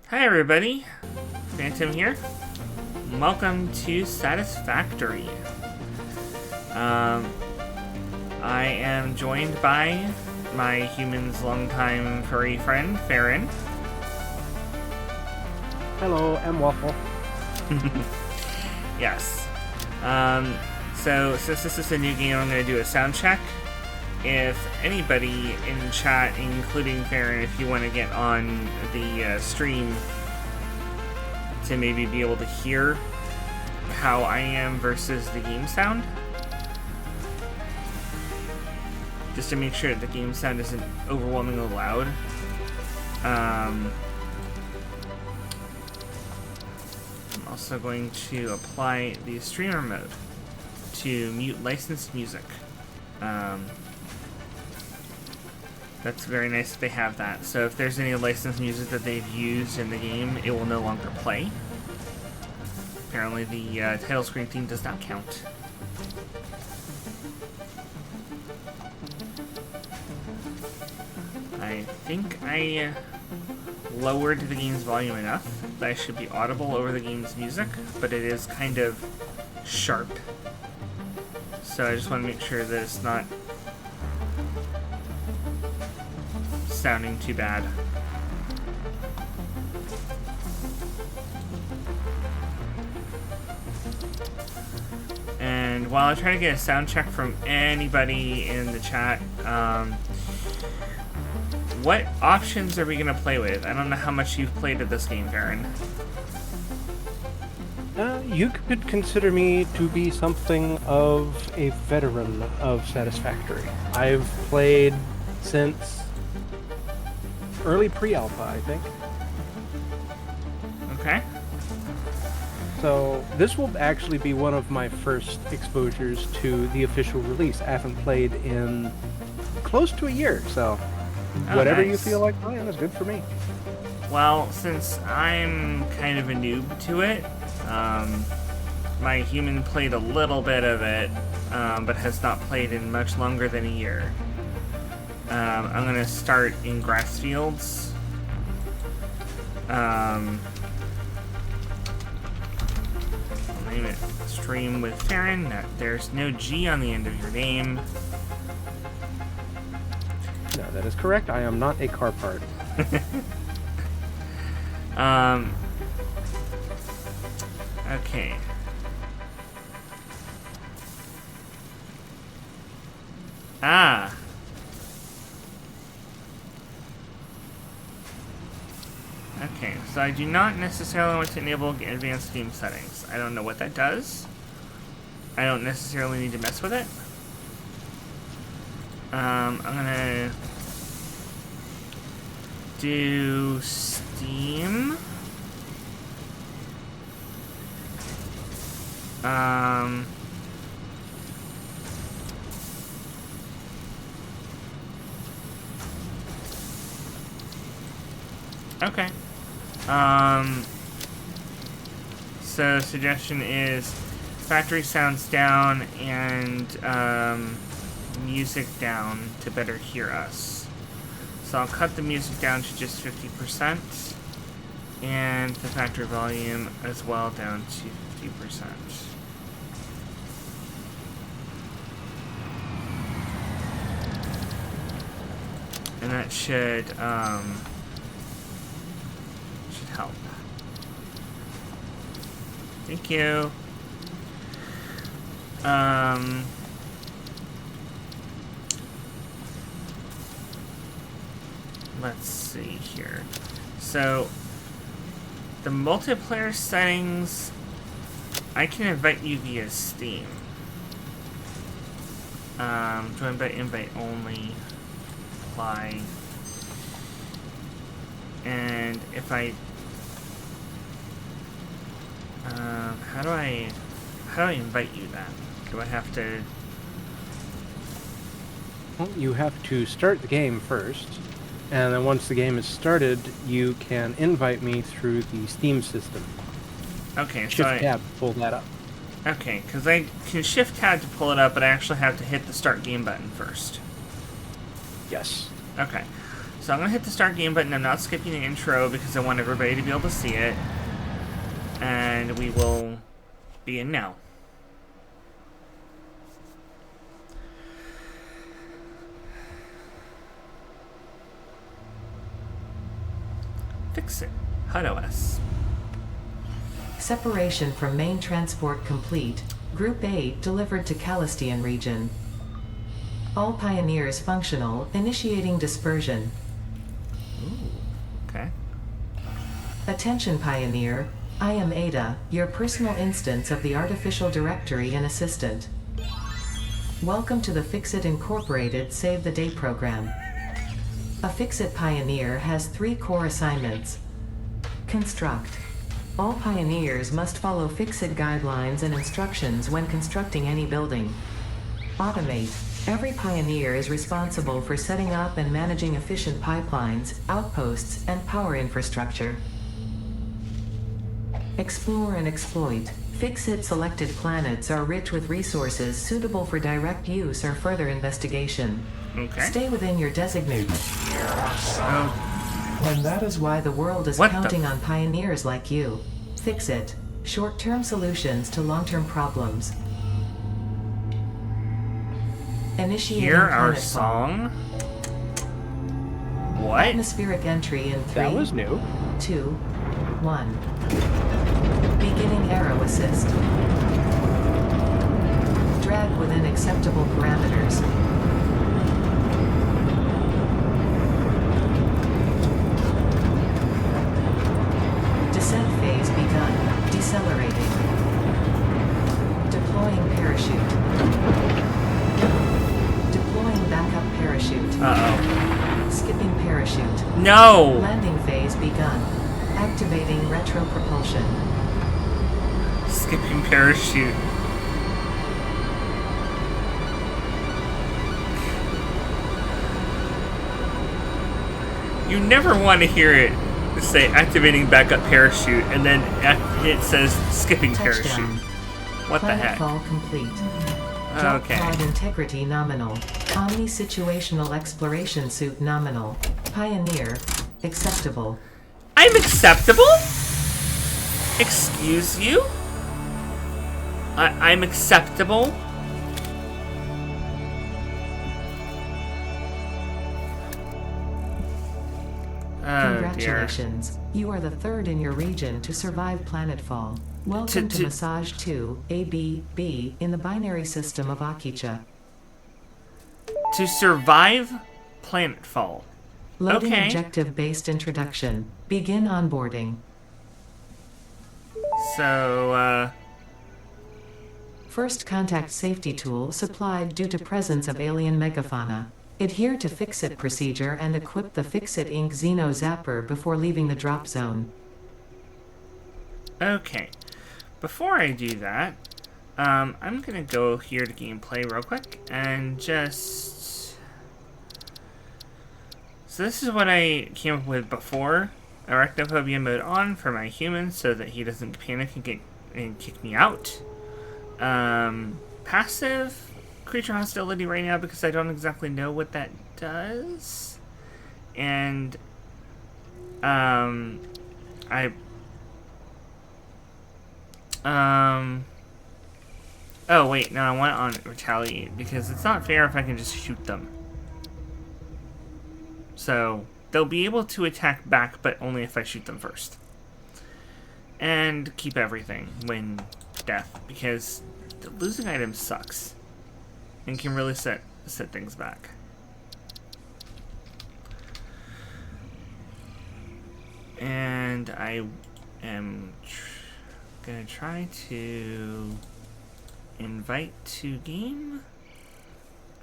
Hi everybody, Phantom here. Welcome to Satisfactory. I am joined by my human's longtime furry friend, Ferrin. Hello, I'm Waffle. Yes. So since this is a new game, I'm going to do a sound check. If anybody in chat, including Ferrin, if you want to get on the stream to maybe be able to hear how I am versus the game sound, just to make sure that the game sound isn't overwhelmingly loud. I'm also going to apply the streamer mode to mute licensed music. That's very nice that they have that. So if there's any licensed music that they've used in the game, it will no longer play. Apparently the title screen theme does not count. I think I lowered the game's volume enough that I should be audible over the game's music, but it is kind of sharp. So I just want to make sure that it's not sounding too bad. And while I try to get a sound check from anybody in the chat, what options are we going to play with? I don't know how much you've played of this game, Ferrin. You could consider me to be something of a veteran of Satisfactory. I've played since early pre-alpha, I think. Okay. So this will actually be one of my first exposures to the official release. I haven't played in close to a year, so whatever nice. you feel like playing is good for me. Well, since I'm kind of a noob to it, my human played a little bit of it, but has not played in much longer than a year. I'm gonna start in grass fields. I'll name it Stream with Ferrin. There's no G on the end of your name. No, that is correct. I am not a car part. Okay. Ah. Okay, so I do not necessarily want to enable advanced game settings. I don't know what that does. I don't necessarily need to mess with it. I'm gonna do Steam. Okay. So suggestion is factory sounds down and music down to better hear us. So I'll cut the music down to just 50% and the factory volume as well down to 50%. And that should help. Thank you. Let's see here. So the multiplayer settings, I can invite you via Steam. Join by invite only. Apply. And if I how do I invite you then? Do I have to? Well, you have to start the game first, and then once the game is started, you can invite me through the Steam system. Okay, Shift tab to pull that up. Okay, because I can Shift tab to pull it up, but I actually have to hit the start game button first. Yes. Okay. So I'm going to hit the start game button. I'm not skipping the intro because I want everybody to be able to see it. And we will begin now. FicSit, HUD-OS. Separation from main transport complete. Group 8 delivered to Calistian region. All Pioneers functional, initiating dispersion. Ooh, okay. Attention Pioneer, I am Ada, your personal instance of the Artificial Directory and Assistant. Welcome to the FicSit Incorporated Save the Day program. A FicSit Pioneer has 3 core assignments. Construct. All Pioneers must follow FicSit guidelines and instructions when constructing any building. Automate. Every Pioneer is responsible for setting up and managing efficient pipelines, outposts, and power infrastructure. Explore and exploit. FicSit selected planets are rich with resources suitable for direct use or further investigation. Okay. Stay within your designated. Oh. And that is why the world is counting on pioneers like you. FicSit. Short-term solutions to long-term problems. Initiating Hear our planetfall. song? What? Atmospheric entry in 3, That was new. 2, 1. Beginning arrow assist. Drag within acceptable parameters. Descent phase begun. Decelerating. Deploying parachute. Deploying backup parachute. Uh-oh. Skipping parachute. No! Landing phase begun. Activating retro propulsion. Skipping parachute. You never want to hear it say activating backup parachute and then it says skipping parachute. Touchdown. What the heck? Planetfall complete. Drop Okay. pod integrity nominal. Omni-situational exploration suit nominal. Pioneer. Acceptable. I'm acceptable? Excuse you? I'm acceptable? Oh, Congratulations. You are the 3rd in your region to survive planetfall. Welcome to Massage 2, ABB, in the binary system of Akicha. To survive planetfall. Loading Okay. objective-based introduction. Begin onboarding. So, First contact safety tool supplied due to presence of alien megafauna. Adhere to FicSit procedure and equip the FicSit Inc. Xeno Zapper before leaving the drop zone. okay. Before I do that, I'm gonna go here to gameplay real quick and just... So this is what I came up with before. Arachnophobia mode on for my human so that he doesn't panic and kick me out. Passive creature hostility right now because I don't exactly know what that does. And oh wait, no, I want it on retaliate because it's not fair if I can just shoot them. So they'll be able to attack back, but only if I shoot them first. And keep everything when death, because the losing item sucks and can really set things back. And I am gonna try to invite to game.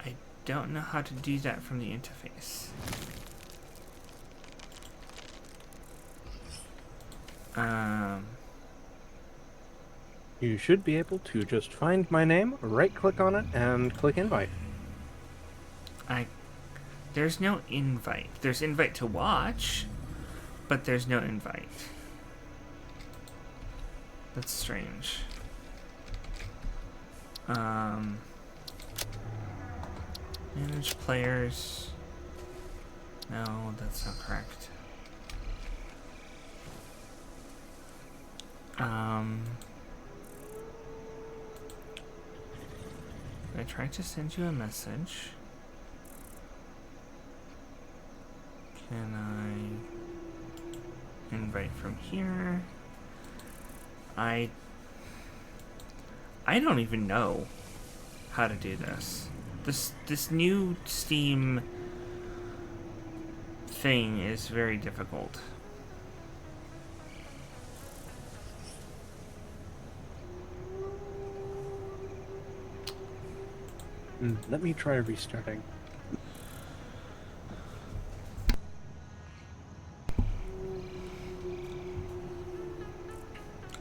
I don't know how to do that from the interface. You should be able to just find my name, right-click on it, and click invite. There's no invite. There's invite to watch, but there's no invite. That's strange. Manage players. No, that's not correct. I tried to send you a message. Can I invite from here? I don't even know how to do this. This new Steam thing is very difficult. Let me try restarting.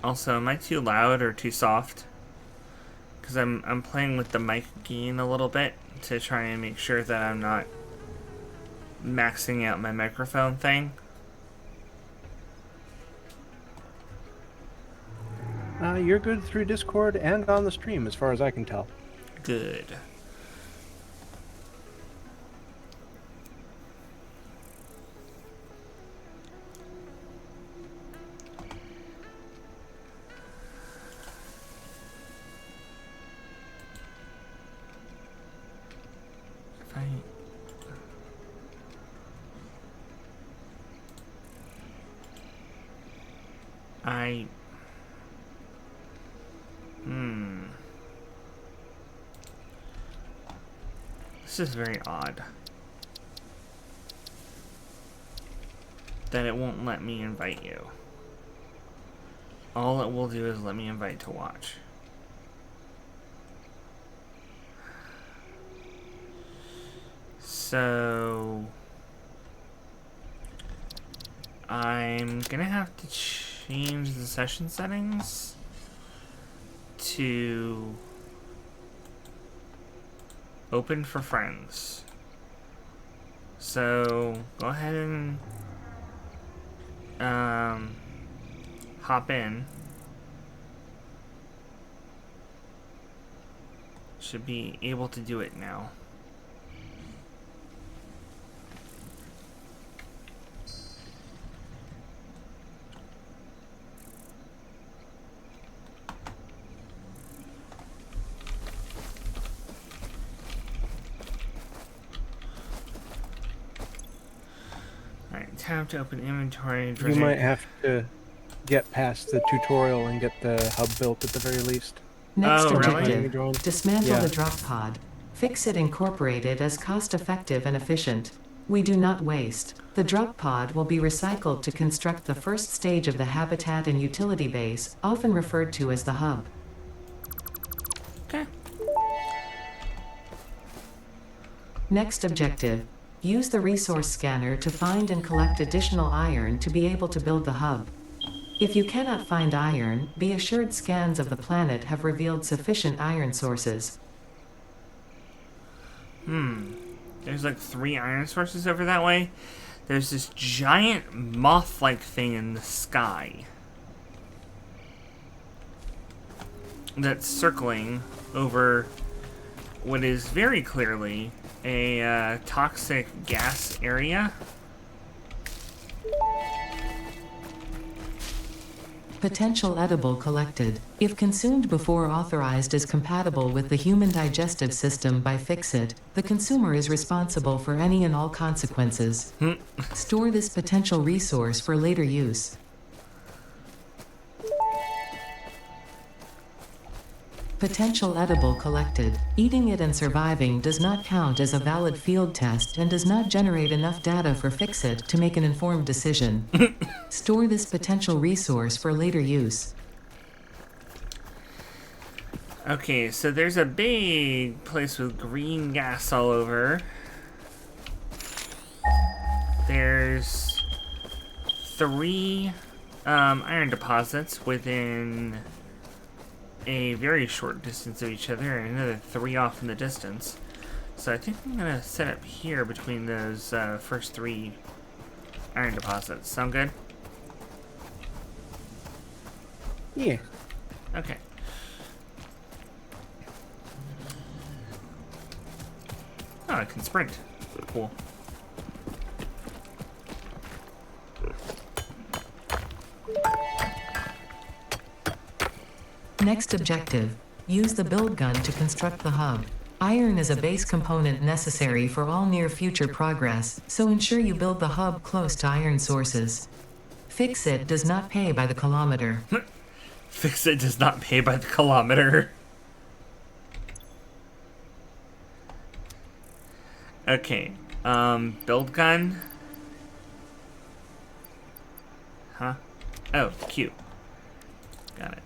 Also, am I too loud or too soft? Because I'm playing with the mic gain a little bit to try and make sure that I'm not maxing out my microphone thing. You're good through Discord and on the stream, as far as I can tell. Good. This is very odd. That it won't let me invite you. All it will do is let me invite to watch. So I'm gonna have to change the session settings to open for friends. So go ahead and hop in. Should be able to do it now. Tab to open inventory. You might have to get past the tutorial and get the hub built at the very least. Next Oh, objective, really? dismantle the drop pod. FicSit Incorporated as cost-effective and efficient. We do not waste. The drop pod will be recycled to construct the first stage of the habitat and utility base, often referred to as the hub. Okay. Next objective, use the resource scanner to find and collect additional iron to be able to build the hub. If you cannot find iron, be assured scans of the planet have revealed sufficient iron sources. There's like 3 iron sources over that way. There's this giant moth-like thing in the sky that's circling over what is very clearly a toxic gas area. Potential edible collected. If consumed before authorized as compatible with the human digestive system by FicSit, the consumer is responsible for any and all consequences. Store this potential resource for later use. Potential edible collected. Eating it and surviving does not count as a valid field test and does not generate enough data for FicSit to make an informed decision. Store this potential resource for later use. Okay, so there's a big place with green gas all over. There's 3 iron deposits within a very short distance of each other, and another 3 off in the distance. So I think I'm gonna set up here between those first 3 iron deposits. Sound good? Yeah. Okay. Oh, I can sprint. Cool. Next objective, use the build gun to construct the hub. Iron is a base component necessary for all near future progress, so ensure you build the hub close to iron sources. FicSit does not pay by the kilometer. FicSit does not pay by the kilometer. Okay, build gun. Huh? Oh, Q. Got it.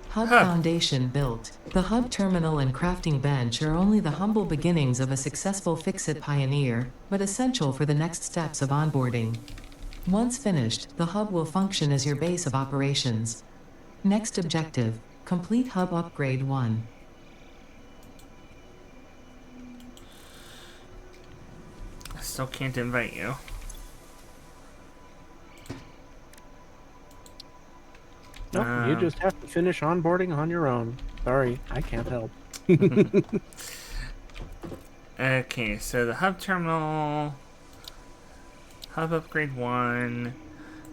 Hub foundation built. The hub terminal and crafting bench are only the humble beginnings of a successful FicSit pioneer, but essential for the next steps of onboarding. Once finished, the hub will function as your base of operations. Next objective, complete hub upgrade 1. I still can't invite you. Nope, you just have to finish onboarding on your own. Sorry, I can't help. Okay, so the hub terminal, hub upgrade 1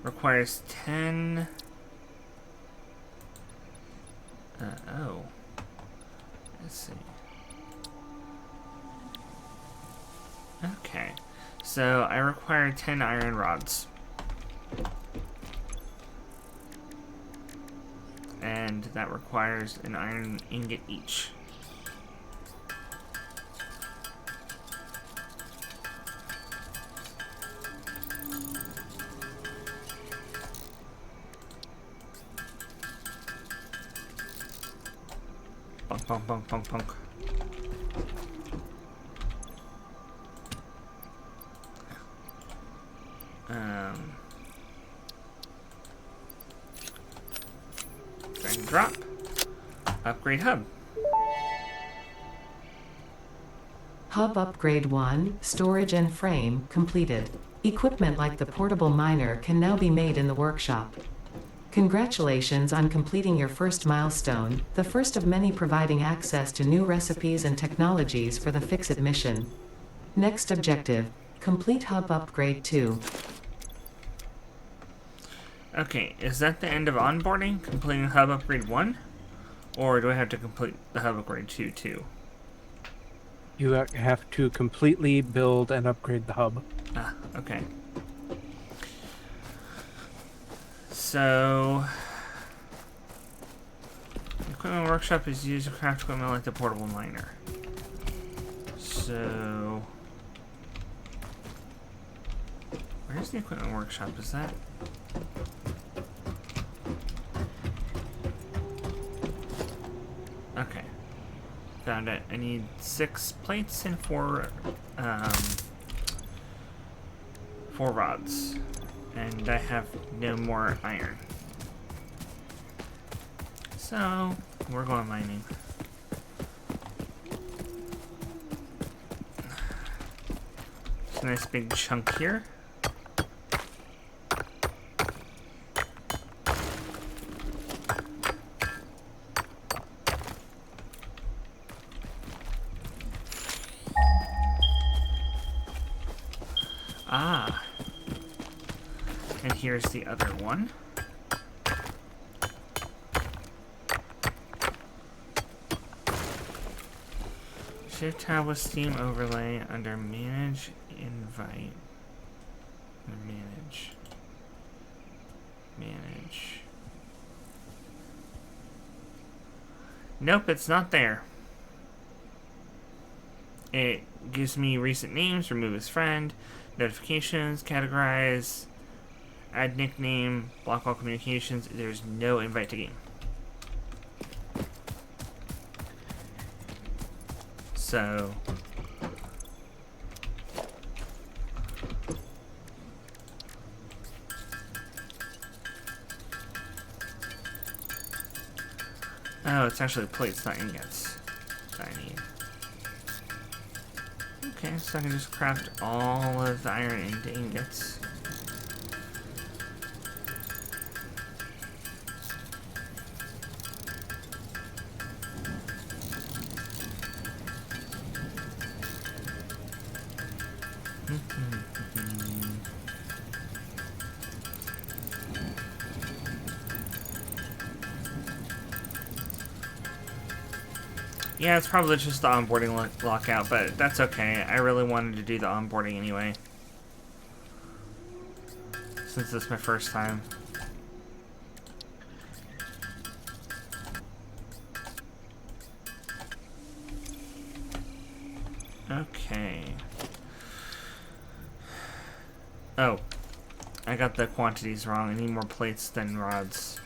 requires 10. Oh. Let's see. Okay, so I require 10 iron rods. And that requires an iron ingot each. Bunk, bunk, bunk, bunk, bunk. Drag and drop. Upgrade hub. Hub upgrade 1, storage and frame, completed. Equipment like the portable miner can now be made in the workshop. Congratulations on completing your first milestone, the first of many providing access to new recipes and technologies for the FicSit mission. Next objective, complete hub upgrade 2. Okay, is that the end of onboarding? Completing hub upgrade 1? Or do I have to complete the hub upgrade 2 too? You have to completely build and upgrade the hub. Ah, okay. So, the equipment workshop is used to craft equipment like the portable miner. So, where's the equipment workshop? Is that? Okay, found it. I need 6 plates and 4 rods. And I have no more iron. So, we're going mining. It's a nice big chunk here. Ah. And here's the other one. Shift tab with Steam overlay under manage invite. Manage. Nope, it's not there. It gives me recent names, remove as friend, notifications, categorize, add nickname, block all communications. There's no invite to game. So, oh, it's actually plates, not ingots that I need. Okay, so I can just craft all of the iron into ingots. Yeah, it's probably just the onboarding lockout, but that's okay. I really wanted to do the onboarding anyway. Since this is my first time. Okay. Oh. I got the quantities wrong. I need more plates than rods.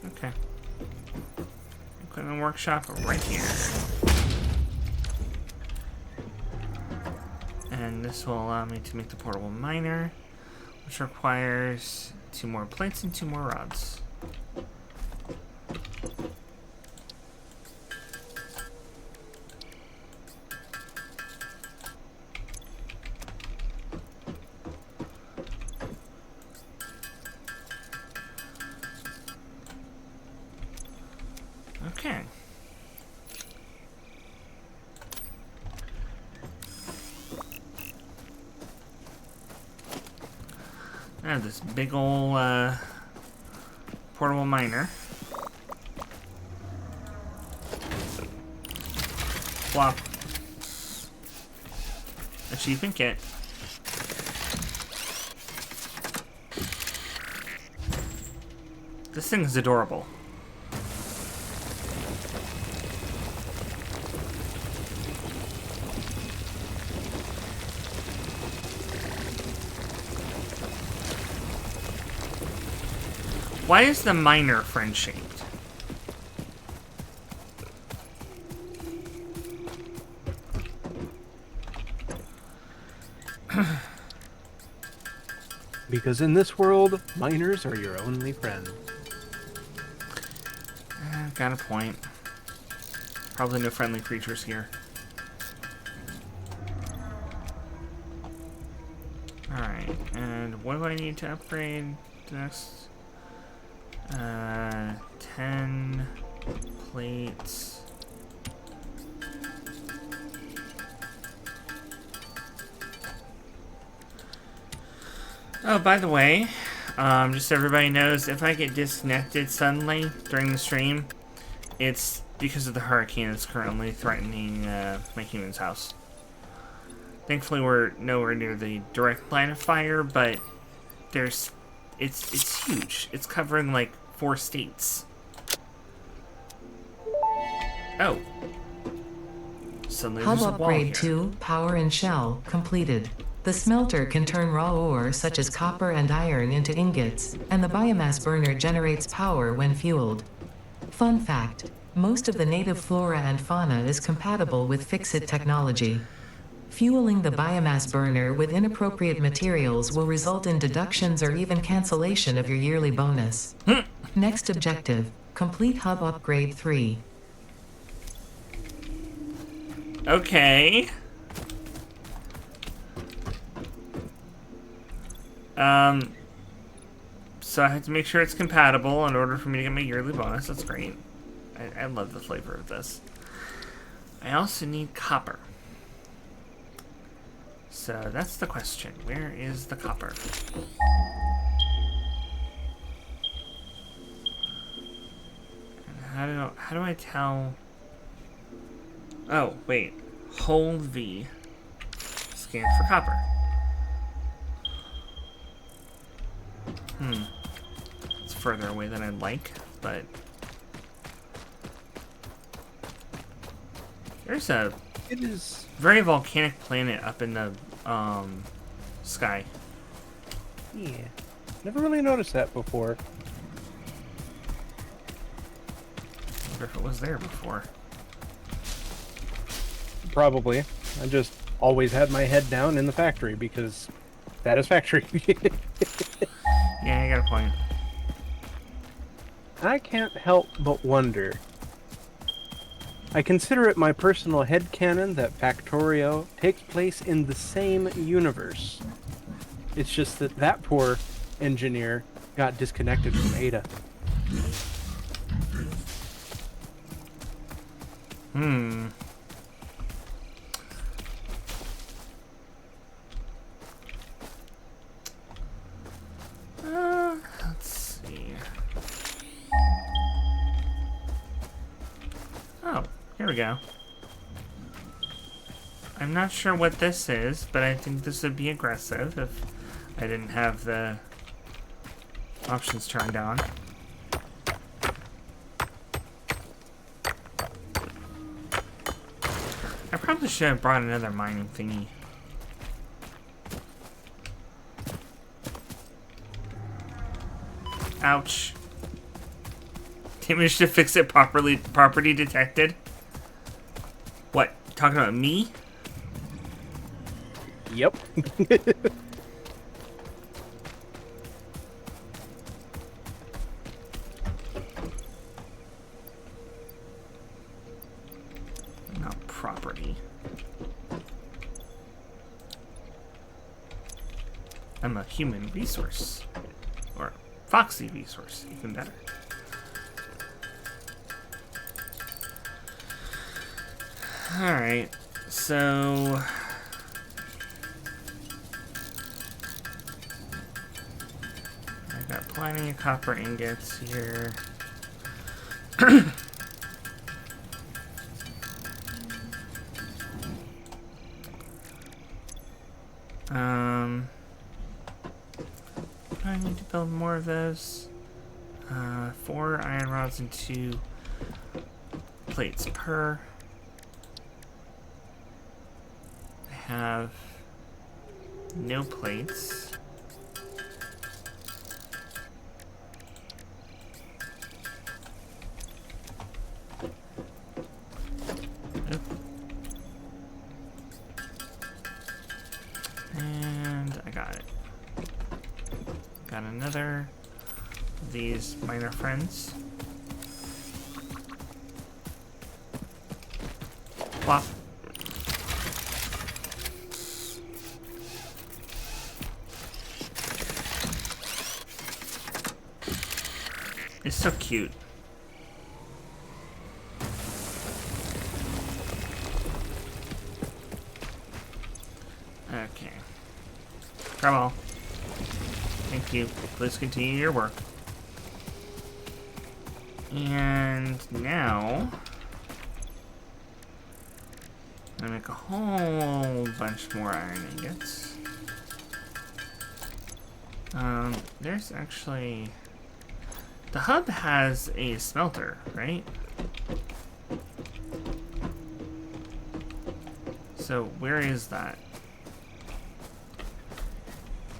Okay. Equipment workshop right here. And this will allow me to make the portable miner, which requires 2 more plates and 2 more rods. Okay. I have this big ol' portable miner. Flop. Achievement kit. This thing is adorable. Why is the miner friend-shaped? Because in this world, miners are your only friends. Got a point. Probably no friendly creatures here. Alright, and what do I need to upgrade next? 10 plates. Oh, by the way, just so everybody knows, if I get disconnected suddenly during the stream, it's because of the hurricane that's currently threatening my human's house. Thankfully, we're nowhere near the direct line of fire, but it's huge. It's covering like 4 states. Oh. Suddenly Hub there's a wall upgrade here. 2, power and shell, completed. The smelter can turn raw ore such as copper and iron into ingots, and the biomass burner generates power when fueled. Fun fact, most of the native flora and fauna is compatible with FicSit technology. Fueling the biomass burner with inappropriate materials will result in deductions or even cancellation of your yearly bonus. Next objective, complete hub upgrade 3. Okay. So I have to make sure it's compatible in order for me to get my yearly bonus. That's great. I love the flavor of this. I also need copper. So that's the question. Where is the copper? And how do I tell? Oh, wait. Hold V. Scan for copper. It's further away than I'd like, but there's a very volcanic planet up in the sky. Yeah. Never really noticed that before. I wonder if it was there before. Probably. I just always had my head down in the factory because Satisfactory. Yeah, I got a point. I can't help but wonder. I consider it my personal headcanon that Factorio takes place in the same universe. It's just that that poor engineer got disconnected from Ada. Let's see. Here we go. I'm not sure what this is, but I think this would be aggressive if I didn't have the options turned on. I probably should have brought another mining thingy. Ouch. Damage to fix it properly. Property detected. What? Talking about me? Yep. Not property. I'm a human resource. Or foxy resource, even better. Alright, so... I got plenty of copper ingots here. I need to build more of those. 4 iron rods and 2 plates per. I have no plates. And I got it. Got another of these minor friends. Plop. It's so cute. Okay. Grab all. Thank you. Please continue your work. And now... I'm gonna make a whole bunch more iron ingots. There's actually... The hub has a smelter, right? So where is that?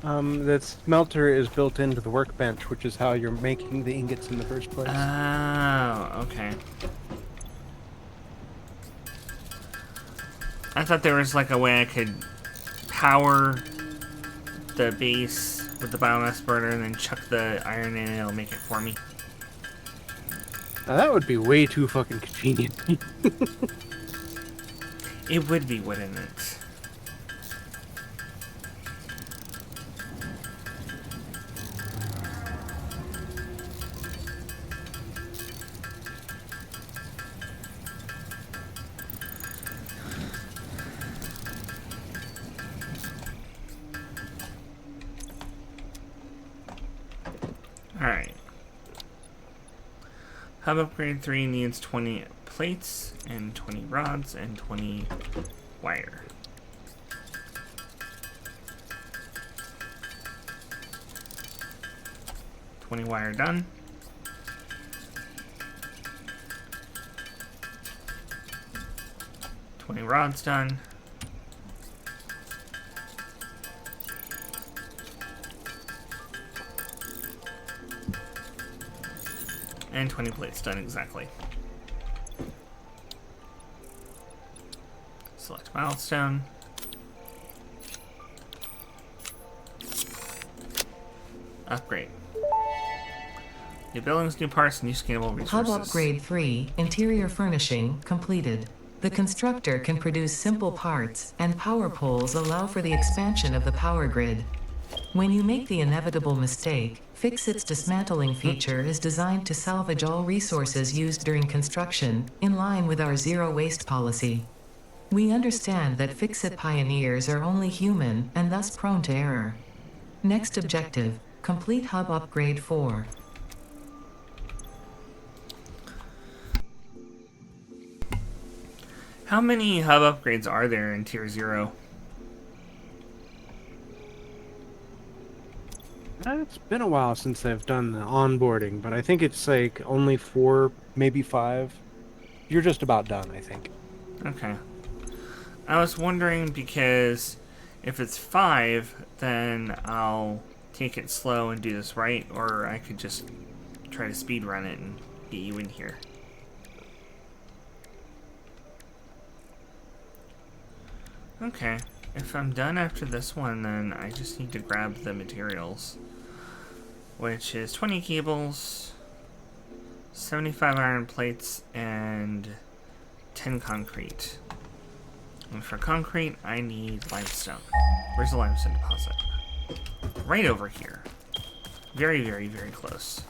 The smelter is built into the workbench, which is how you're making the ingots in the first place. Oh, okay. I thought there was like a way I could power the base with the biomass burner and then chuck the iron in and it'll make it for me. Now that would be way too fucking convenient. It would be, wouldn't it? Alright. Hub upgrade 3 needs 20 plates and 20 rods and 20 wire. Wire done. Rods done. And 20 plates done exactly. Select milestone. Upgrade. New buildings, new parts, new scalable resources. Hub upgrade 3, interior furnishing, completed. The constructor can produce simple parts, and power poles allow for the expansion of the power grid. When you make the inevitable mistake, FicSit's dismantling feature is designed to salvage all resources used during construction, in line with our zero waste policy. We understand that FicSit pioneers are only human, and thus prone to error. Next objective, complete Hub upgrade 4. How many hub upgrades are there in Tier 0? It's been a while since I've done the onboarding, but I think it's like only 4, maybe 5. You're just about done, I think. Okay. I was wondering because if it's 5, then I'll take it slow and do this right, or I could just try to speed run it and get you in here. Okay. If I'm done after this one, then I just need to grab the materials, which is 20 cables, 75 iron plates, and 10 concrete. And for concrete, I need limestone. Where's the limestone deposit? Right over here. Very, very, very close.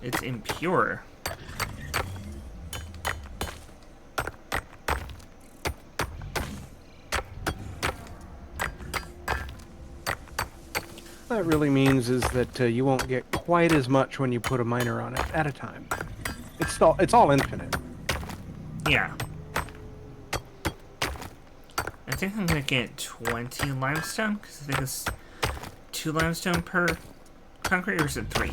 It's impure. What that really means is that you won't get quite as much when you put a miner on it at a time. It's all infinite. Yeah. I think I'm gonna get 20 limestone, because I think it's 2 limestone per concrete, or is it 3?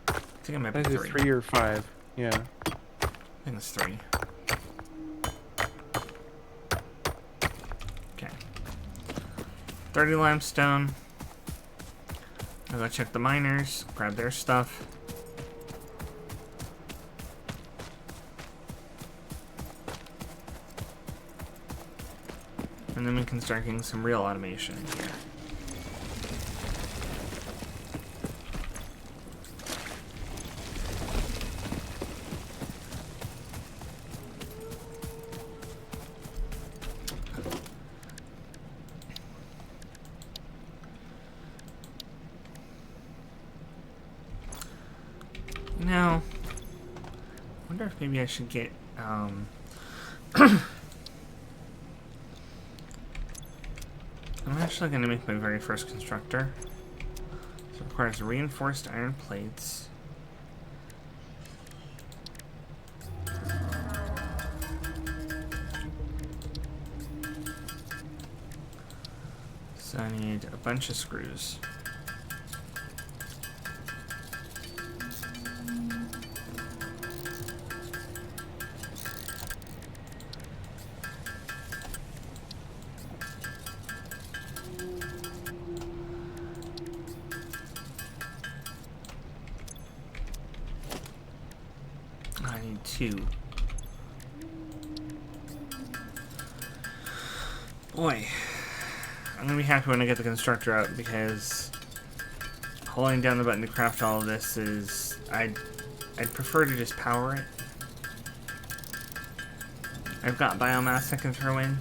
I think it might be Either 3. 3 or 5, yeah. I think it's 3. Okay. 30 limestone. I'll go check the miners, grab their stuff. And then we can start getting some real automation in here. Now, I wonder if maybe I should get, I'm actually going to make my very first constructor. So it requires reinforced iron plates. So I need a bunch of screws. I need 2. Boy, I'm gonna be happy when I get the constructor out, because holding down the button to craft all of this is... I'd prefer to just power it. I've got biomass I can throw in.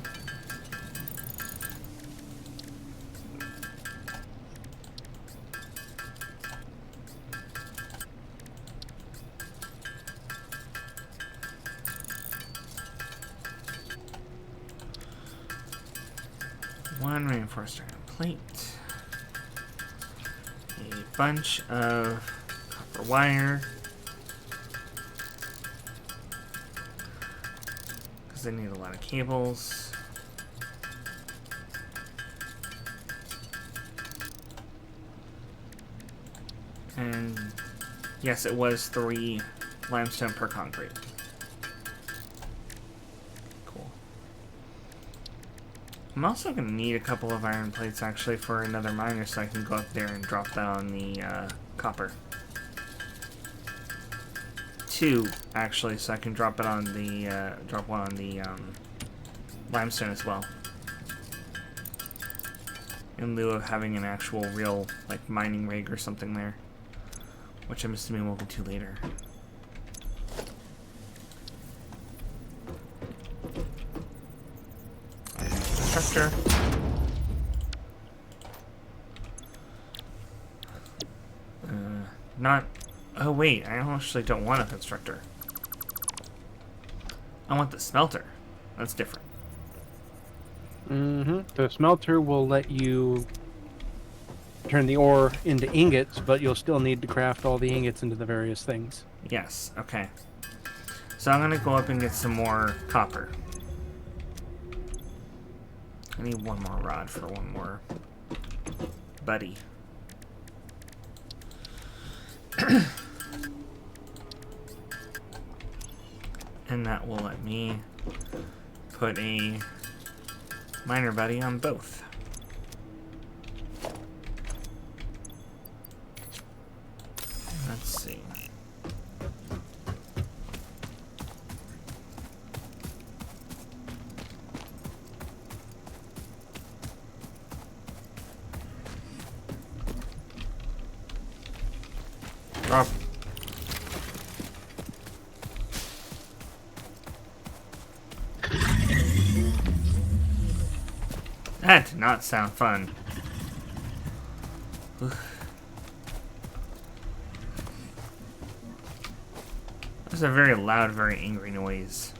One reinforced iron plate. A bunch of copper wire. Because I need a lot of cables. And yes, it was 3 limestone per concrete. I'm also going to need a couple of iron plates, actually, for another miner, so I can go up there and drop that on the copper. 2, actually, so I can drop it on the, drop one on the limestone as well. In lieu of having an actual real, like, mining rig or something there. Which I'm assuming we'll get to later. Constructor. Not... Oh wait, I actually don't want a constructor. I want the smelter. That's different. The smelter will let you turn the ore into ingots, but you'll still need to craft all the ingots into the various things. Yes, okay. So I'm gonna go up and get some more copper. I need one more rod for one more buddy. And that will let me put a miner buddy on both. Let's see. Drop. That did not sound fun. That's a very loud, very angry noise.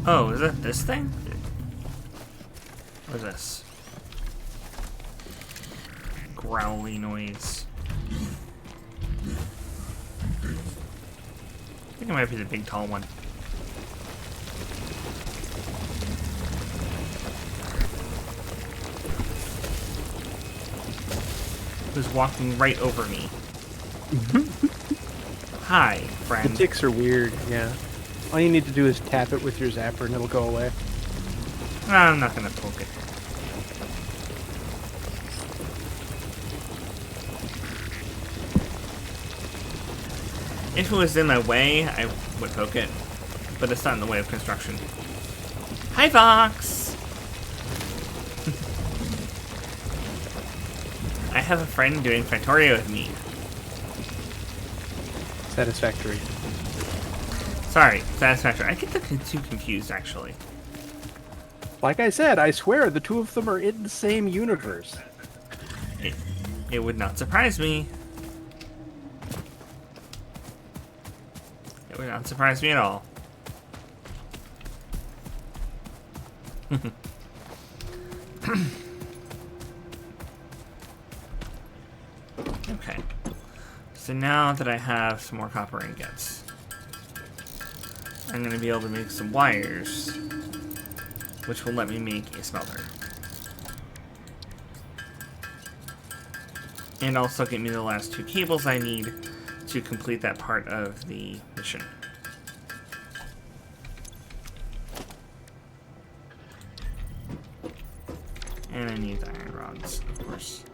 Oh, is that this thing? What is this? Growly noise. I think it might be the big tall one. Who's walking right over me. Hi, friend. The ticks are weird, yeah. All you need to do is tap it with your zapper and it'll go away. I'm not gonna poke it. If it was in my way, I would poke it. But it's not in the way of construction. Hi, Fox! I have a friend doing Factorio with me. Satisfactory. Sorry, Satisfactory. I get the two confused, actually. Like I said, I swear the two of them are in the same universe. It would not surprise me. It would not surprise me at all. Okay. So now that I have some more copper ingots, I'm going to be able to make some wires, which will let me make a smelter. And also get me the last 2 cables I need to complete that part of the mission. And I need the iron rods, of course.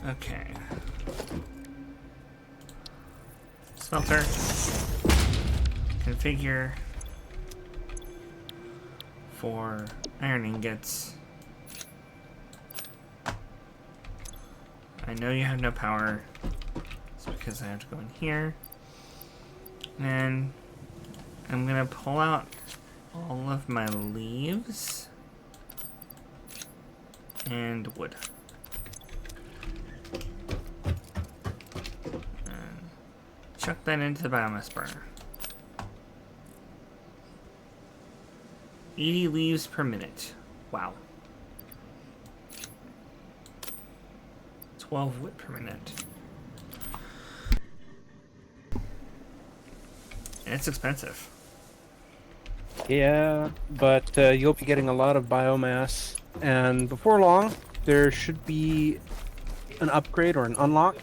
Okay. Smelter. Configure for iron ingots. I know you have no power. It's because I have to go in here. And I'm gonna pull out all of my leaves and wood. And chuck that into the biomass burner. 80 leaves per minute. Wow. 12 wood per minute. And it's expensive. Yeah, but you'll be getting a lot of biomass, and before long, there should be an upgrade or an unlock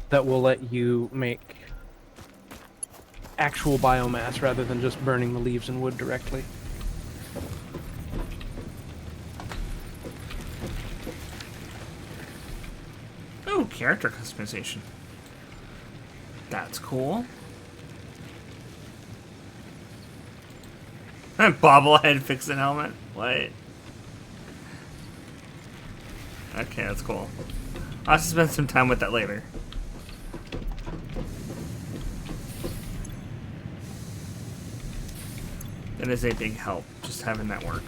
that will let you make actual biomass rather than just burning the leaves and wood directly. Oh, character customization. That's cool. Bobblehead FicSit helmet? What? Okay, that's cool. I'll have to spend some time with that later. That is a big help, just having that work.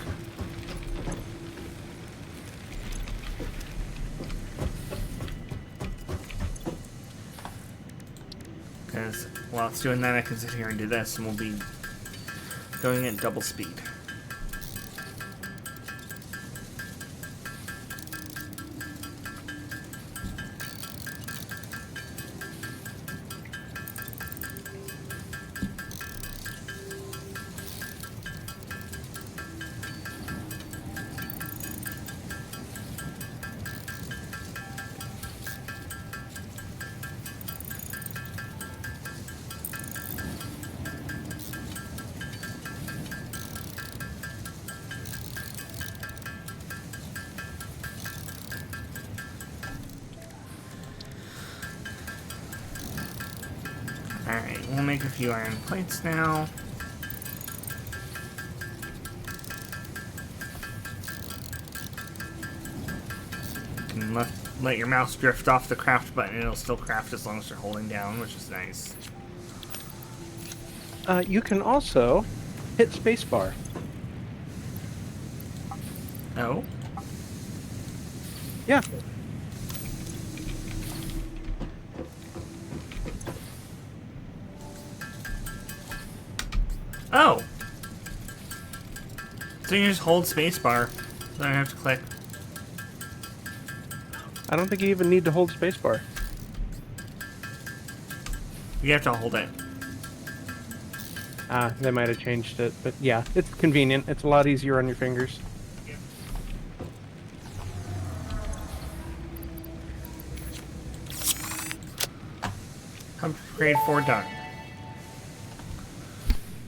Because while it's doing that, I can sit here and do this, and we'll be going at double speed. Alright, we'll make a few iron plates now. You can let your mouse drift off the craft button and it'll still craft as long as you're holding down, which is nice. You can also hit spacebar. Oh? Yeah. Oh! So you just hold spacebar, so I don't have to click. I don't think you even need to hold spacebar. You have to hold it. They might have changed it, but yeah, it's convenient. It's a lot easier on your fingers. Upgrade 4 done.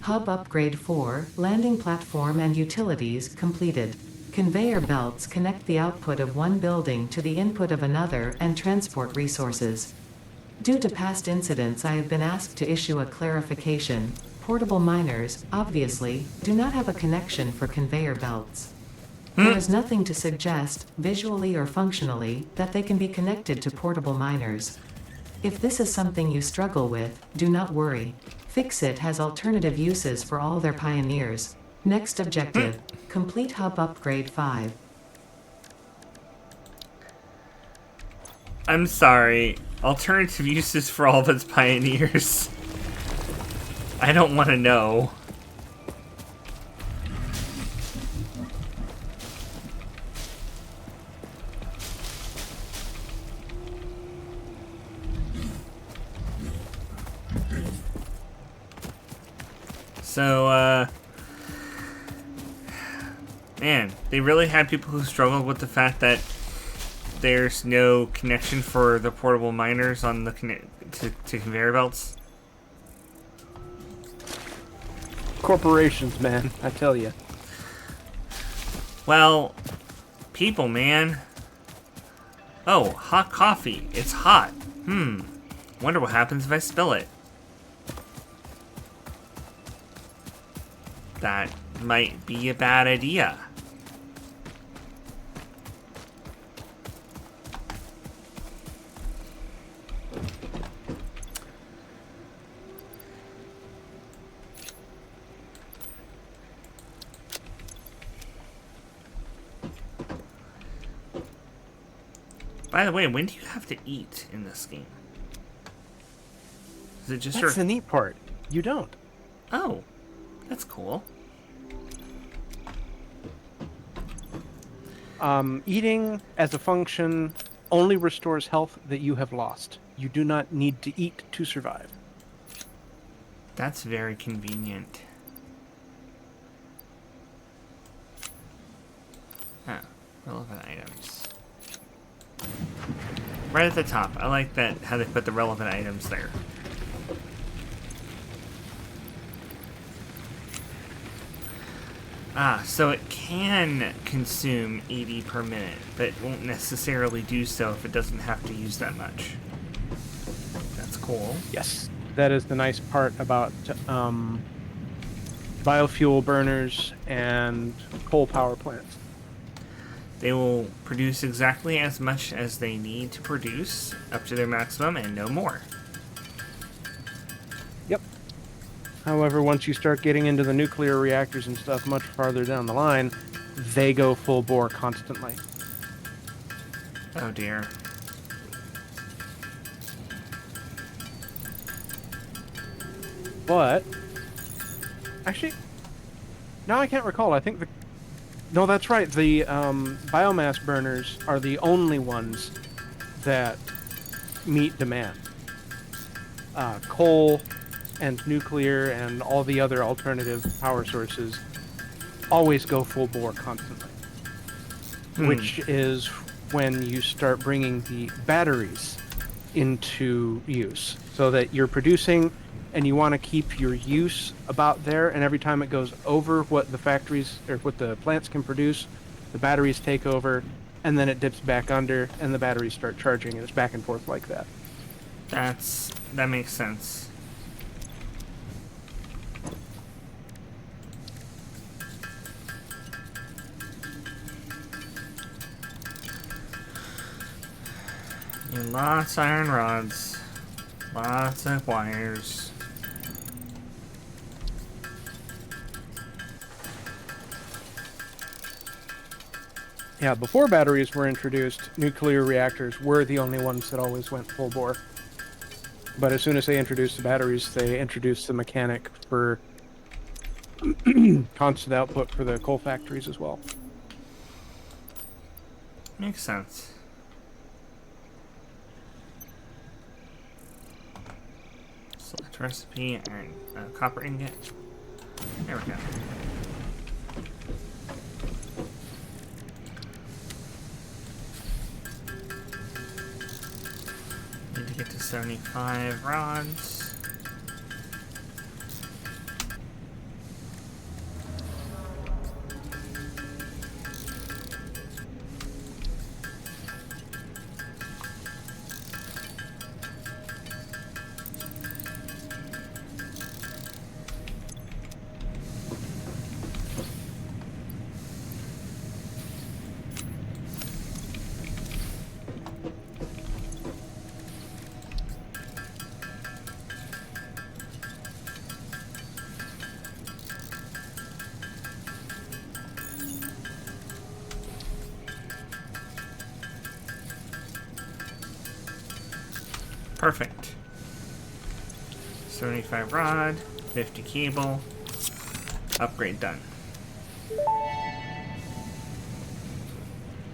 Hub Upgrade 4, Landing Platform and Utilities completed. Conveyor belts connect the output of one building to the input of another and transport resources. Due to past incidents, I have been asked to issue a clarification. Portable miners, obviously, do not have a connection for conveyor belts. There is nothing to suggest, visually or functionally, that they can be connected to portable miners. If this is something you struggle with, do not worry. FicSit has alternative uses for all their pioneers. Next objective, complete Hub Upgrade 5. I'm sorry. Alternative uses for all of its pioneers. I don't want to know. So, man, they really had people who struggled with the fact that there's no connection for the portable miners on the to conveyor belts. Corporations, man, I tell you. Well, people, man. Oh, hot coffee. It's hot. Wonder what happens if I spill it. That might be a bad idea. By the way, when do you have to eat in this game? Is it just That's the neat part. You don't. Oh, that's cool. Eating as a function only restores health that you have lost. You do not need to eat to survive. That's very convenient. Relevant items. Right at the top. I like that, how they put the relevant items there. So it can consume 80 per minute, but it won't necessarily do so if it doesn't have to use that much. That's cool. Yes, that is the nice part about biofuel burners and coal power plants. They will produce exactly as much as they need to produce, up to their maximum, and no more. Yep. However, once you start getting into the nuclear reactors and stuff much farther down the line, they go full bore constantly. Oh dear. But actually, now I can't recall. I think no, that's right. The biomass burners are the only ones that meet demand. Coal and nuclear and all the other alternative power sources always go full bore constantly. Which is when you start bringing the batteries into use, so that you're producing and you want to keep your use about there, and every time it goes over what the factories or what the plants can produce, the batteries take over, and then it dips back under and the batteries start charging, and it's back and forth like that. That makes sense. Lots of iron rods, lots of wires. Yeah, before batteries were introduced, nuclear reactors were the only ones that always went full bore. But as soon as they introduced the batteries, they introduced the mechanic for constant output for the coal factories as well. Makes sense. Select recipe and copper ingot. There we go. Need to get to 75 rods. Perfect. 75 rod, 50 cable. Upgrade done.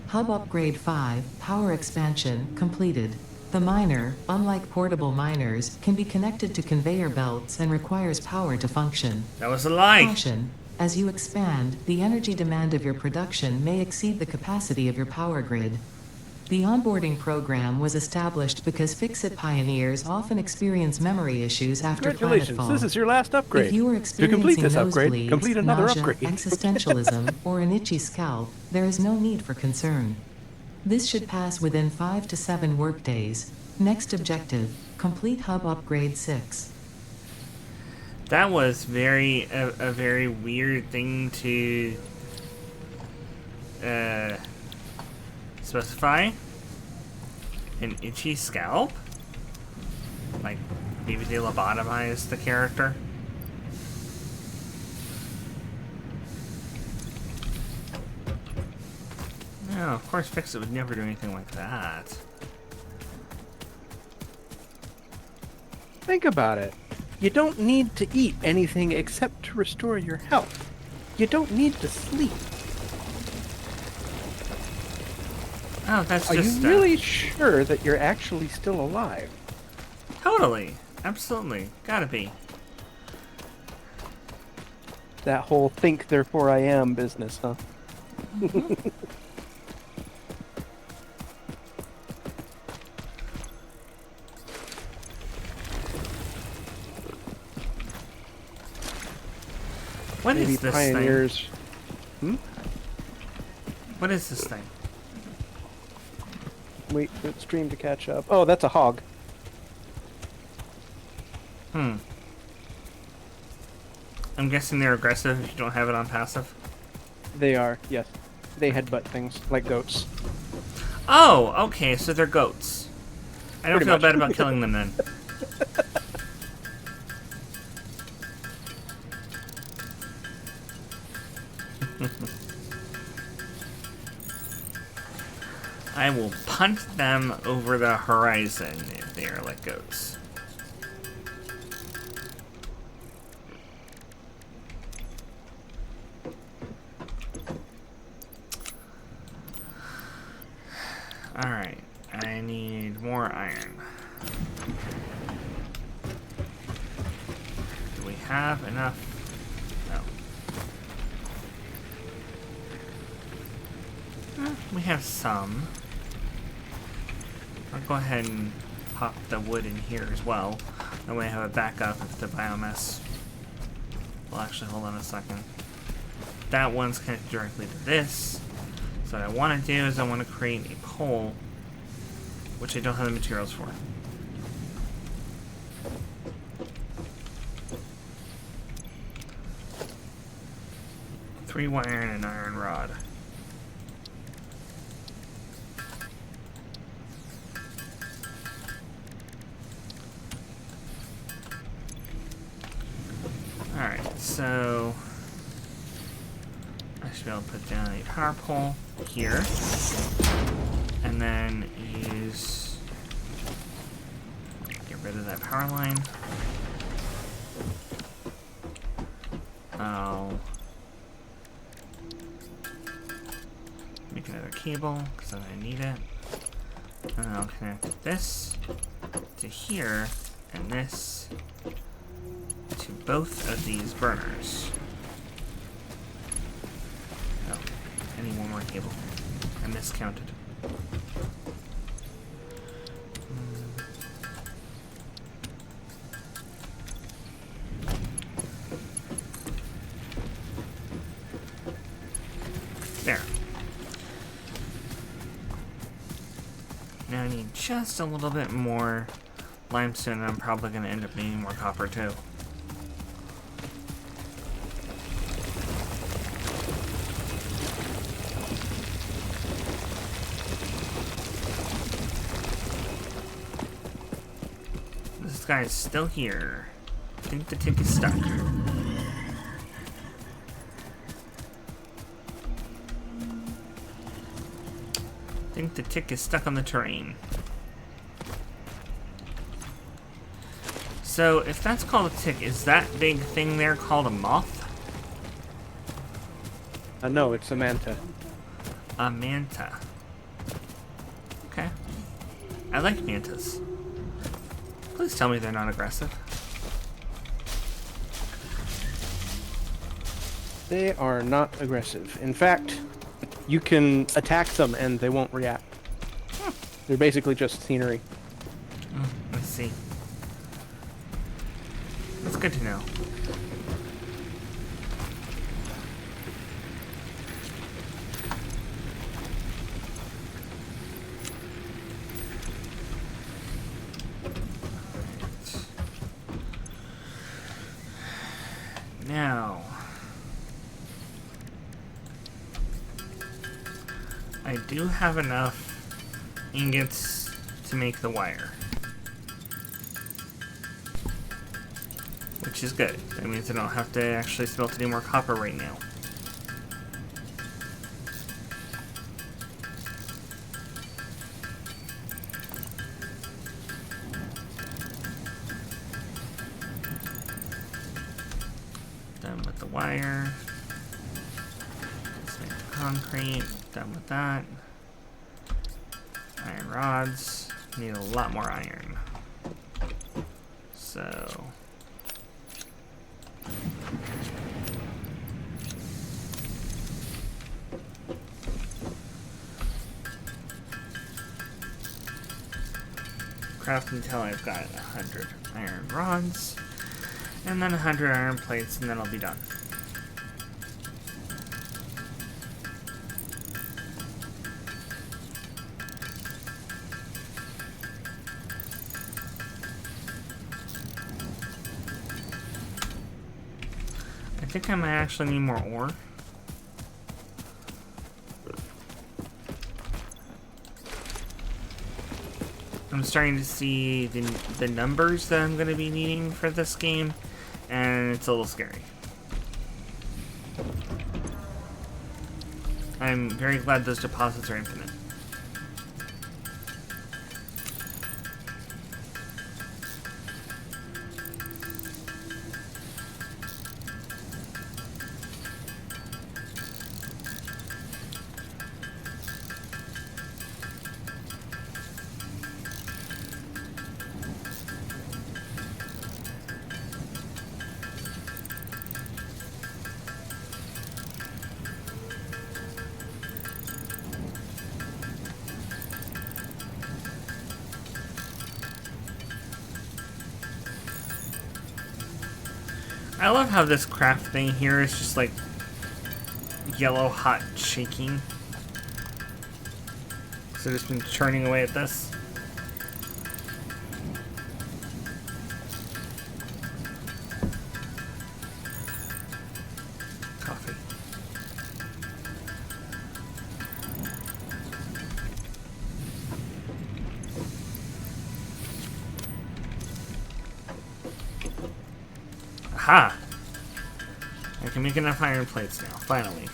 Hub Upgrade 5, Power Expansion, completed. The miner, unlike portable miners, can be connected to conveyor belts and requires power to function. That was a lie. Caution. As you expand, the energy demand of your production may exceed the capacity of your power grid. The onboarding program was established because FicSit pioneers often experience memory issues after Congratulations, planetfall. this is your last upgrade. If you are To experiencing complete this upgrade, nosebleeds, complete another nausea, upgrade. existentialism, or an itchy scalp, there is no need for concern. This should pass within 5 to 7 workdays. Next objective, complete Hub Upgrade 6. That was a very weird thing to specify. An itchy scalp? Like, maybe they lobotomized the character? No, of course FicSit would never do anything like that. Think about it. You don't need to eat anything except to restore your health. You don't need to sleep. Oh, that's Are just... you really sure that you're actually still alive? Totally. Absolutely. Gotta be. That whole think therefore I am business, huh? What Maybe is this pioneers. thing? What is this thing? Wait for the stream to catch up. Oh, that's a hog. I'm guessing they're aggressive if you don't have it on passive. They are, yes. They headbutt things like goats. Oh, okay, so they're goats. I don't Pretty feel much. bad about killing them then. I will punt them over the horizon if they are like goats. Alright, I need more iron. Do we have enough? No. We have some. I'll go ahead and pop the wood in here as well. That way I have a backup if the biomass... Well, actually, hold on a second. That one's connected directly to this. So what I want to do is I want to create a pole, which I don't have the materials for. Three wire and an iron rod. Alright, so I should be able to put down a power pole here, and then get rid of that power line. I'll make another cable because I need it, and I'll connect this to here and this to both of these burners. Oh, I need one more cable. I miscounted. There. Now I need just a little bit more limestone, and I'm probably going to end up needing more copper too. This guy's still here. I think the tick is stuck. I think the tick is stuck on the terrain. So, if that's called a tick, is that big thing there called a moth? No, it's a manta. A manta. Okay. I like mantas. Please tell me they're not aggressive. They are not aggressive. In fact, you can attack them and they won't react. They're basically just scenery. Let's see. That's good to know. Now, I do have enough ingots to make the wire, which is good. That means I don't have to actually smelt any more copper right now. Done with the wire. Let's make the concrete. Done with that. Iron rods. Need a lot more iron. So... craft until I've got 100 iron rods, and then 100 iron plates, and then I'll be done. I think I might actually need more ore. I'm starting to see the numbers that I'm going to be needing for this game, and it's a little scary. I'm very glad those deposits are infinite. I love how this craft thing here is just like yellow hot shaking. So just been churning away at this. Coffee. Aha! I can make enough iron plates now, finally.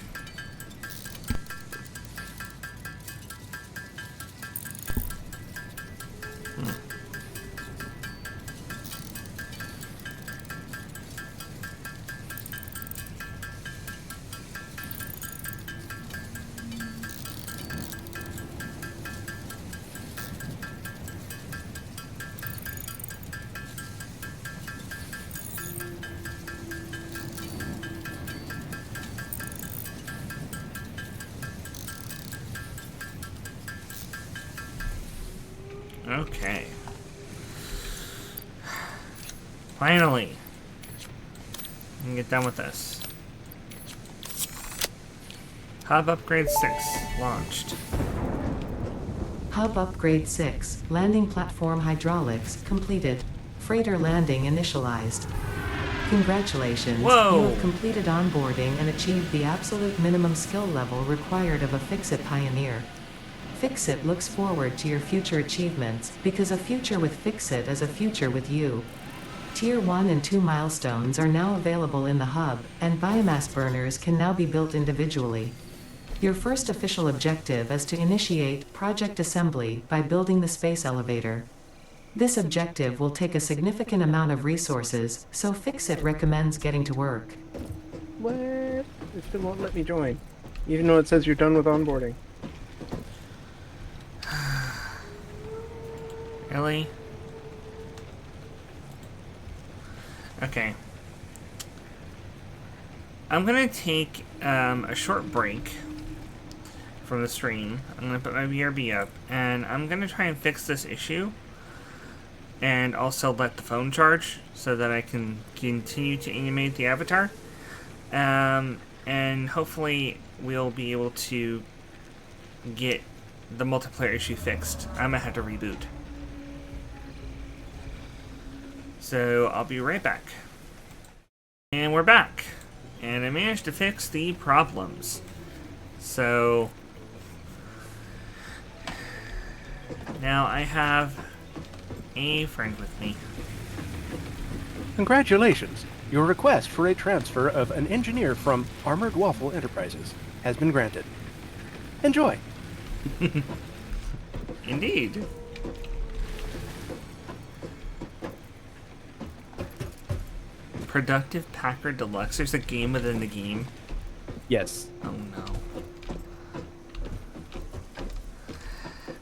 Okay. Finally. I can get done with this. Hub upgrade 6 launched. Hub upgrade 6, landing platform hydraulics completed. Freighter landing initialized. Congratulations. Whoa. You have completed onboarding and achieved the absolute minimum skill level required of a FicSit pioneer. FicSit looks forward to your future achievements, because a future with FicSit is a future with you. Tier 1 and 2 milestones are now available in the hub, and biomass burners can now be built individually. Your first official objective is to initiate Project Assembly by building the space elevator. This objective will take a significant amount of resources, so FicSit recommends getting to work. What? It still won't let me join, even though it says you're done with onboarding. Really? Okay. I'm gonna take a short break from the stream. I'm gonna put my BRB up, and I'm gonna try and fix this issue, and also let the phone charge so that I can continue to animate the avatar. And hopefully we'll be able to get the multiplayer issue fixed. I'm gonna have to reboot. So I'll be right back. And we're back. And I managed to fix the problems. So now I have a friend with me. Congratulations! Your request for a transfer of an engineer from Armored Waffle Enterprises has been granted. Enjoy! Indeed. Productive Packard Deluxe. There's a game within the game. Yes. Oh no.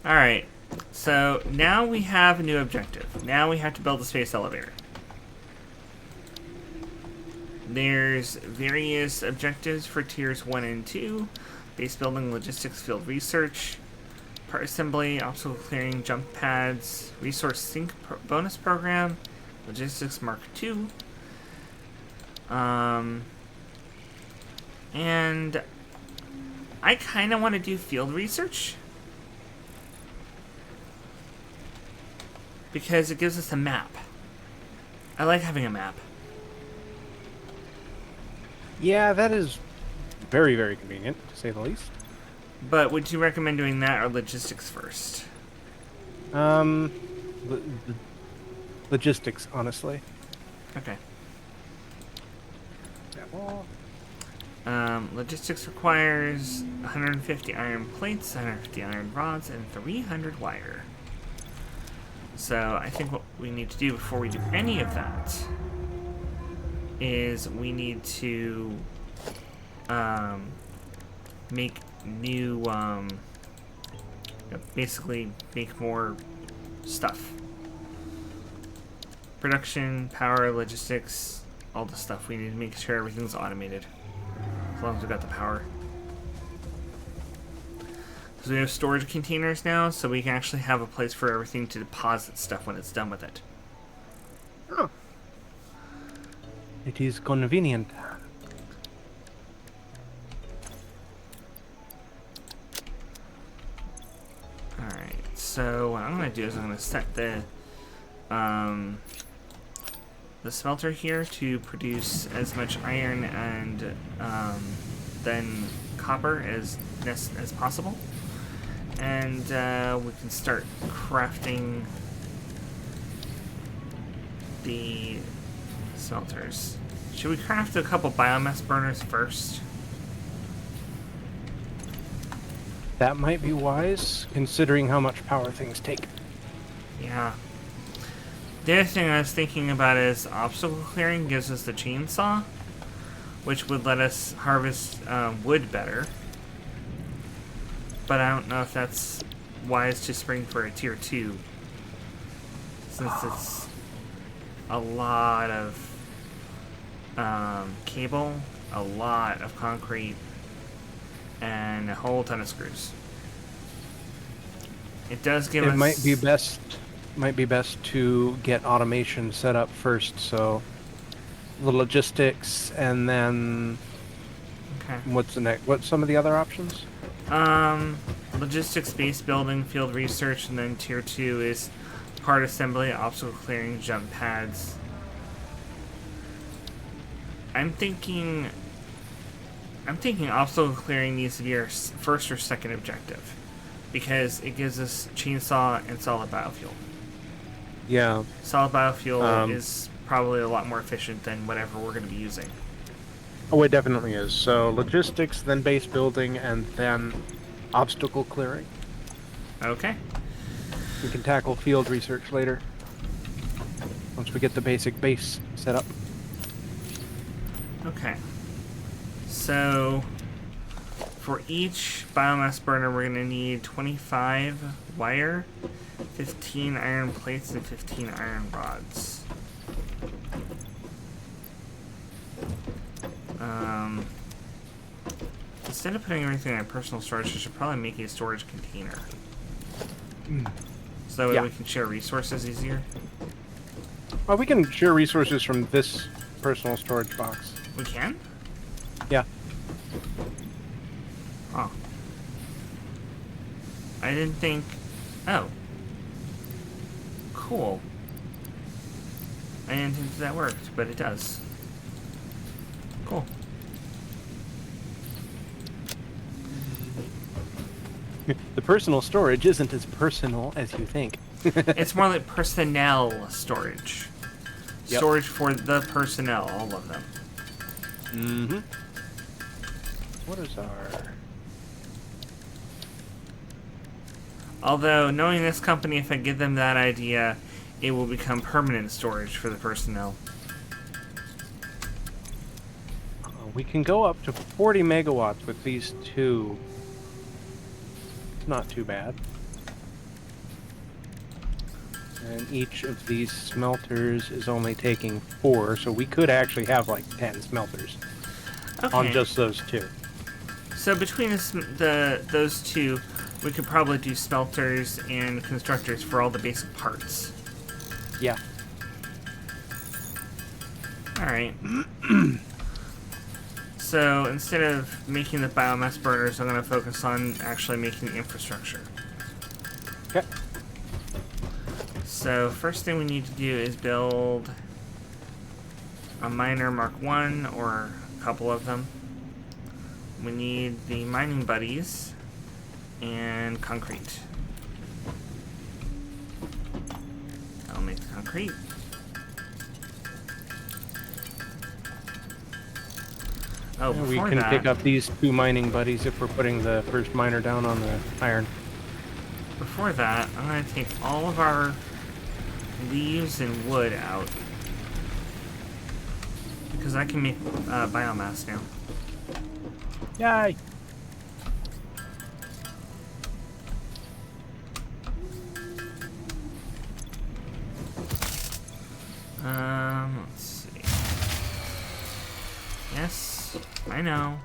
Alright. So now we have a new objective. Now we have to build a space elevator. There's various objectives for tiers 1 and 2. Base building, logistics, field research, part assembly, obstacle clearing, jump pads, resource sync bonus program, logistics mark 2. And I kind of want to do field research because it gives us a map. I like having a map. Yeah, that is very, very convenient, to say the least. But would you recommend doing that or logistics first? Logistics, honestly. Okay. Well, Logistics requires 150 iron plates, 150 iron rods, and 300 wire. So I think what we need to do before we do any of that is we need to make new, basically make more stuff. Production, power, logistics, all the stuff. We need to make sure everything's automated. As long as we've got the power. So we have storage containers now, so we can actually have a place for everything to deposit stuff when it's done with it. oh. It is convenient. Alright, so what I'm going to do is I'm going to set the smelter here to produce as much iron and then copper as possible. And we can start crafting the smelters. Should we craft a couple biomass burners first? That might be wise, considering how much power things take. Yeah. The other thing I was thinking about is obstacle clearing gives us the chainsaw, which would let us harvest wood better. But I don't know if that's wise to spring for a tier 2, since it's a lot of cable, a lot of concrete, and a whole ton of screws. It does give us... It might be best to get automation set up first, so the logistics, and then Okay. what's the next? What's some of the other options? Logistics, base building, field research, and then tier 2 is part assembly, obstacle clearing, jump pads. I'm thinking obstacle clearing needs to be our first or second objective, because it gives us chainsaw and solid biofuel. Yeah. Solid biofuel is probably a lot more efficient than whatever we're going to be using. Oh, it definitely is. So logistics, then base building, and then obstacle clearing. Okay. We can tackle field research later, once we get the basic base set up. Okay. So, for each biomass burner, we're going to need 25 wire, 15 iron plates, and 15 iron rods. Instead of putting everything in personal storage, I should probably make a storage container. So that way we can share resources easier. Well, we can share resources from this personal storage box. We can? Yeah. Oh. I didn't think... Oh. Cool. I didn't think that worked, but it does. Cool. The personal storage isn't as personal as you think. It's more like personnel storage. Yep. Storage for the personnel, all of them. Mm-hmm. What is our... Although, knowing this company, if I give them that idea, it will become permanent storage for the personnel. We can go up to 40 megawatts with these two. Not too bad. And each of these smelters is only taking 4, so we could actually have like 10 smelters on just those two. So between those two, we could probably do smelters and constructors for all the basic parts. Yeah. Alright. So instead of making the biomass burners, I'm going to focus on actually making the infrastructure. Okay. So first thing we need to do is build a miner Mark 1 or a couple of them. We need the mining buddies and concrete. I'll make the concrete. Oh, We before can that, pick up these 2 mining buddies if we're putting the first miner down on the iron. Before that, I'm going to take all of our leaves and wood out, because I can make biomass now. Yay! Let's see. Yes, I know.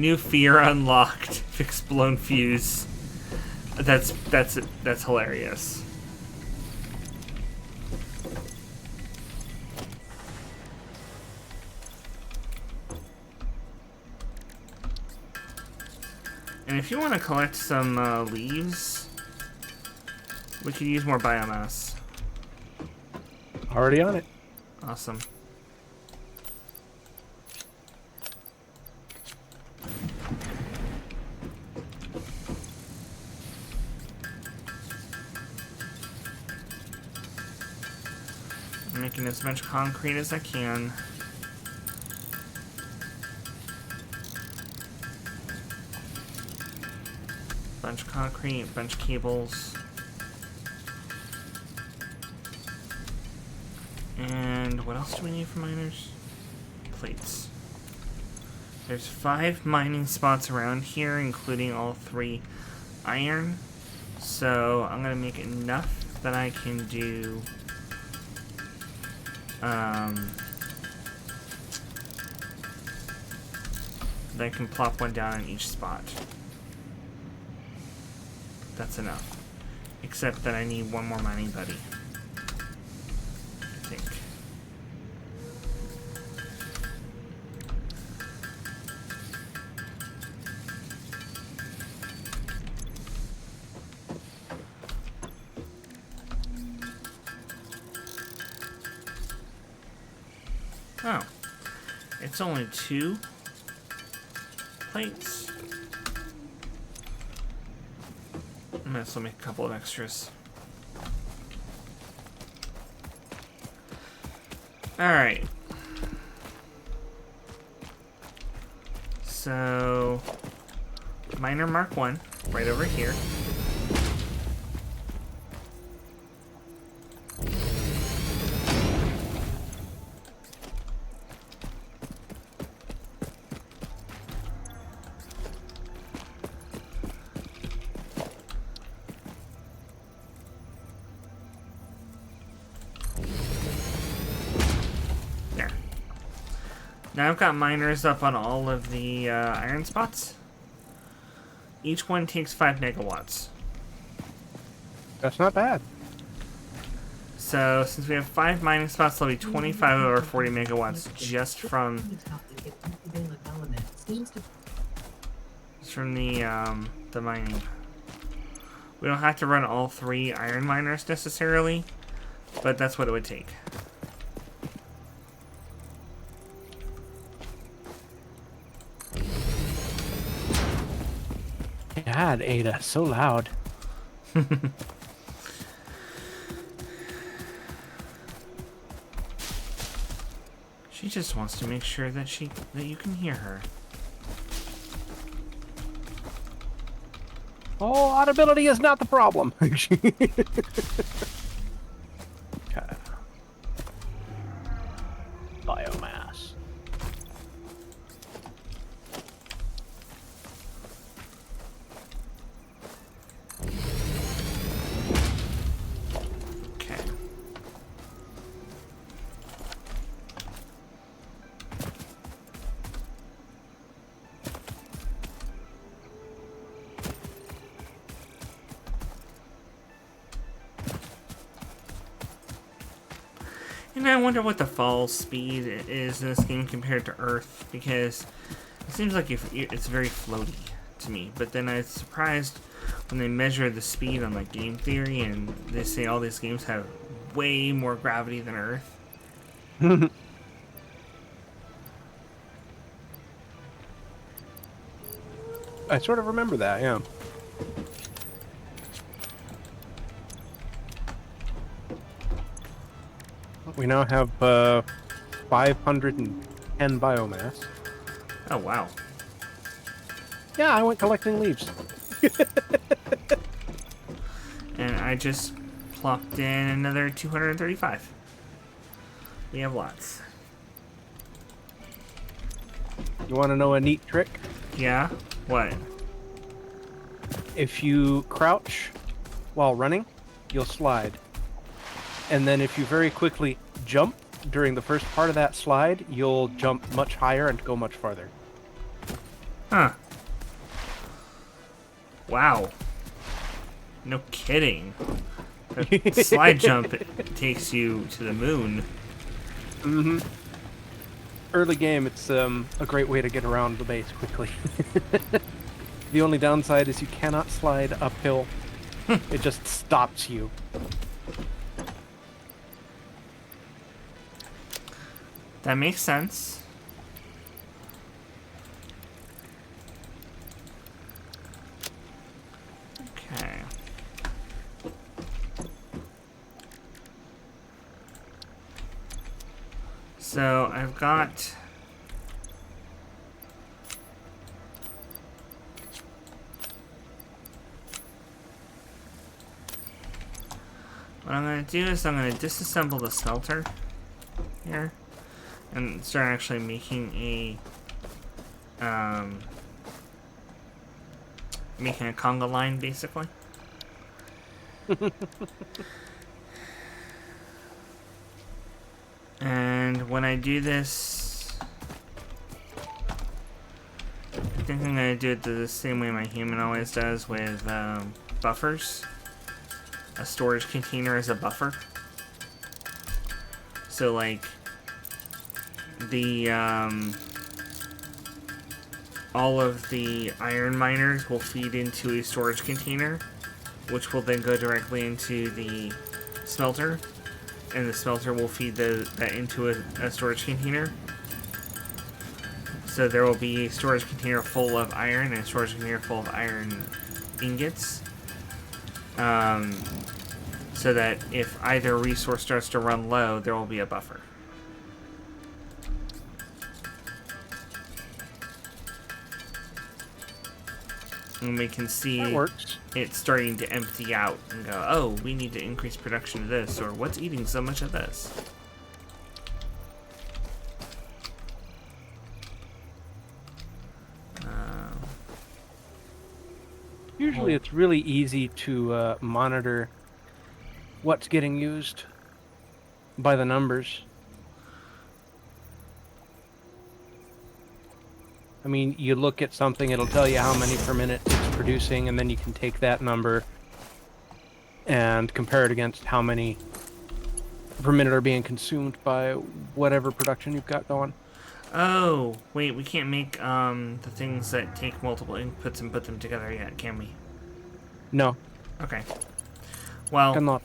New fear unlocked. Fix blown fuse. That's hilarious. And if you want to collect some leaves, we could use more biomass. Already on it. Awesome. I'm making as much concrete as I can. Bunch of concrete, bunch of cables. And what else do we need for miners? Plates. There's 5 mining spots around here, including all 3 iron. So I'm gonna make enough that I can do that I can plop one down in each spot. That's enough. Except that I need one more mining buddy. I think. Oh. It's only 2 plates. I might as well make a couple of extras. Alright. So, miner mark 1, right over here. Now I've got miners up on all of the iron spots. Each one takes 5 megawatts. That's not bad. So since we have 5 mining spots, there'll be 25 of our 40 megawatts just from the mining. We don't have to run all 3 iron miners necessarily, but that's what it would take. God, Ada, so loud. She just wants to make sure that you can hear her. Oh, audibility is not the problem. Biomass. Okay. And I wonder what the fall speed is in this game compared to Earth, because it seems like it's very floaty to me. But then I was surprised when they measure the speed on like game theory, and they say all these games have way more gravity than Earth. I sort of remember that, yeah. We now have 510 biomass. Oh, wow. Yeah, I went collecting leaves. And I just plopped in another 235. We have lots. You want to know a neat trick? Yeah? What? If you crouch while running, you'll slide. And then if you very quickly jump during the first part of that slide, you'll jump much higher and go much farther. Huh. Wow. No kidding. A slide jump takes you to the moon. Mm-hmm. Early game, it's a great way to get around the base quickly. The only downside is you cannot slide uphill. It just stops you. That makes sense. Okay. So I've got... What I'm going to do is I'm going to disassemble the smelter here and start actually making a conga line, basically. And when I do this, I think I'm going to do it the same way my human always does with buffers. A storage container as a buffer. So like the all of the iron miners will feed into a storage container, which will then go directly into the smelter, and the smelter will feed that into a storage container. So there will be a storage container full of iron and a storage container full of iron ingots. So that if either resource starts to run low, there will be a buffer. And we can see it starting to empty out and go, oh, we need to increase production of this, or what's eating so much of this? Usually it's really easy to monitor what's getting used by the numbers. I mean, you look at something, it'll tell you how many per minute it's producing, and then you can take that number and compare it against how many per minute are being consumed by whatever production you've got going. Oh, wait, we can't make the things that take multiple inputs and put them together yet, can we? No. Okay. Well, Cannot.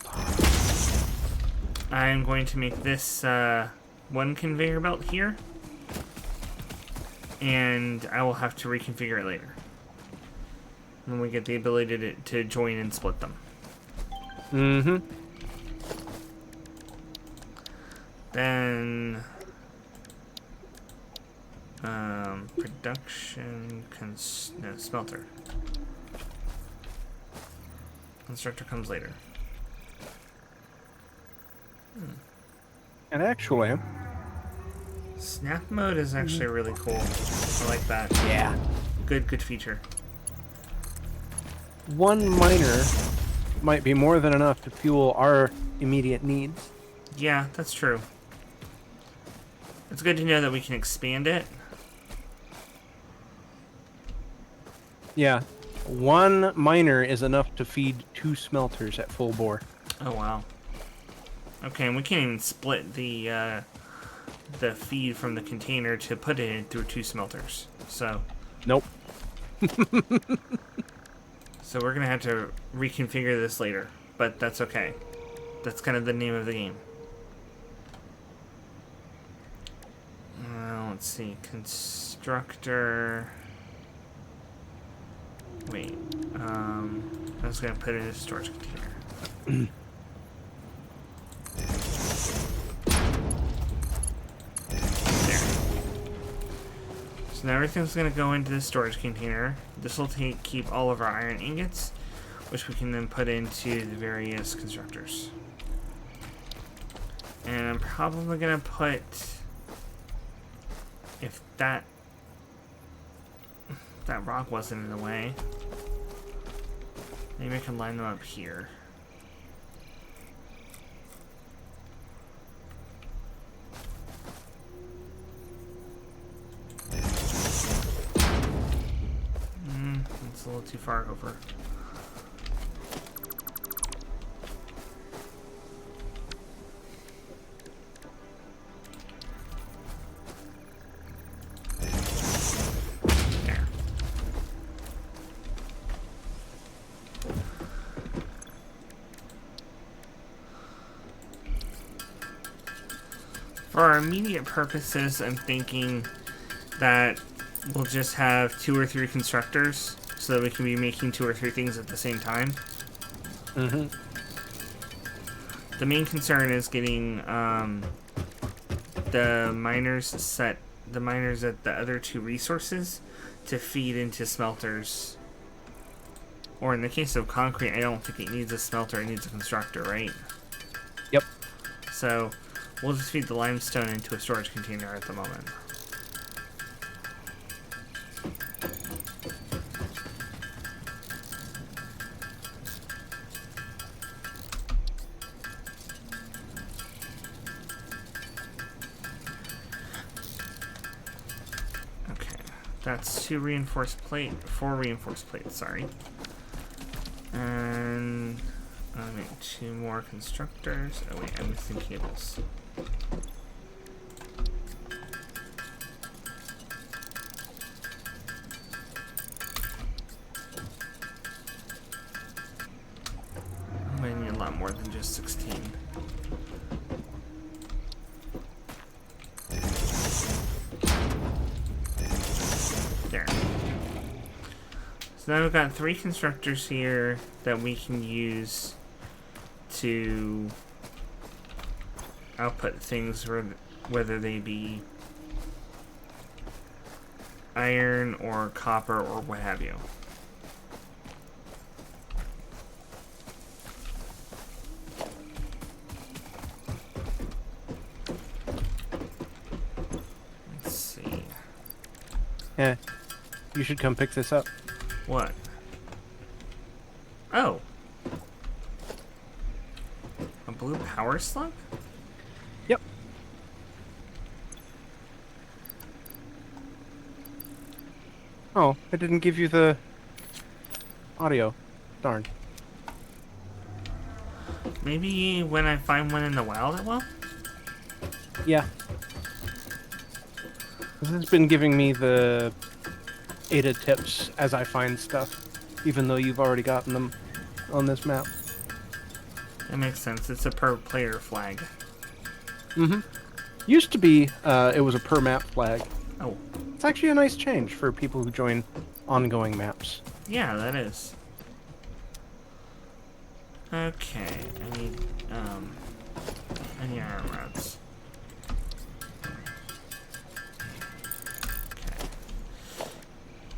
I'm going to make this one conveyor belt here, and I will have to reconfigure it later when we get the ability to join and split them. Mm-hmm. Then production no, smelter. Constructor comes later. And actually, Snap mode is actually really cool. I like that. yeah, Good feature. one miner might be more than enough to fuel our immediate needs. Yeah, that's true. It's good to know that we can expand it. Yeah, one miner is enough to feed 2 smelters at full bore. Oh wow. Okay, and we can't even split the feed from the container to put it in through 2 smelters. So Nope. so we're gonna have to reconfigure this later, but that's okay. That's kind of the name of the game. Let's see, constructor. Wait, I was gonna put it in a storage container. There. So now everything's gonna go into the storage container. This will keep all of our iron ingots, which we can then put into the various constructors. And I'm probably gonna put, if that rock wasn't in the way, maybe I can line them up here. too far over. There. For our immediate purposes, I'm thinking that we'll just have 2 or 3 constructors so that we can be making 2 or 3 things at the same time. Mm-hmm. The main concern is getting the miners at the other 2 resources to feed into smelters. Or in the case of concrete, I don't think it needs a smelter, it needs a constructor, right? Yep. So we'll just feed the limestone into a storage container at the moment. That's 4 reinforced plates, sorry. And I'll make 2 more constructors. Oh wait, I'm missing cables. I might need a lot more than just 16. There. So now we've got 3 constructors here that we can use to output things, whether they be iron or copper or what have you. Let's see. Yeah. You should come pick this up. What? Oh. A blue power slug? Yep. Oh, I didn't give you the audio. Darn. Maybe when I find one in the wild it will? Yeah. This has been giving me the Ada tips as I find stuff, even though you've already gotten them on this map. That makes sense. It's a per player flag. Mm-hmm. Used to be, it was a per map flag. Oh. It's actually a nice change for people who join ongoing maps. Yeah, that is. Okay, I need iron rods.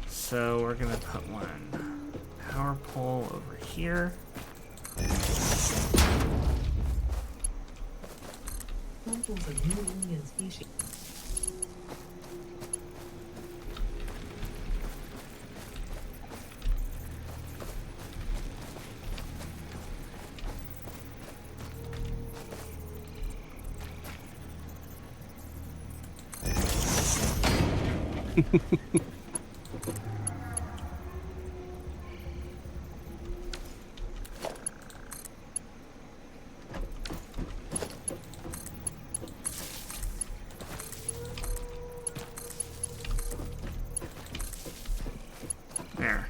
So we're gonna put one power pole over here. Samples of new alien species. There.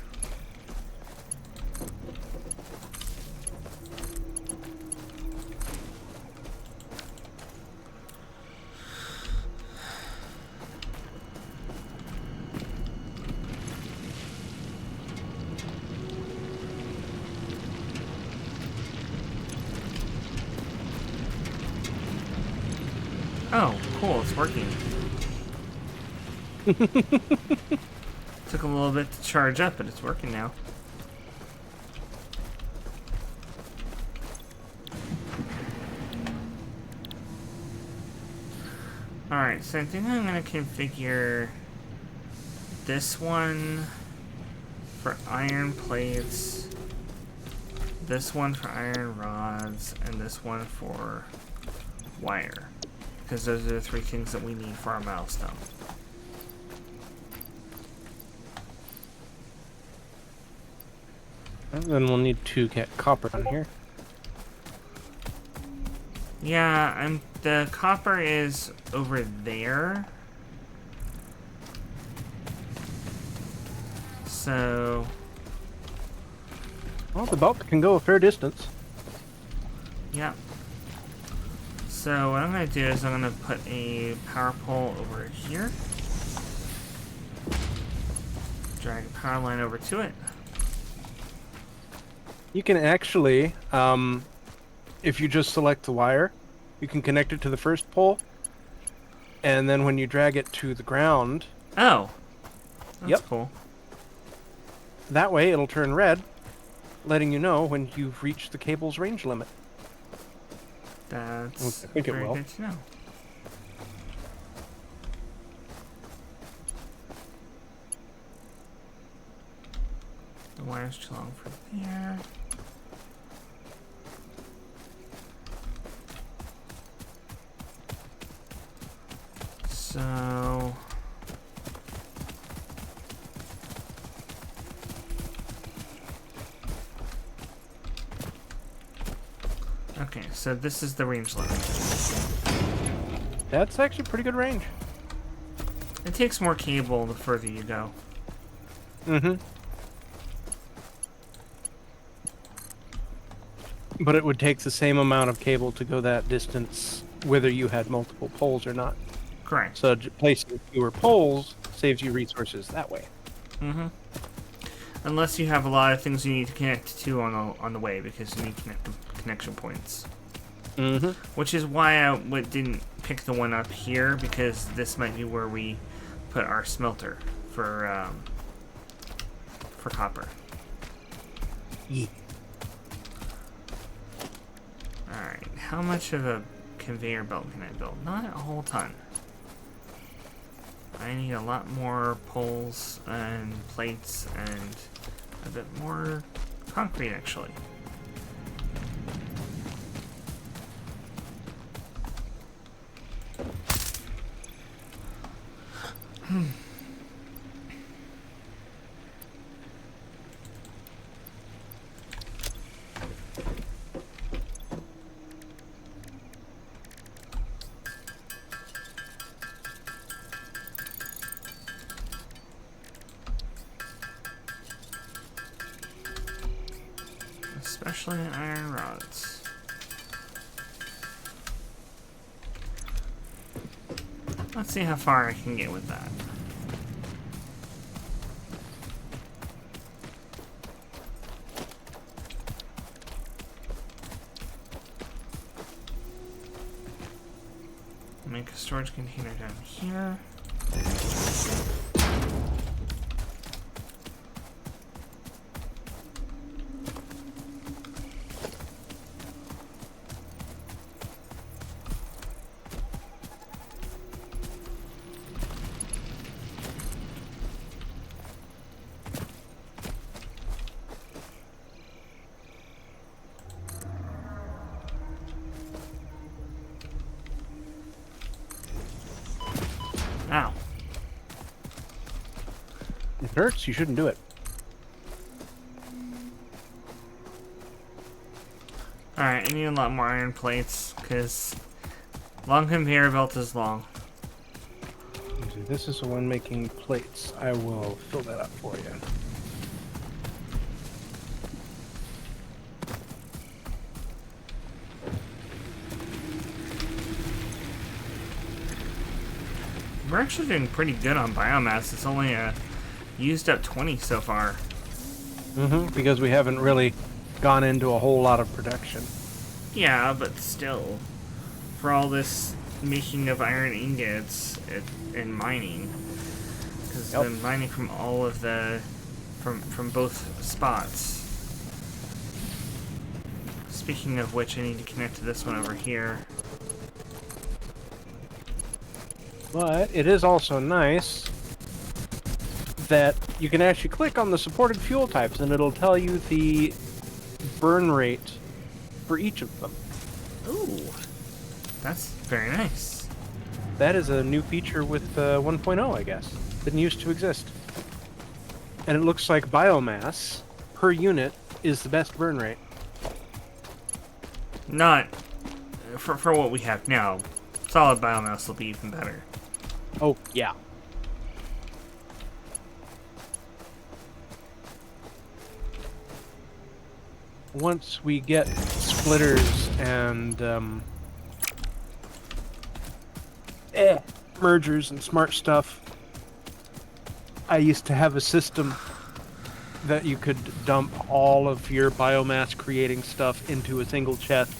Oh, cool, it's working. Took a little bit to charge up, but it's working now. Alright, so I think I'm going to configure this one for iron plates, this one for iron rods, and this one for wire. Because those are the 3 things that we need for our milestone. And then we'll need to get copper on here. Yeah, the copper is over there. So... Well, the belt can go a fair distance. yeah. So what I'm going to do is I'm going to put a power pole over here. Drag a power line over to it. You can actually, if you just select the wire, you can connect it to the first pole, and then when you drag it to the ground... Oh! That's Yep. cool. That way it'll turn red, letting you know when you've reached the cable's range limit. That's I think it very will. good to know. The wire's too long for there. So... okay, so this is the range limit. That's actually pretty good range. It takes more cable the further you go. Mm-hmm. But it would take the same amount of cable to go that distance, whether you had multiple poles or not. Correct. So placing fewer poles saves you resources that way. Mm-hmm. Unless you have a lot of things you need to connect to on the way, because you need connection points. Mm-hmm. Which is why I didn't pick the one up here, because this might be where we put our smelter for copper. Yeah. Alright, how much of a conveyor belt can I build? Not a whole ton. I need a lot more poles and plates and a bit more concrete, actually. Especially iron rods. Let's see how far I can get with that. Make a storage container down here. Ow. It hurts, you shouldn't do it. Alright, I need a lot more iron plates, because long conveyor belt is long. This is the one making plates. I will fill that up for you. We're actually doing pretty good on biomass. It's only used up 20 so far. Mm-hmm, because we haven't really gone into a whole lot of production. Yeah, but still, for all this making of iron ingots and mining, because Yep. I've been mining from all of the from both spots. Speaking of which, I need to connect to this one over here. But it is also nice that you can actually click on the supported fuel types and it'll tell you the burn rate for each of them. Ooh, that's very nice. That is a new feature with 1.0, I guess. Didn't used to exist. And it looks like biomass per unit is the best burn rate. Not for what we have now. Solid biomass will be even better. Oh, yeah. Once we get splitters and mergers and smart stuff, I used to have a system that you could dump all of your biomass creating stuff into a single chest,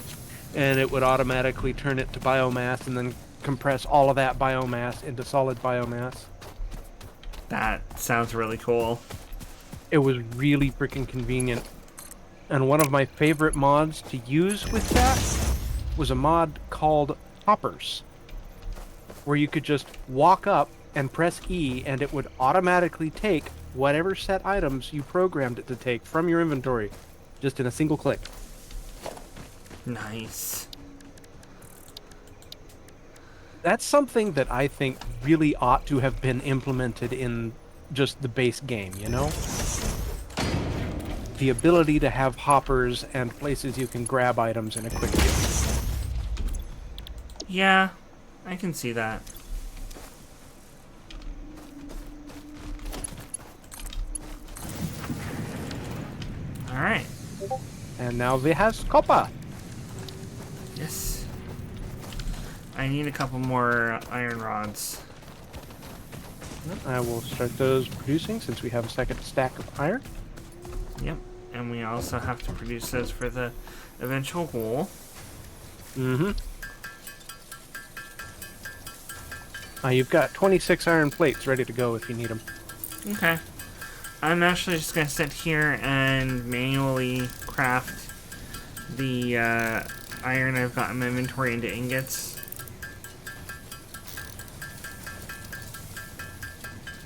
and it would automatically turn it to biomass and then compress all of that biomass into solid biomass. That sounds really cool. It was really freaking convenient. And one of my favorite mods to use with that was a mod called Hoppers, where you could just walk up and press E and it would automatically take whatever set items you programmed it to take from your inventory, just in a single click. Nice. That's something that I think really ought to have been implemented in just the base game, you know? The ability to have hoppers and places you can grab items in a quick deal. Yeah, I can see that. Alright. And now we have copper. Yes. I need a couple more iron rods. I will start those producing since we have a second stack of iron. Yep. And we also have to produce those for the eventual wool. Mm-hmm. You've got 26 iron plates ready to go if you need them. Okay. I'm actually just going to sit here and manually craft the iron I've got in my inventory into ingots.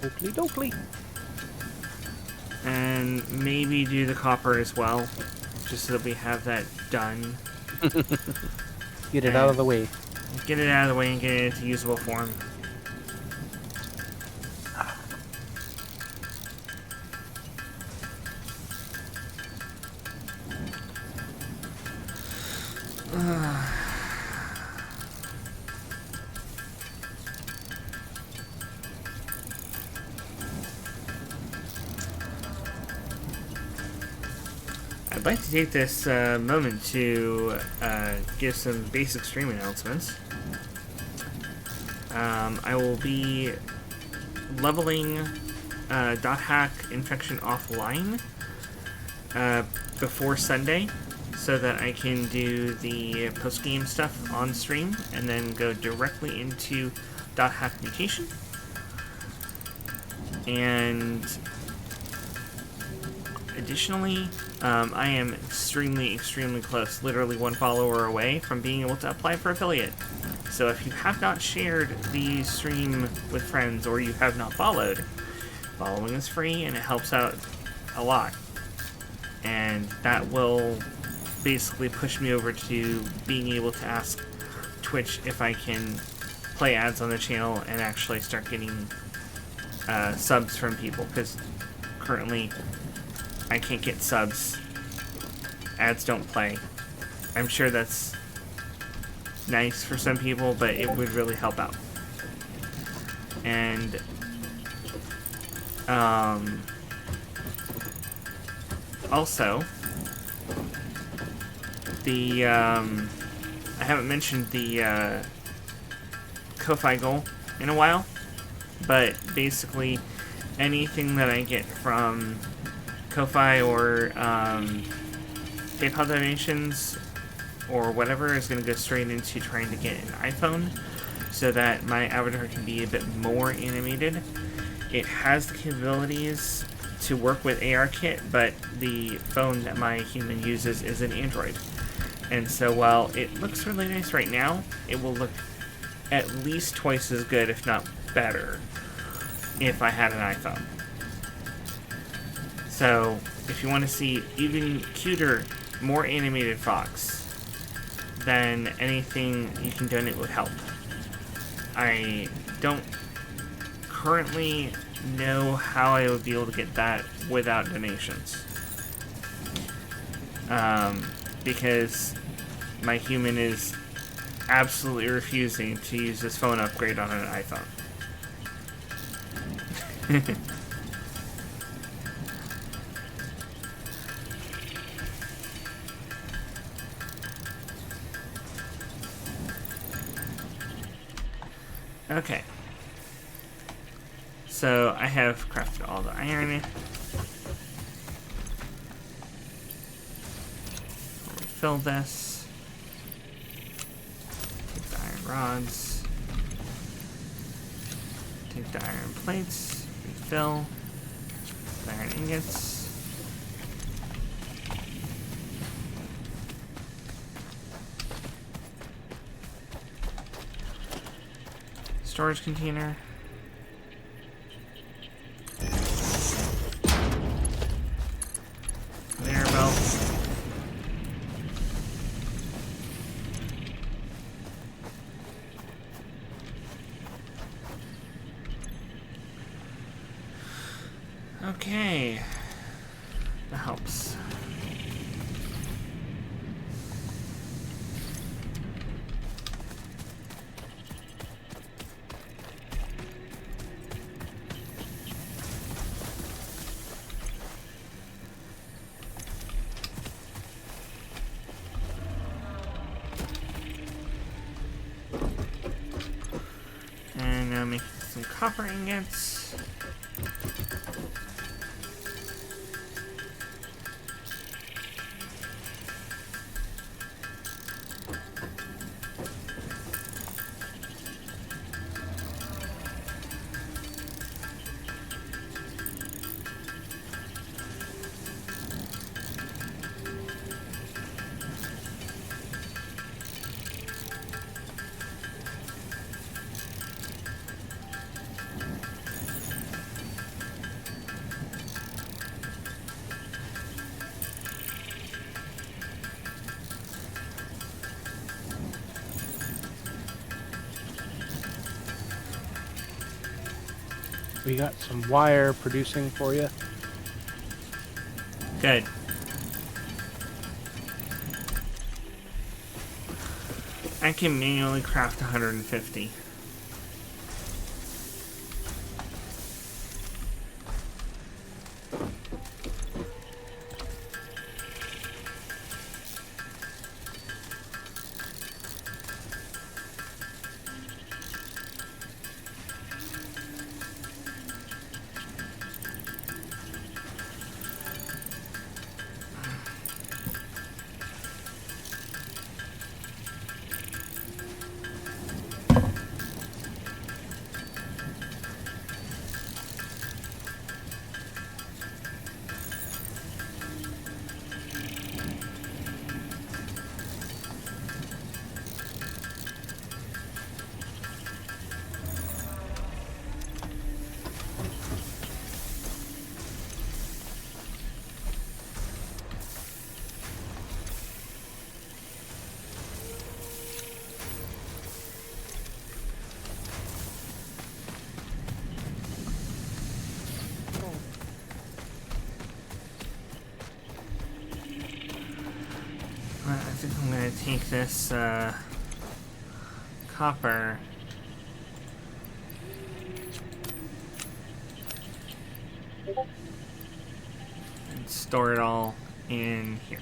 Oakley dokley. And maybe do the copper as well, just so that we have that done. Get it out of the way. Get it out of the way and get it into usable form. I'd like to take this moment to give some basic stream announcements. I will be leveling .hack infection offline before Sunday, so that I can do the post-game stuff on stream and then go directly into .hack mutation. And additionally, I am extremely close, literally one follower away from being able to apply for affiliate. So if you have not shared the stream with friends or you have not followed, following is free and it helps out a lot. And that will basically push me over to being able to ask Twitch if I can play ads on the channel and actually start getting subs from people, because currently I can't get subs. Ads don't play. I'm sure that's nice for some people, but it would really help out. And also the I haven't mentioned the Ko-Fi goal in a while, but basically anything that I get from Ko-Fi or PayPal donations or whatever is going to go straight into trying to get an iPhone so that my avatar can be a bit more animated. It has the capabilities to work with ARKit, but the phone that my human uses is an Android. And so while it looks really nice right now, it will look at least twice as good, if not better, if I had an iPhone. So if you want to see even cuter, more animated Fox, then anything you can donate would help. I don't currently know how I would be able to get that without donations. because my human is absolutely refusing to use this phone upgrade on an iPhone. Okay. So I have crafted all the iron. Refill this. Take the iron rods. Take the iron plates. Refill. The iron ingots. Storage container. Conveyor belt. Okay. That helps. And now make some copper ingots. We got some wire producing for you. Good. I can manually craft 150. I think I'm going to take this copper and store it all in here.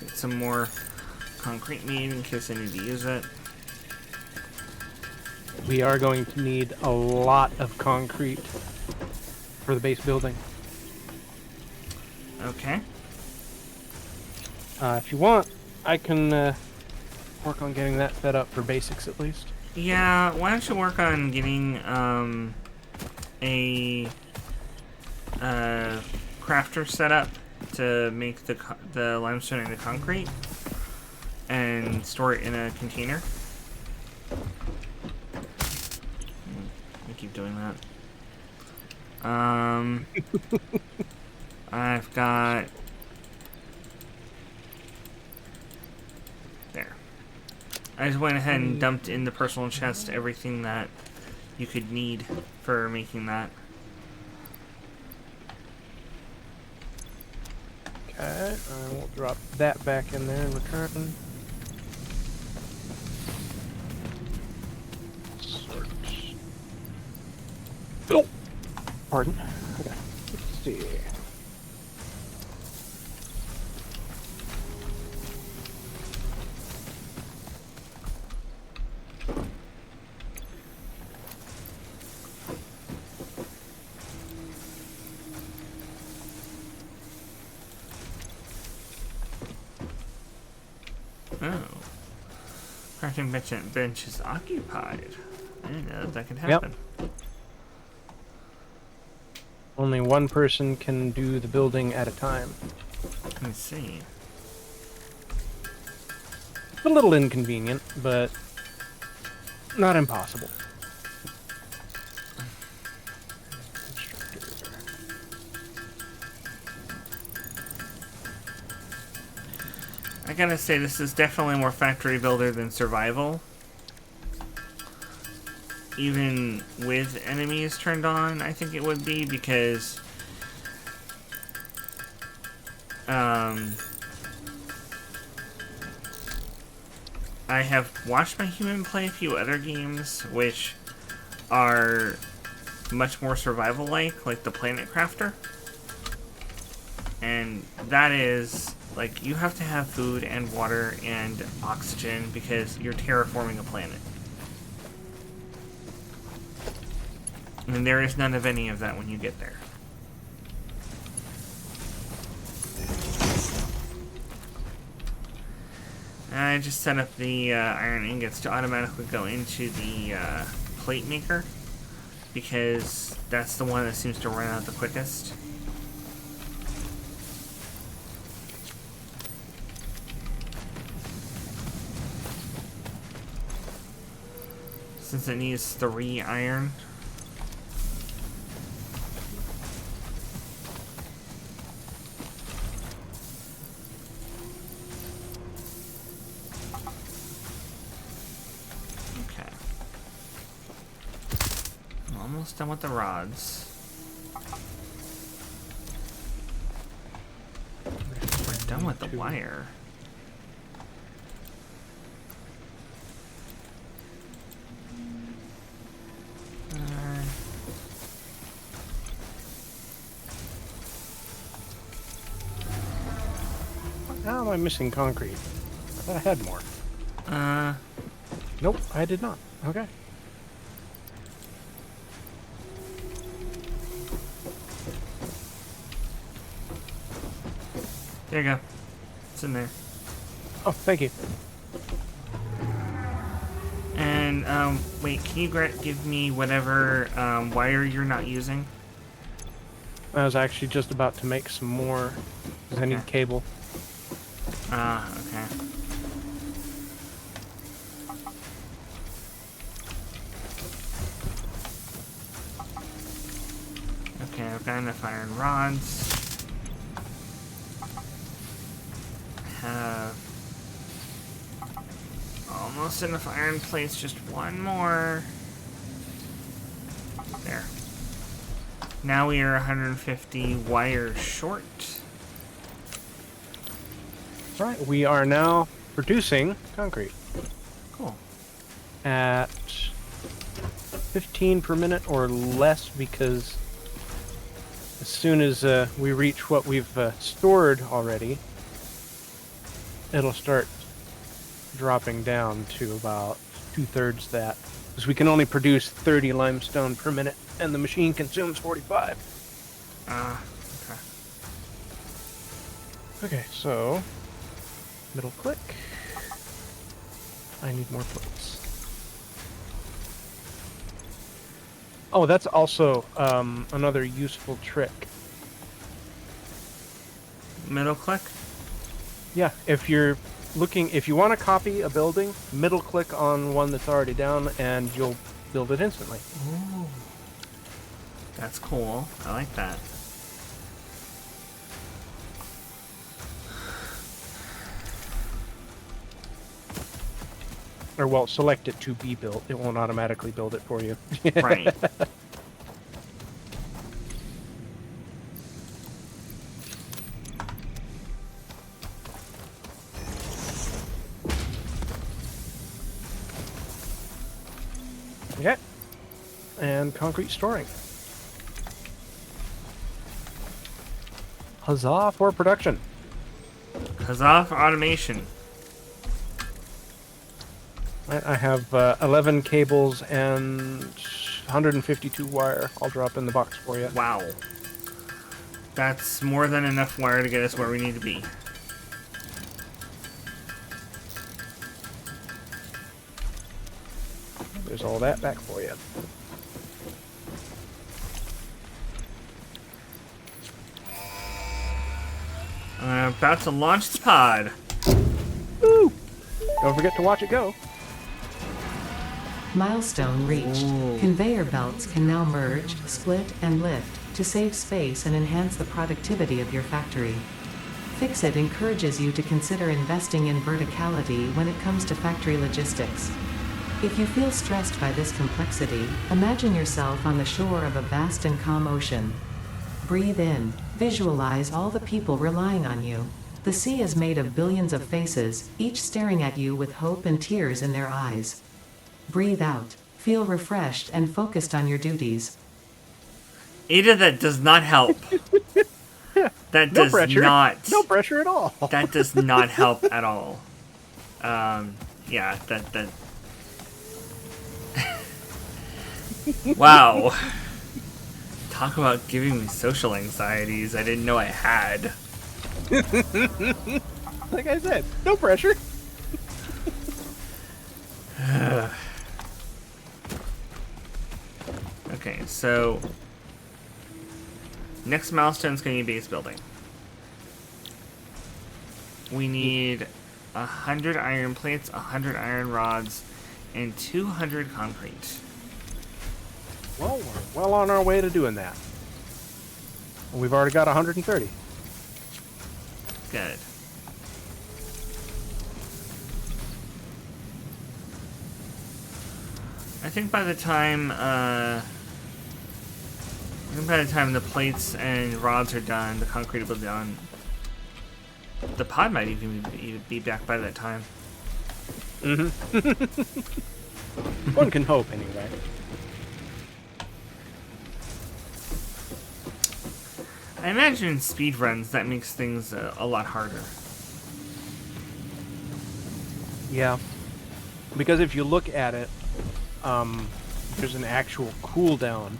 get some more concrete made in case I need to use it. We are going to need a lot of concrete for the base building. Okay. If you want, I can work on getting that set up for basics at least. Yeah, why don't you work on getting a crafter set up to make the limestone and the concrete and store it in a container. I keep doing that. I've got there. I just went ahead and dumped in the personal chest everything that you could need for making that. Okay, I will drop that back in there in return. Search. Oh! Pardon. Okay. Let's see. Oh. Crafting bench is occupied. I didn't know that could happen. Yep. Only one person can do the building at a time. Let's see. A little inconvenient, but not impossible. I gotta say, this is definitely more factory builder than survival. Even with enemies turned on, I think it would be, because I have watched my human play a few other games which are much more survival-like the Planet Crafter. And that is, like, you have to have food and water and oxygen because you're terraforming a planet. And there is none of any of that when you get there. I just set up the iron ingots to automatically go into the plate maker because that's the one that seems to run out the quickest. Since it needs 3 iron. Okay. I'm almost done with the rods. We're done with the wire. How am I missing concrete? I thought I had more. Nope, I did not. Okay. There you go. It's in there. Oh, thank you. And, wait, can you give me whatever, wire you're not using? I was actually just about to make some more, because I need cable. Ah, okay. Okay, I've got enough iron rods. I have almost enough iron plates, just one more. There. Now we are 150 wires short. Right, we are now producing concrete. Cool. At 15 per minute or less, because as soon as we reach what we've stored already, it'll start dropping down to about 2/3 that. Because we can only produce 30 limestone per minute, and the machine consumes 45. Okay. Okay, so middle click. I need more plates. Oh, that's also another useful trick. Middle click? Yeah, if you want to copy a building, middle click on one that's already down and you'll build it instantly. Ooh. That's cool. I like that. Or, well, select it to be built. It won't automatically build it for you. Right. Okay. And concrete storing. Huzzah for production. Huzzah for automation. I have 11 cables and 152 wire. I'll drop in the box for you. Wow. That's more than enough wire to get us where we need to be. There's all that back for you. I'm about to launch the pod. Woo! Don't forget to watch it go. Milestone reached. Ooh. Conveyor belts can now merge, split, and lift to save space and enhance the productivity of your factory. FicSit encourages you to consider investing in verticality when it comes to factory logistics. If you feel stressed by this complexity, imagine yourself on the shore of a vast and calm ocean. Breathe in. Visualize all the people relying on you. The sea is made of billions of faces, each staring at you with hope and tears in their eyes. Breathe out. Feel refreshed and focused on your duties. Ada, that does not help. That does not. No pressure at all. That does not help at all. Yeah, that. Wow. Talk about giving me social anxieties I didn't know I had. Like I said, no pressure. Okay, so next milestone is going to be base building. We need 100 iron plates, 100 iron rods, and 200 concrete. Well, we're well on our way to doing that. We've already got 130. Good. I think by the time the plates and rods are done, the concrete will be done. The pod might even be back by that time. Mm-hmm. One can hope, anyway. I imagine in speed runs that makes things a lot harder. Yeah. Because if you look at it, there's an actual cooldown.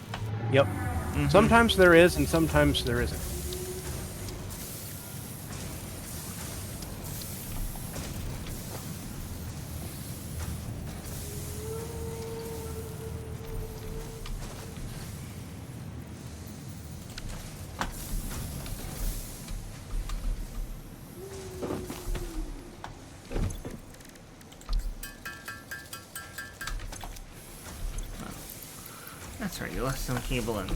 Yep. Mm-hmm. Sometimes there is, and sometimes there isn't. That's right, you left some cable in there.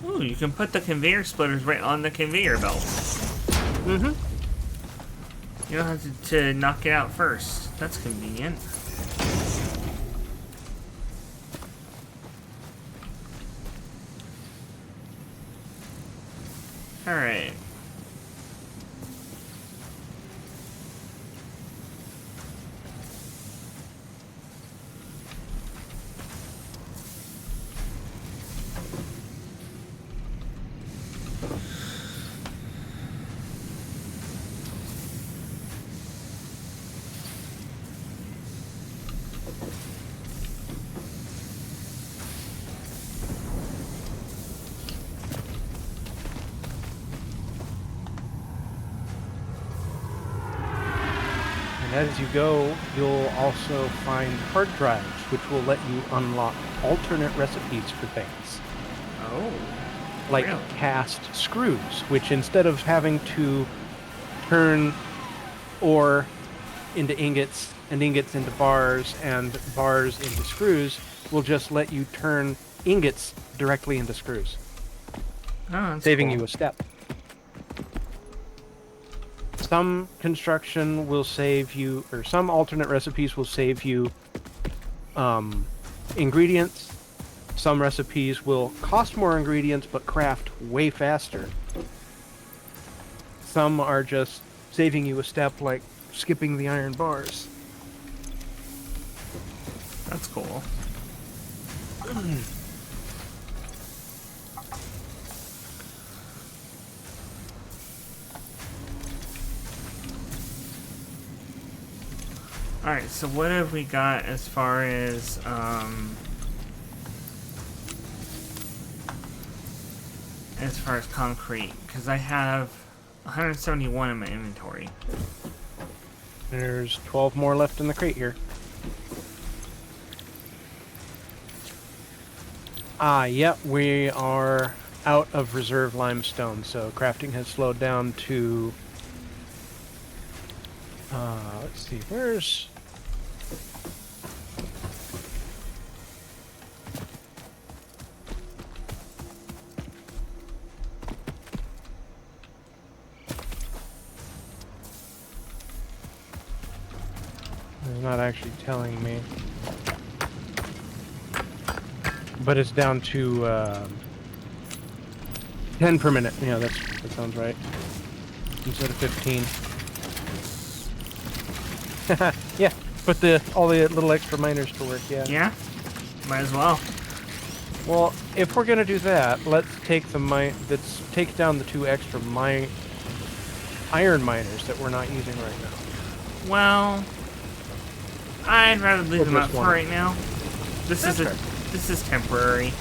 Ooh, you can put the conveyor splitters right on the conveyor belt. Mm-hmm. You don't have to knock it out first. That's convenient. Alright. as you go, you'll also find hard drives, which will let you unlock alternate recipes for things. Oh. Like Really? cast screws, which instead of having to turn ore into ingots and ingots into bars and bars into screws, will just let you turn ingots directly into screws, saving you a step. Some construction will save you, or some alternate recipes will save you ingredients. Some recipes will cost more ingredients but craft way faster. Some are just saving you a step, like skipping the iron bars. That's cool. Alright, so what have we got as far as concrete? Because I have 171 in my inventory. There's 12 more left in the crate here. Yep, we are out of reserve limestone, so crafting has slowed down to... let's see, where's... It's not actually telling me. But it's down to 10 per minute. Yeah, that sounds right. Instead of 15. Yeah, put all the little extra miners to work, yeah. Yeah? Might as well. Well, if we're gonna do that, let's take let's take down the 2 extra iron miners that we're not using right now. Well, I'd rather leave Or them out just for one. right now. This is temporary.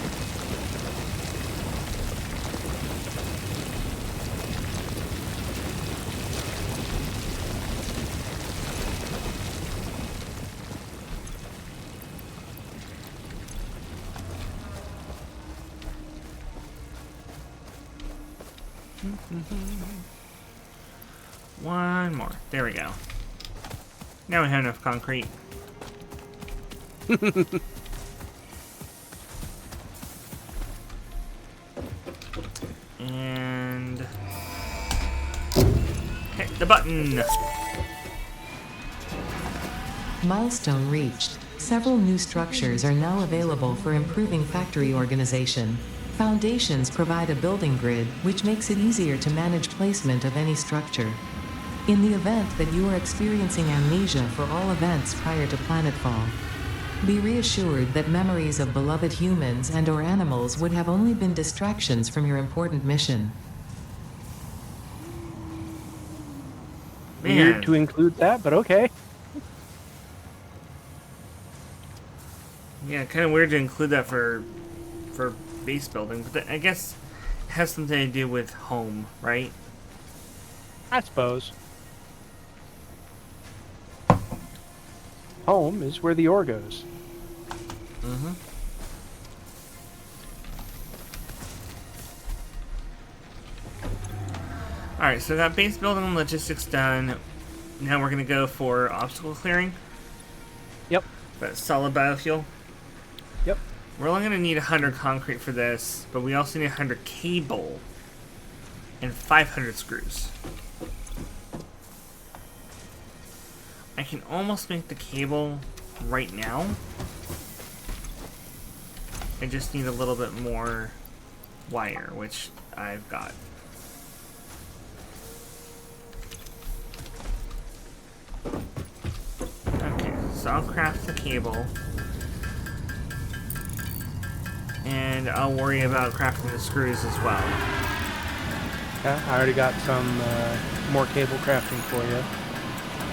One more. There we go. Now we have enough concrete. And hit the button. Milestone reached. Several new structures are now available for improving factory organization. Foundations provide a building grid, which makes it easier to manage placement of any structure. In the event that you are experiencing amnesia for all events prior to planetfall, be reassured that memories of beloved humans and/or animals would have only been distractions from your important mission. Man. Weird to include that, but okay. Yeah, kind of weird to include that for base building, but I guess it has something to do with home, right? I suppose. Home is where the ore goes. Mm-hmm. Alright, so got base building and logistics done. Now we're gonna go for obstacle clearing. Yep. But solid biofuel. Yep. We're only gonna need 100 concrete for this, but we also need 100 cable and 500 screws. I can almost make the cable right now. I just need a little bit more wire, which I've got. Okay, so I'll craft the cable. And I'll worry about crafting the screws as well. Yeah, I already got some more cable crafting for you.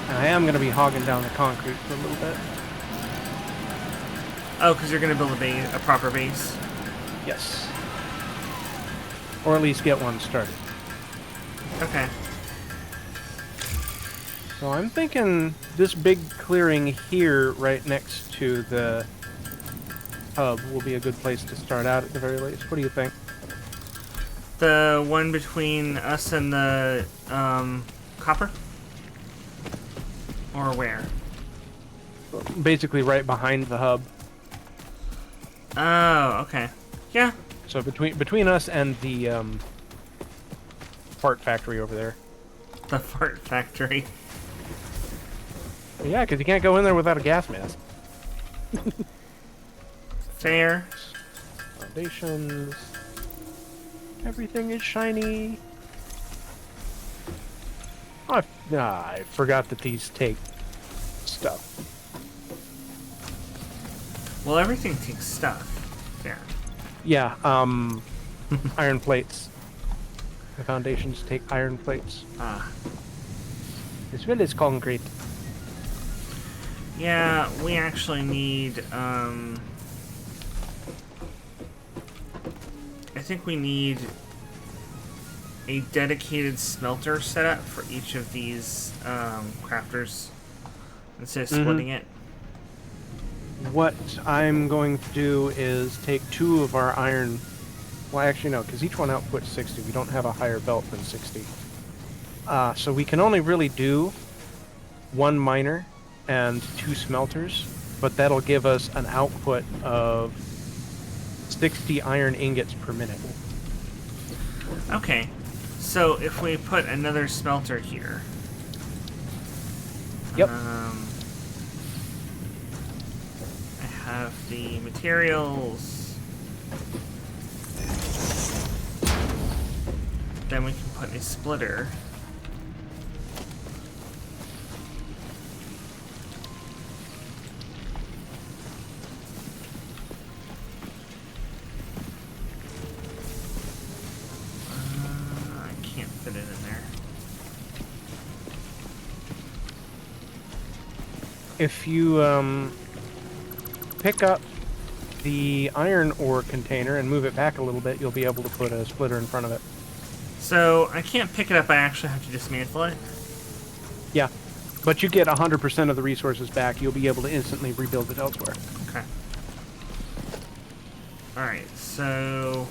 And I am going to be hogging down the concrete for a little bit. Oh, because you're going to build a proper base? Yes. Or at least get one started. Okay. So I'm thinking this big clearing here, right next to the hub, will be a good place to start out at the very least. What do you think? The one between us and the copper? Or where? Basically right behind the hub. Oh, okay. Yeah. So between us and the part factory over there. The fart factory. Yeah, because you can't go in there without a gas mask. Fair. Foundations. Everything is shiny. Oh, I forgot that these take stuff. Well, everything takes stuff. Fair. Yeah, iron plates. The foundations take iron plates. Ah. As well as concrete. Yeah, we actually need, I think we need a dedicated smelter setup for each of these, crafters instead of splitting it. What I'm going to do is take 2 of our iron... Well, actually, no, because each one outputs 60. We don't have a higher belt than 60. So we can only really do 1 miner and 2 smelters, but that'll give us an output of 60 iron ingots per minute. Okay, so if we put another smelter here... Yep. I have the materials. Then we can put a splitter. I can't fit it in there. If you pick up the iron ore container and move it back a little bit, you'll be able to put a splitter in front of it. So I can't pick it up, I actually have to dismantle it? Yeah, but you get 100% of the resources back. You'll be able to instantly rebuild it elsewhere. Okay. Alright, so...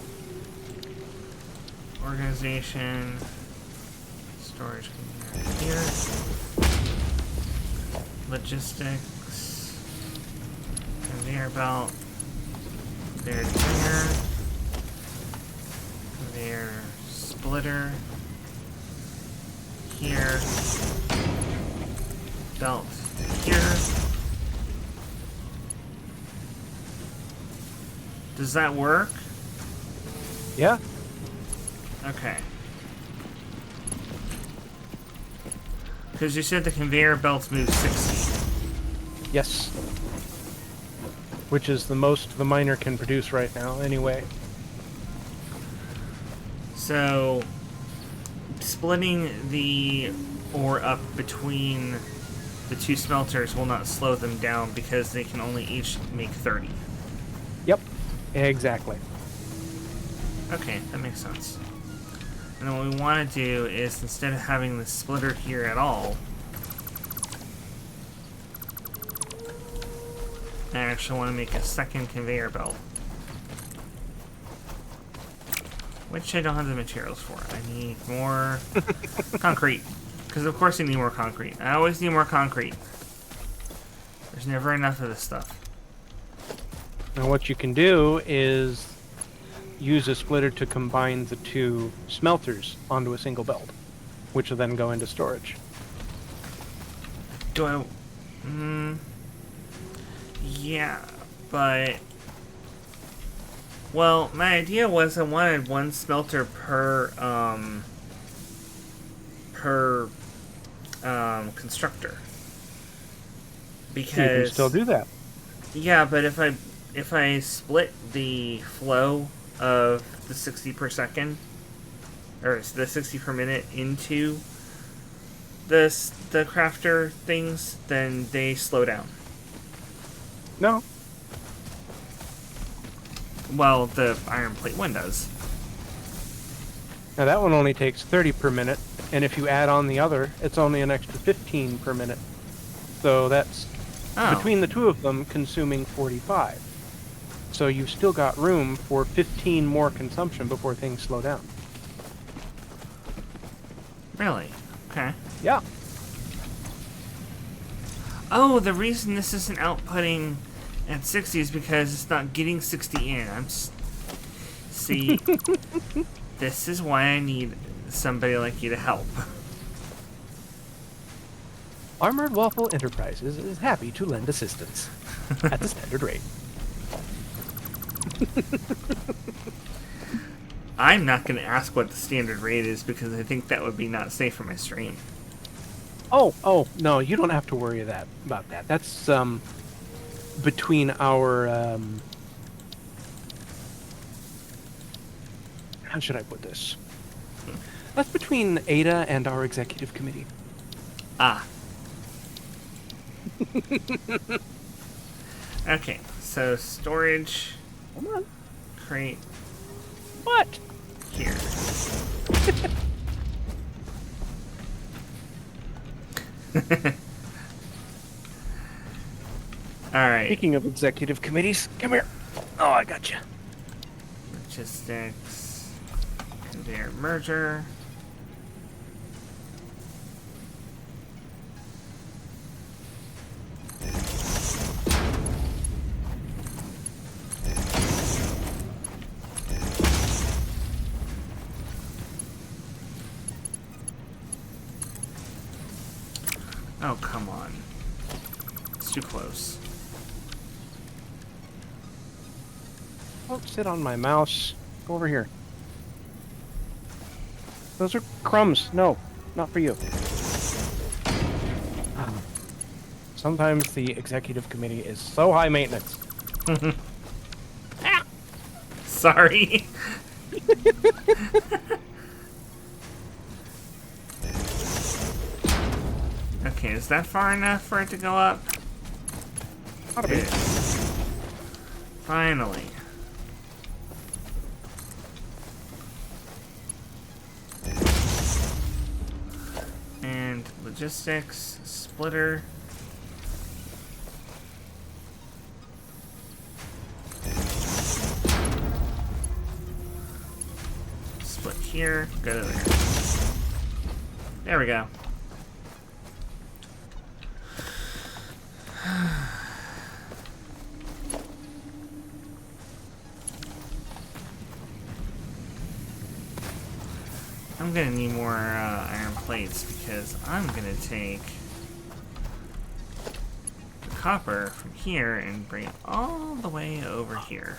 Organization... Storage here. Logistics... Conveyor belt... Conveyor cleaner... Conveyor splitter... Here... Belt here... Does that work? Yeah. Okay. Because you said the conveyor belts move 60. Yes. Which is the most the miner can produce right now, anyway. So, splitting the ore up between the 2 smelters will not slow them down because they can only each make 30. Yep. Exactly. Okay, that makes sense. And then what we want to do is, instead of having the splitter here at all, I actually want to make a second conveyor belt. Which I don't have the materials for. I need more concrete. Because of course I need more concrete. I always need more concrete. There's never enough of this stuff. Now what you can do is use a splitter to combine the 2 smelters onto a single belt, which will then go into storage. Do I... yeah, but... Well, my idea was I wanted 1 smelter per constructor. Because... You can still do that. Yeah, but if I split the flow of the 60 per second, or the 60 per minute into the crafter things, then they slow down. No. Well, the iron plate one does. Now that one only takes 30 per minute, and if you add on the other, it's only an extra 15 per minute. So that's between the two of them consuming 45. So you've still got room for 15 more consumption before things slow down. Really? Okay. Yeah. Oh, the reason this isn't outputting at 60 is because it's not getting 60 in. See, this is why I need somebody like you to help. Armored Waffle Enterprises is happy to lend assistance at the standard rate. I'm not going to ask what the standard rate is because I think that would be not safe for my stream. Oh, no, you don't have to worry about that. That's between our how should I put this? That's between Ada and our executive committee. Ah. Okay, so storage. Come on. Crate. What? Here. Alright. Speaking of executive committees, come here. Oh, I got you. Logistics. Conveyor merger. Oh, come on. It's too close. Don't sit on my mouse. Go over here. Those are crumbs. No, not for you. Sometimes the executive committee is so high maintenance. Ah! Sorry. Okay, is that far enough for it to go up? Ought to be. Finally. And logistics, splitter. Split here, go to there. There we go. I'm gonna need more iron plates because I'm gonna take the copper from here and bring it all the way over here.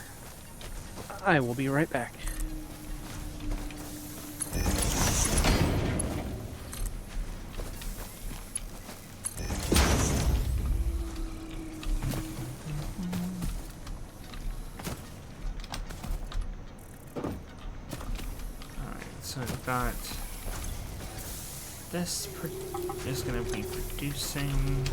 I will be right back. So I've got this is going to be producing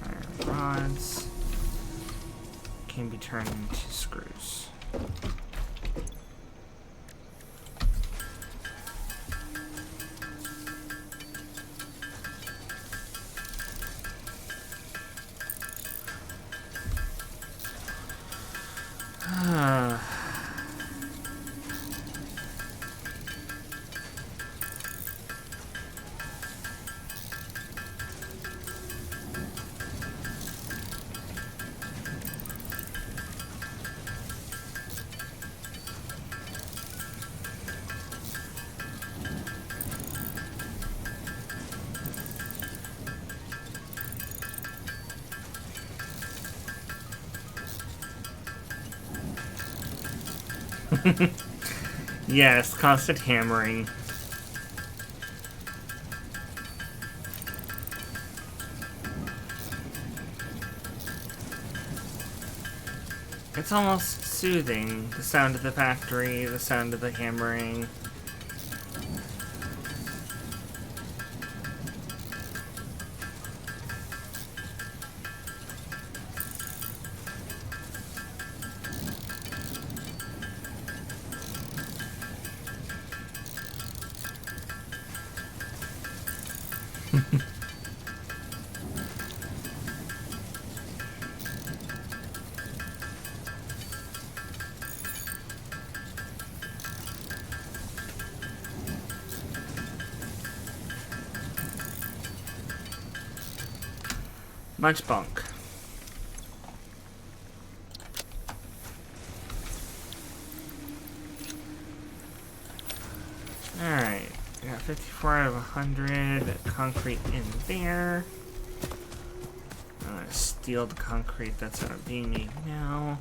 iron rods can be turned into screws. Yes, constant hammering. It's almost soothing. The sound of the factory, the sound of the hammering. Much bunk. Alright, we got 54 out of 100 concrete in there. I'm gonna steal the concrete that's not being made now.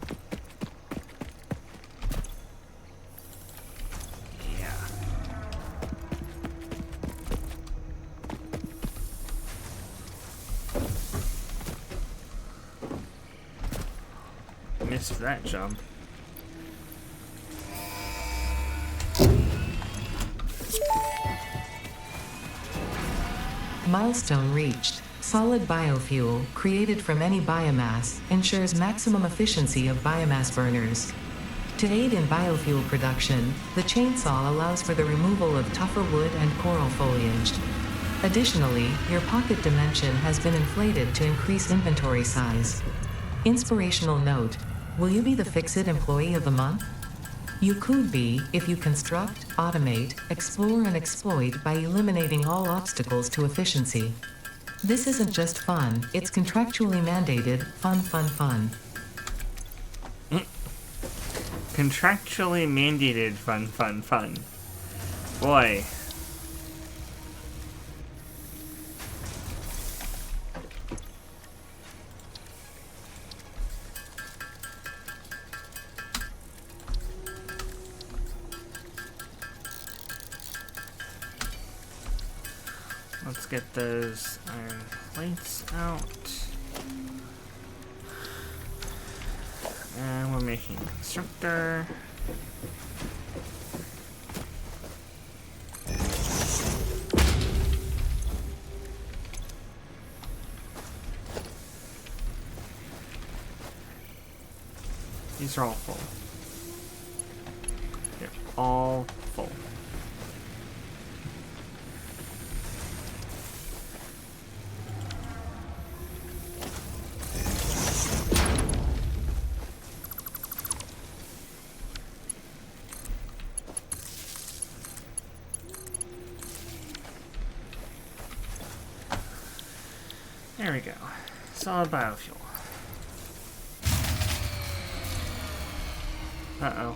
Yeah. Missed that jump. Milestone reached. Solid biofuel, created from any biomass, ensures maximum efficiency of biomass burners. To aid in biofuel production, the chainsaw allows for the removal of tougher wood and coral foliage. Additionally, your pocket dimension has been inflated to increase inventory size. Inspirational note: will you be the FicSit Employee of the Month? You could be, if you construct, automate, explore and exploit by eliminating all obstacles to efficiency. This isn't just fun, it's contractually mandated, fun. Contractually mandated fun. Boy. Let's get those iron plates out. And we're making a constructor. These are all full. They're all full. There we go. Solid biofuel. Uh-oh.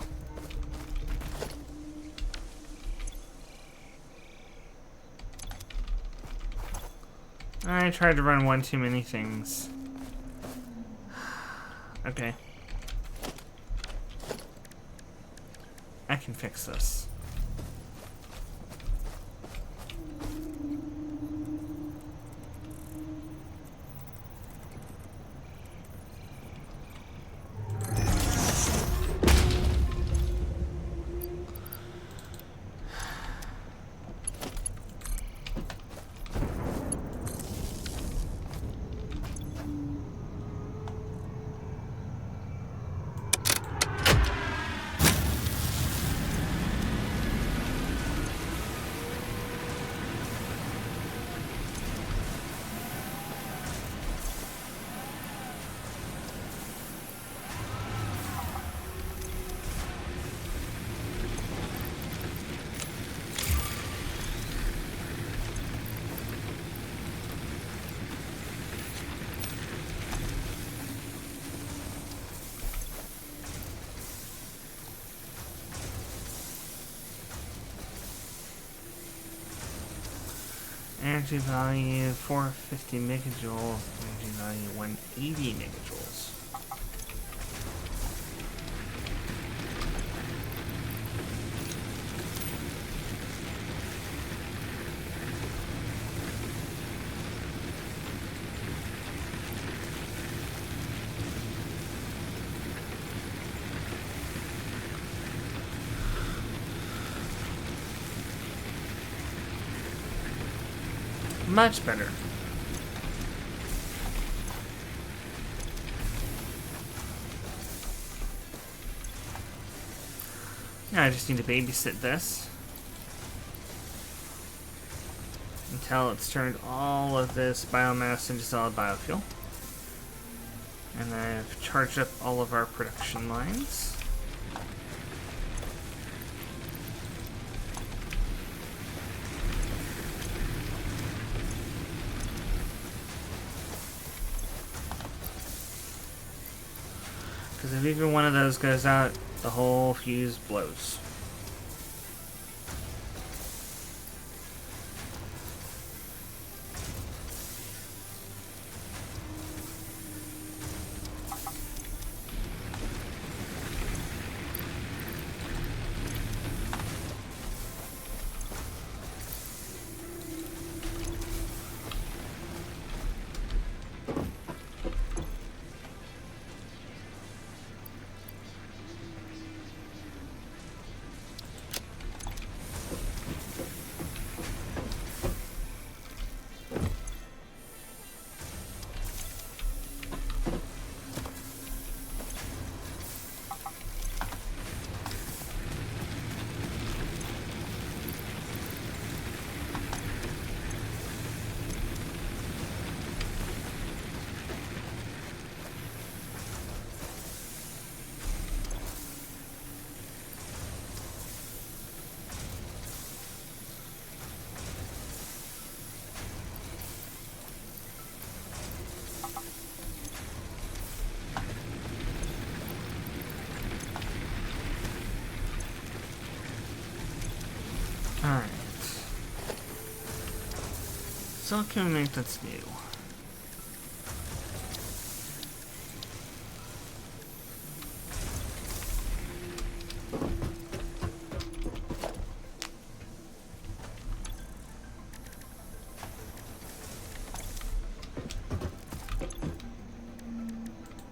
I tried to run one too many things. Okay. I can fix this. Energy value 450 megajoules. Energy value 180 megajoules. Much better. Now I just need to babysit this until it's turned all of this biomass into solid biofuel. And I've charged up all of our production lines. Because if even one of those goes out, the whole fuse blows. Alright. So what can we make that's new?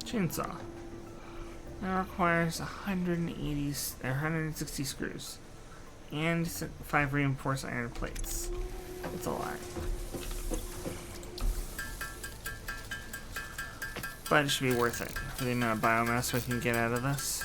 Chainsaw. That requires 160 screws. And 5 reinforced iron plates. That's a lot. But it should be worth it for the amount of biomass we can get out of this.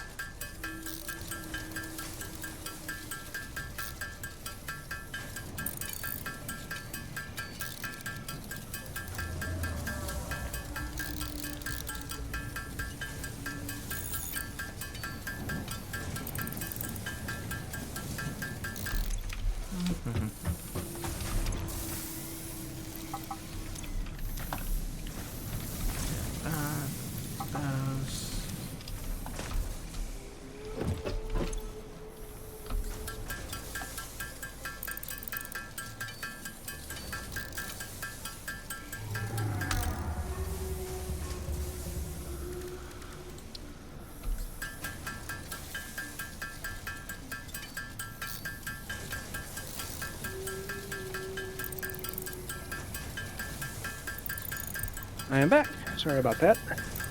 I am back. Sorry about that.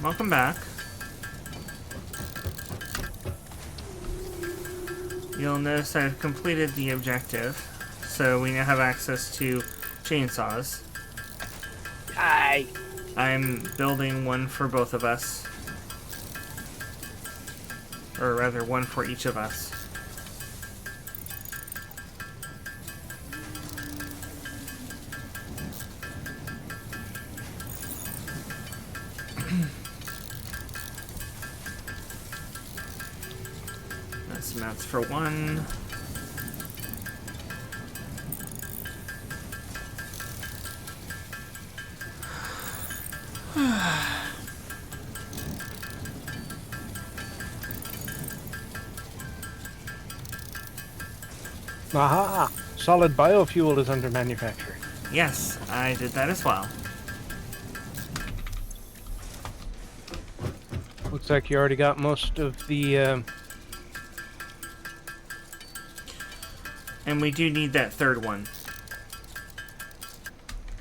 Welcome back. You'll notice I've completed the objective, so we now have access to chainsaws. Aye. I'm building one for both of us. Or rather, one for each of us. That's mats for one. Aha! Solid biofuel is under manufacture. Yes, I did that as well. Looks like you already got most of the... And we do need that third one.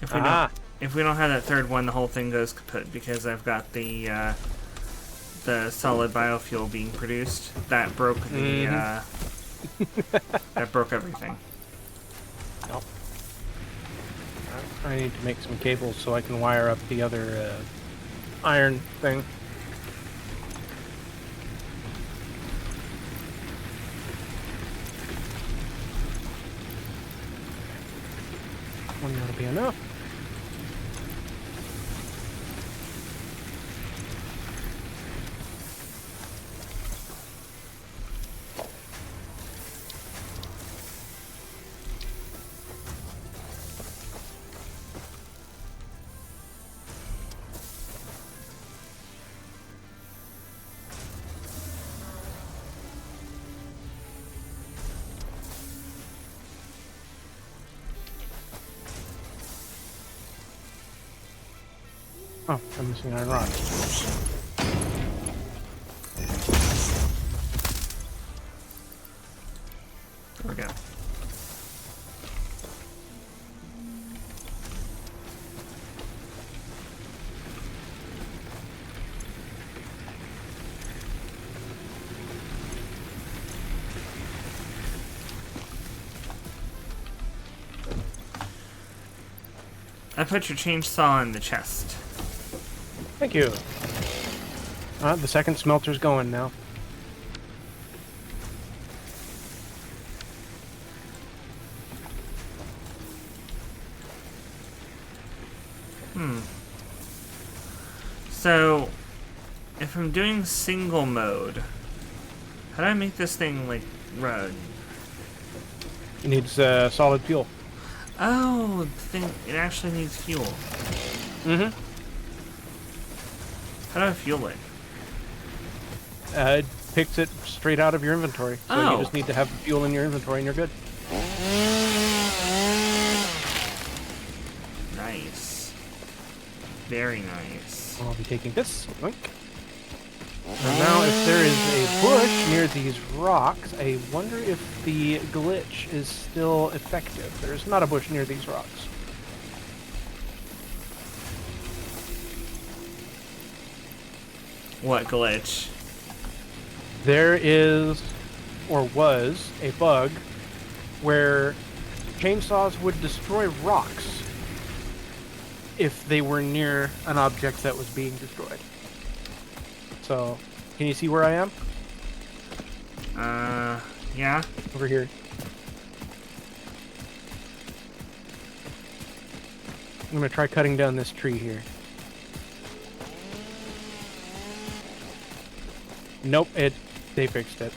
If we don't have that third one, the whole thing goes kaput because I've got the solid biofuel being produced. That broke the that broke everything. Nope. I need to make some cables so I can wire up the other iron thing. One that'll be enough. Oh, I'm missing iron rod. There we go. I put your chainsaw in the chest. Thank you. The second smelter's going now. So, if I'm doing single mode, how do I make this thing, like, run? It needs solid fuel. Oh, the thing, it actually needs fuel. Mm-hmm. How do I fuel it? It picks it straight out of your inventory. So Oh. you just need to have the fuel in your inventory and you're good. Nice. Very nice. I'll be taking this. Boink. And now if there is a bush near these rocks, I wonder if the glitch is still effective. There's not a bush near these rocks. What glitch? There is, or was, a bug where chainsaws would destroy rocks if they were near an object that was being destroyed. So, can you see where I am? Yeah. Over here. I'm gonna try cutting down this tree here. Nope, they fixed it.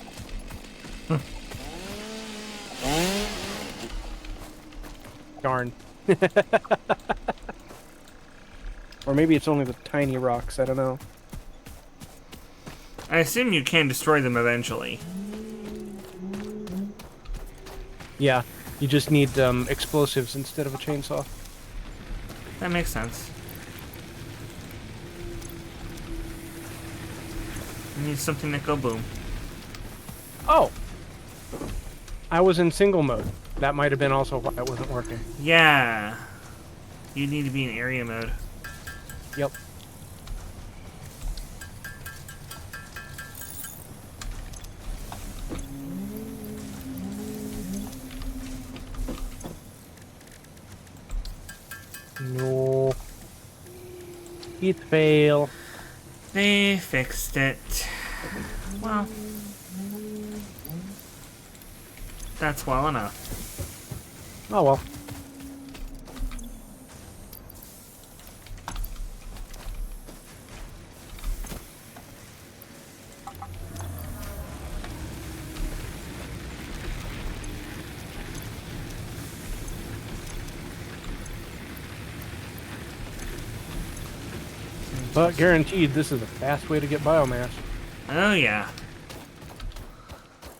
Darn. Or maybe it's only the tiny rocks, I don't know. I assume you can destroy them eventually. Yeah, you just need explosives instead of a chainsaw. That makes sense. You need something that go boom. Oh! I was in single mode. That might have been also why it wasn't working. Yeah. You need to be in area mode. Yep. No. It failed. They fixed it. Well, that's well enough. Oh well. But guaranteed, this is a fast way to get biomass. Oh yeah.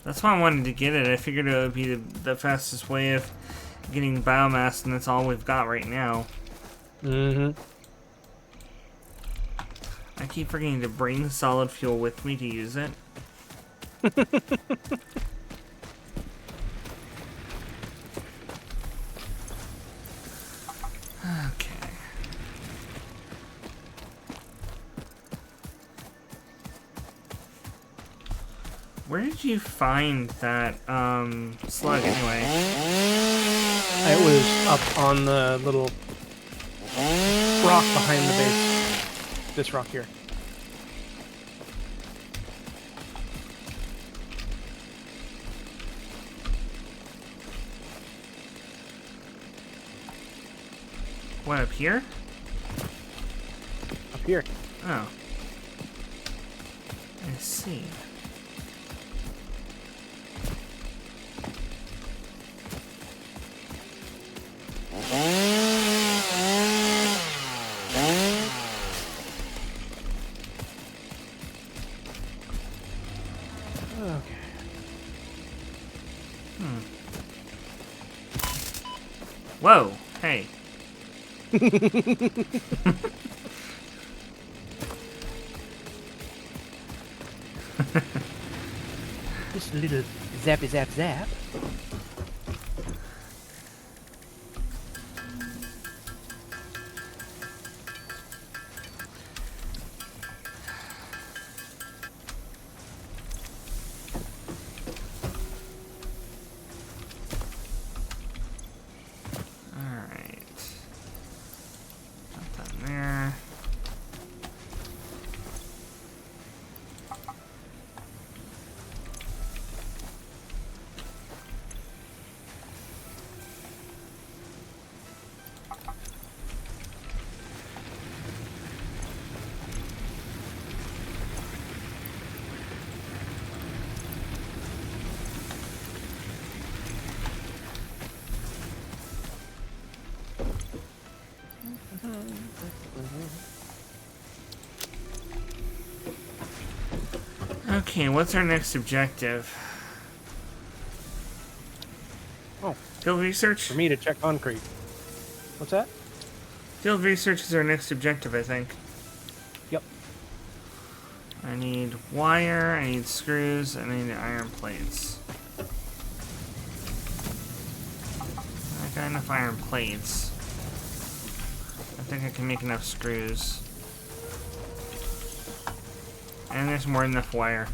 That's why I wanted to get it. I figured it would be the fastest way of getting biomass, and that's all we've got right now. Mm-hmm. I keep forgetting to bring solid fuel with me to use it. Okay. Where did you find that slug anyway? It was up on the little rock behind the base. This rock here. What, up here? Up here. Oh. I see. Okay. Whoa! Hey. Just a little zappy zap zap. Alright. Put that in there. Okay, what's our next objective? Oh, Field research? for me to check concrete. What's that? Field research is our next objective, I think. Yep. I need wire, I need screws, and I need iron plates. I got enough iron plates. I think I can make enough screws. And there's more than enough wire.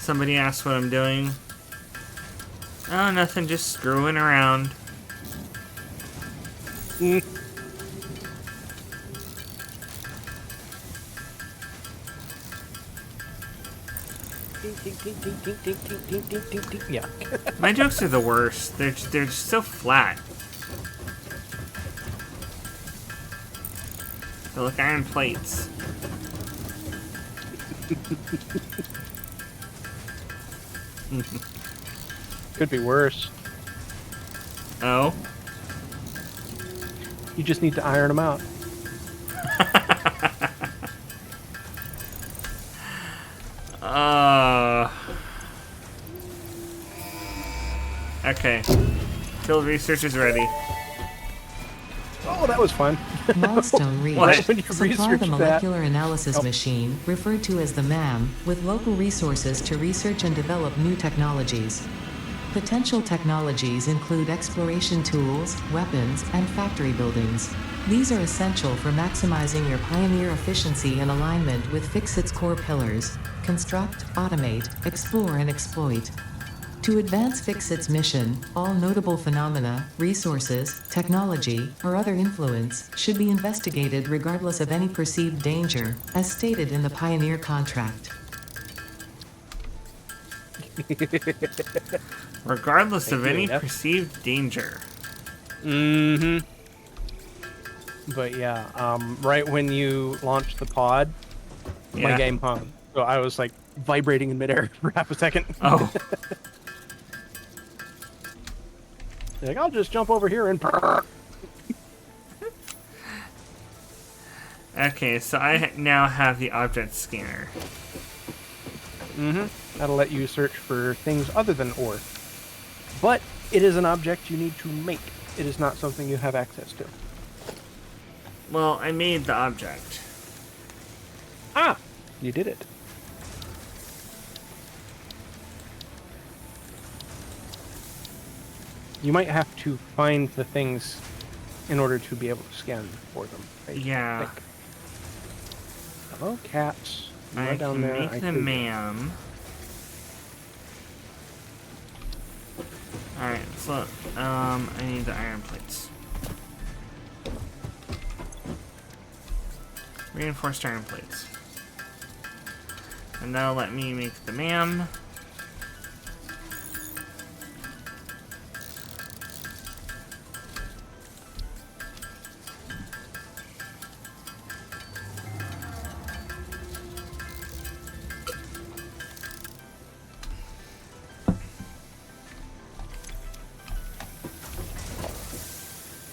Somebody asked what I'm doing. Oh, nothing, just screwing around. Mm. Yeah. My jokes are the worst. They're just so flat. They look iron plates. Could be worse. Oh? You just need to iron them out. Okay. Field research is ready. Oh, that was fun. Milestone reached. What? When you Supply research the that. molecular analysis Oh. machine, referred to as the MAM, with local resources to research and develop new technologies. Potential technologies include exploration tools, weapons, and factory buildings. These are essential for maximizing your Pioneer efficiency in alignment with FicSit's core pillars: construct, automate, explore, and exploit. To advance FicSit's mission, all notable phenomena, resources, technology, or other influence should be investigated regardless of any perceived danger, as stated in the Pioneer contract. Regardless of Thank you, any Jeff. perceived danger. Mm-hmm. But yeah, right when you launched the pod, my Yeah. game hung. So I was like vibrating in midair for half a second. Oh. Like, I'll just jump over here and brrr. Okay, so I now have the object scanner. Mm-hmm. That'll let you search for things other than ore. But it is an object you need to make. It is not something you have access to. Well, I made the object. Ah! You did it. You might have to find the things in order to be able to scan for them. Yeah. Think. Hello, cats. You I are down can there. make I the see you. ma'am. Alright, so, I need the iron plates. Reinforced iron plates. And that'll let me make the ma'am.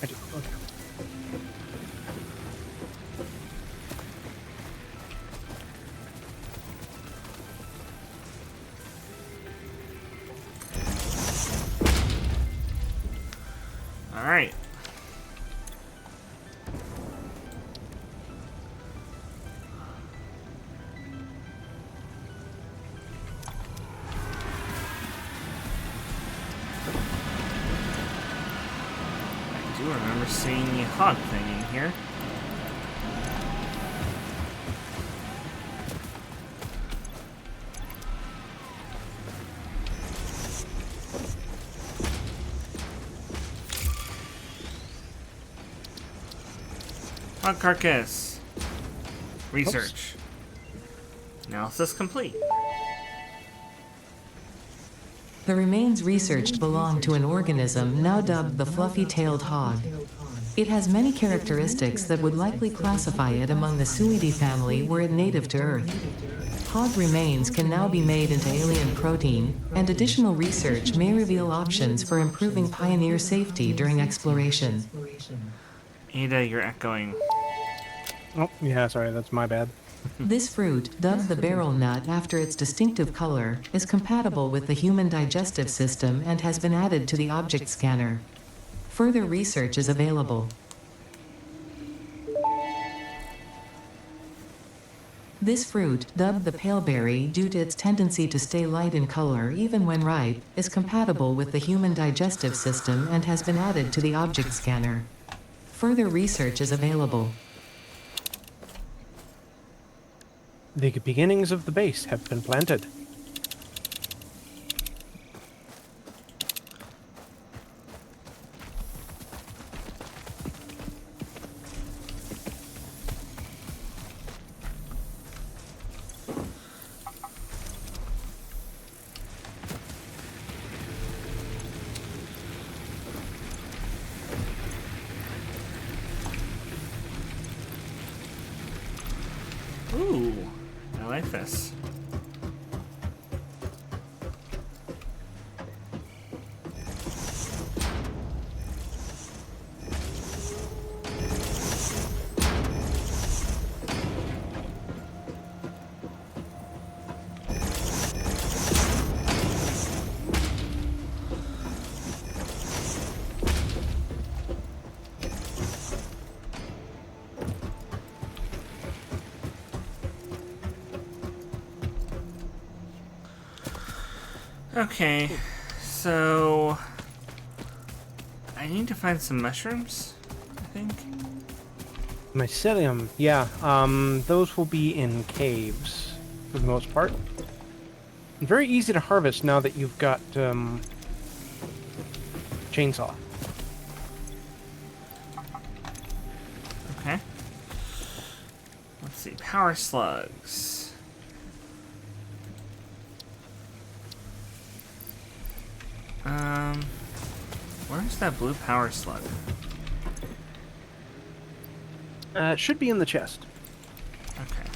I do. Okay. Alright. I do remember seeing the hog thing in here. Hog carcass. Research. Analysis complete. The remains researched belong to an organism now dubbed the fluffy-tailed hog. It has many characteristics that would likely classify it among the Suidae family were it native to Earth. Hog remains can now be made into alien protein, and additional research may reveal options for improving Pioneer safety during exploration. Ada, you're echoing. Oh, yeah, sorry, that's my bad. This fruit, dubbed the barrel nut after its distinctive color, is compatible with the human digestive system and has been added to the object scanner. Further research is available. This fruit, dubbed the paleberry due to its tendency to stay light in color even when ripe, is compatible with the human digestive system and has been added to the object scanner. Further research is available. The beginnings of the base have been planted. Ooh, I like this. Okay, so I need to find some mushrooms, I think. Mycelium, yeah, those will be in caves, for the most part. Very easy to harvest now that you've got, chainsaw. Okay. Let's see, power slugs. Where's that blue power slug? It should be in the chest. Okay.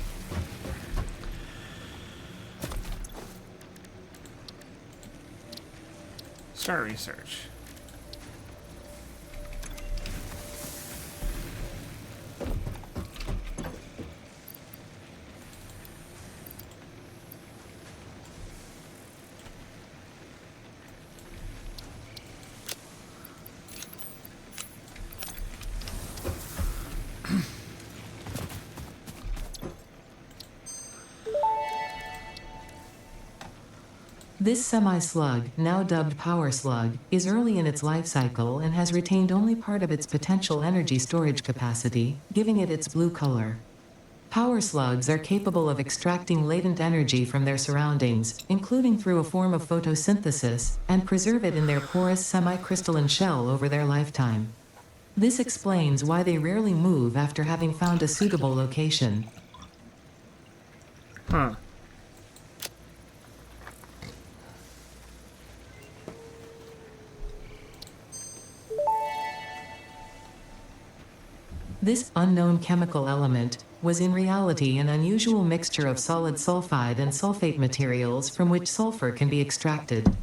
Start research. This semi-slug, now dubbed Power Slug, is early in its life cycle and has retained only part of its potential energy storage capacity, giving it its blue color. Power slugs are capable of extracting latent energy from their surroundings, including through a form of photosynthesis, and preserve it in their porous semi-crystalline shell over their lifetime. This explains why they rarely move after having found a suitable location. Huh. This unknown chemical element was in reality an unusual mixture of solid sulfide and sulfate materials from which sulfur can be extracted.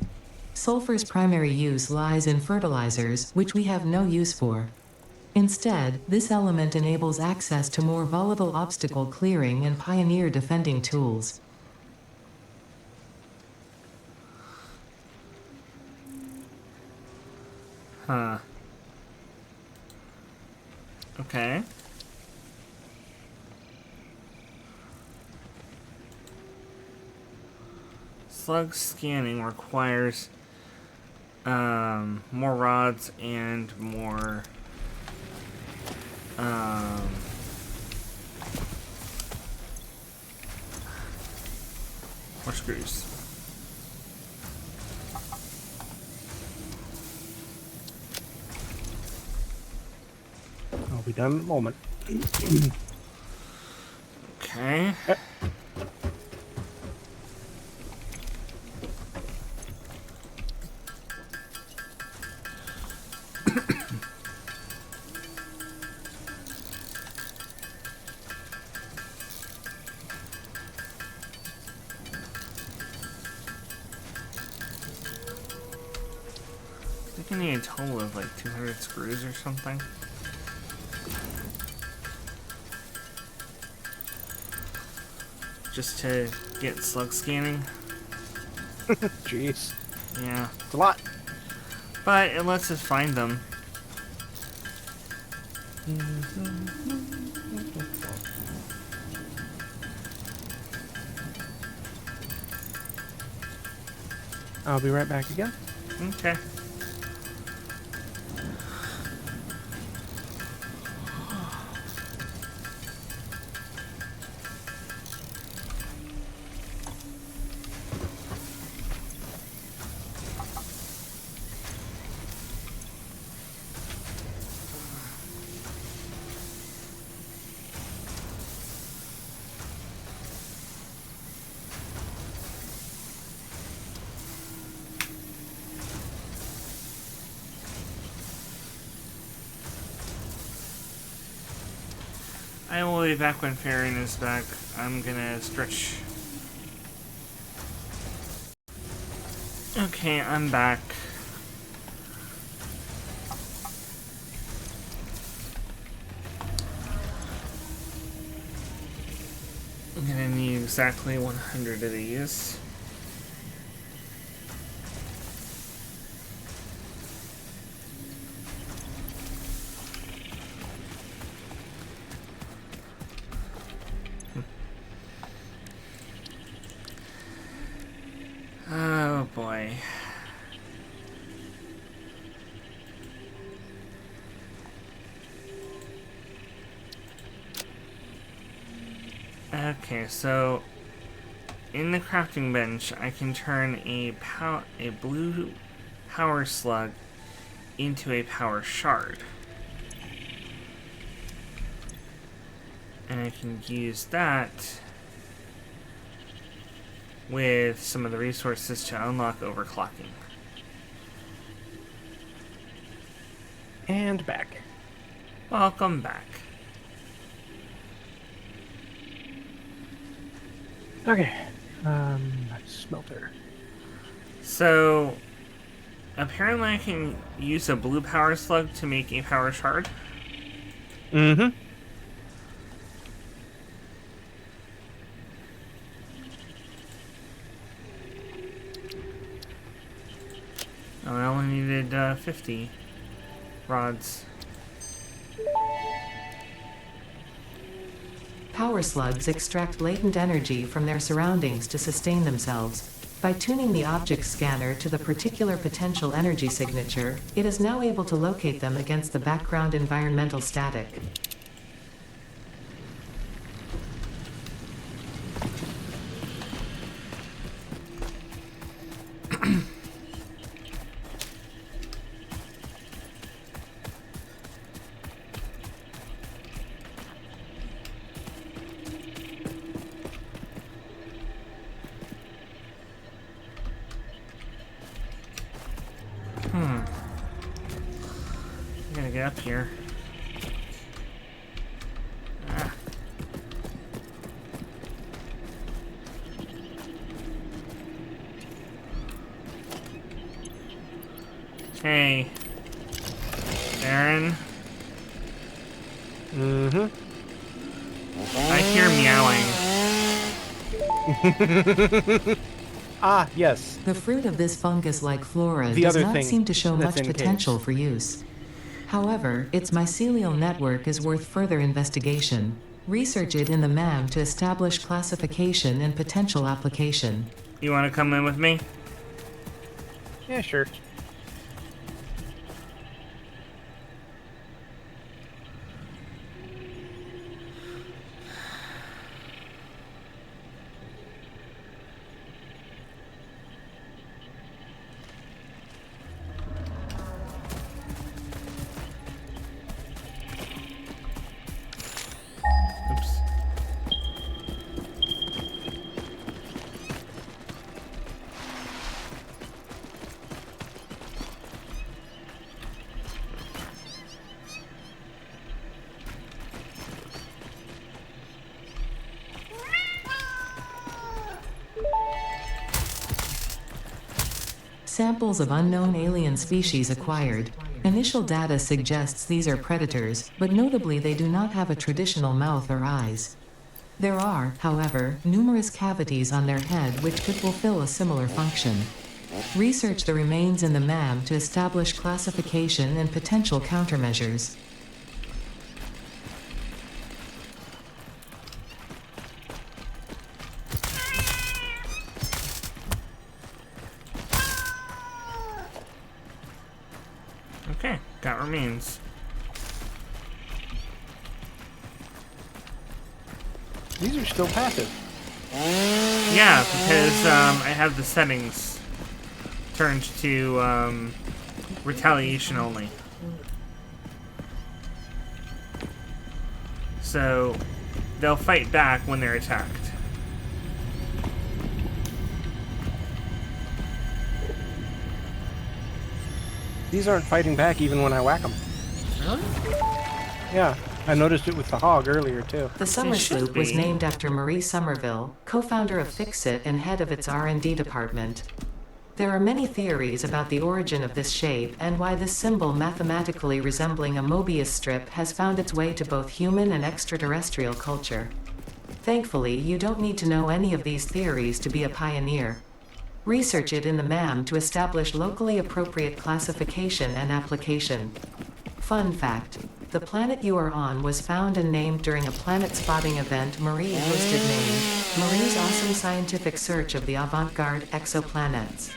Sulfur's primary use lies in fertilizers, which we have no use for. Instead, this element enables access to more volatile obstacle clearing and pioneer defending tools. Huh. Okay. Slug scanning requires more rods and more more screws. I'll be done in a moment. Okay. I think I need a total of like 200 screws or something. Just to get slug scanning. Jeez. Yeah. It's a lot. But it lets us find them. I'll be right back again. Okay. I will be back when Ferrin is back. I'm gonna stretch. Okay, I'm back. I'm gonna need exactly 100 of these. Oh boy. Okay, so in the crafting bench, I can turn a blue power slug into a power shard. And I can use that with some of the resources to unlock overclocking. And back. Welcome back. Okay. Smelter. So, apparently I can use a blue power slug to make a power shard. Mm-hmm. Oh, I only needed 50 rods. Power slugs extract latent energy from their surroundings to sustain themselves. By By tuning the object scanner to the particular potential energy signature, it is now able to locate them against the background environmental static. I'm gonna get up here. Ah. Hey, Ferrin. Mm-hmm. I hear meowing. Ah, yes. The fruit of this fungus-like flora The does other not thing seem to show that's much in potential case. for use. However, its mycelial network is worth further investigation. Research it in the MAM to establish classification and potential application. You want to come in with me? Yeah, sure. Oops. Samples of unknown alien species acquired. Initial data suggests these are predators, but notably they do not have a traditional mouth or eyes. There are, however, numerous cavities on their head which could fulfill a similar function. Research the remains in the MAM to establish classification and potential countermeasures. Okay, got remains. These are still passive. Yeah, because I have the settings turned to retaliation only. So they'll fight back when they're attacked. These aren't fighting back even when I whack them. Really? Yeah, I noticed it with the hog earlier, too. The summer should sloop was be. named after Marie Somerville, co-founder of FicSit and head of its R&D department. There are many theories about the origin of this shape and why this symbol mathematically resembling a Mobius strip has found its way to both human and extraterrestrial culture. Thankfully, you don't need to know any of these theories to be a pioneer. Research it in the MAM to establish locally appropriate classification and application. Fun fact: the planet you are on was found and named during a planet spotting event Marie hosted named Marie's Awesome Scientific Search of the Avant-Garde Exoplanets.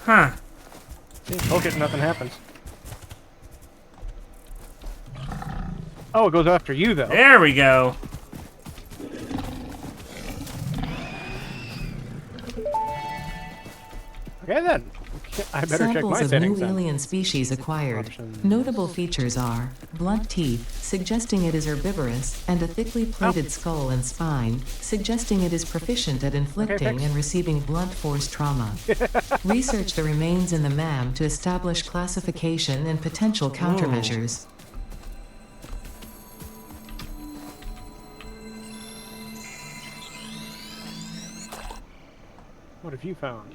Huh. Poke it, nothing happens. Oh, it goes after you, though. There we go. Okay, then. I better check Samples my of settings new then. alien species acquired. Options. Notable features are blunt teeth, suggesting it is herbivorous, and a thickly plated skull and spine, suggesting it is proficient at inflicting fix. and receiving blunt force trauma. Research the remains in the MAM to establish classification and potential countermeasures. What have you found?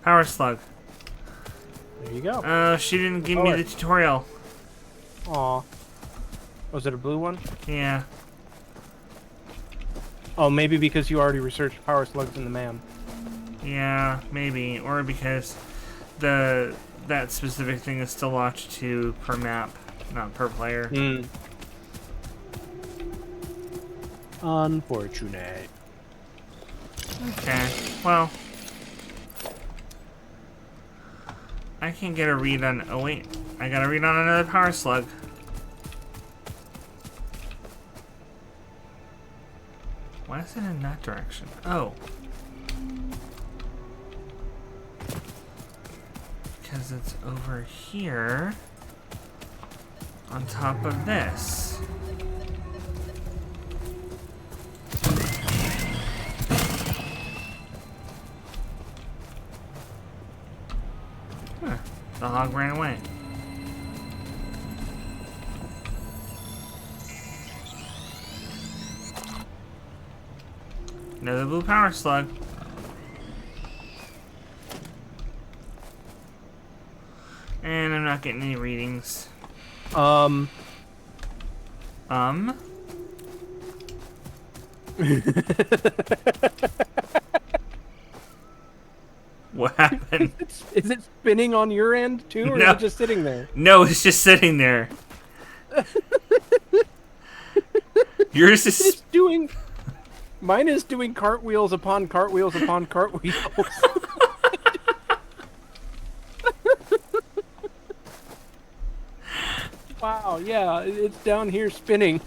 Power slug. There you go. Oh, she didn't give me the tutorial. Aw. Was it a blue one? Yeah. Oh, maybe because you already researched power slugs in the man. Yeah, maybe. Or because that specific thing is still locked to per map, not per player. Hmm. Unfortunate. Okay, well. I can get a read on... Oh, wait. I got a read on another power slug. Why is it in that direction? Oh. Because it's over here. On top of this. Huh. The hog ran away. Another blue power slug. And I'm not getting any readings. What happened? Is it spinning on your end too, or No. is it just sitting there? No, it's just sitting there. Yours is... It's doing... Mine is doing cartwheels upon cartwheels upon cartwheels. Wow, yeah, it's down here spinning.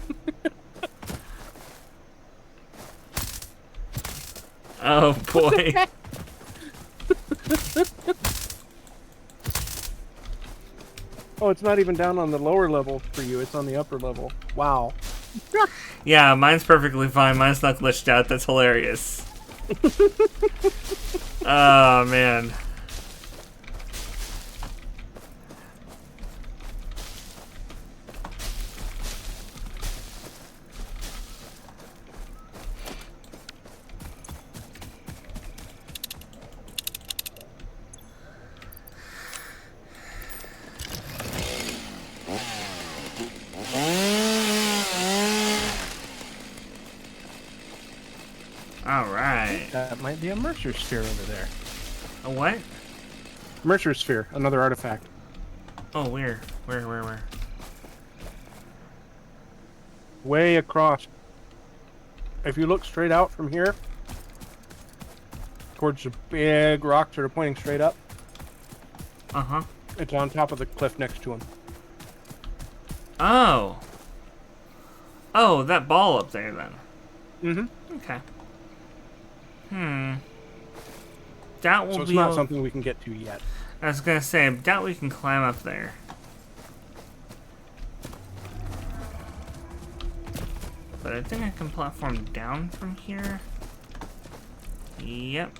Oh, boy. Oh, it's not even down on the lower level for you, it's on the upper level. Wow. Yeah, mine's perfectly fine. Mine's not glitched out. That's hilarious. Oh, man. Alright. That might be a Mercer Sphere over there. A what? Mercer Sphere, another artifact. Oh, where? Where? Way across. If you look straight out from here, towards the big rocks that are pointing straight up, Uh-huh. it's on top of the cliff next to him. Oh. Oh, that ball up there, then. Mm-hmm. Okay. Doubt we'll So it's be not able... something we can get to yet. I was gonna say, I doubt we can climb up there. But I think I can platform down from here. Yep.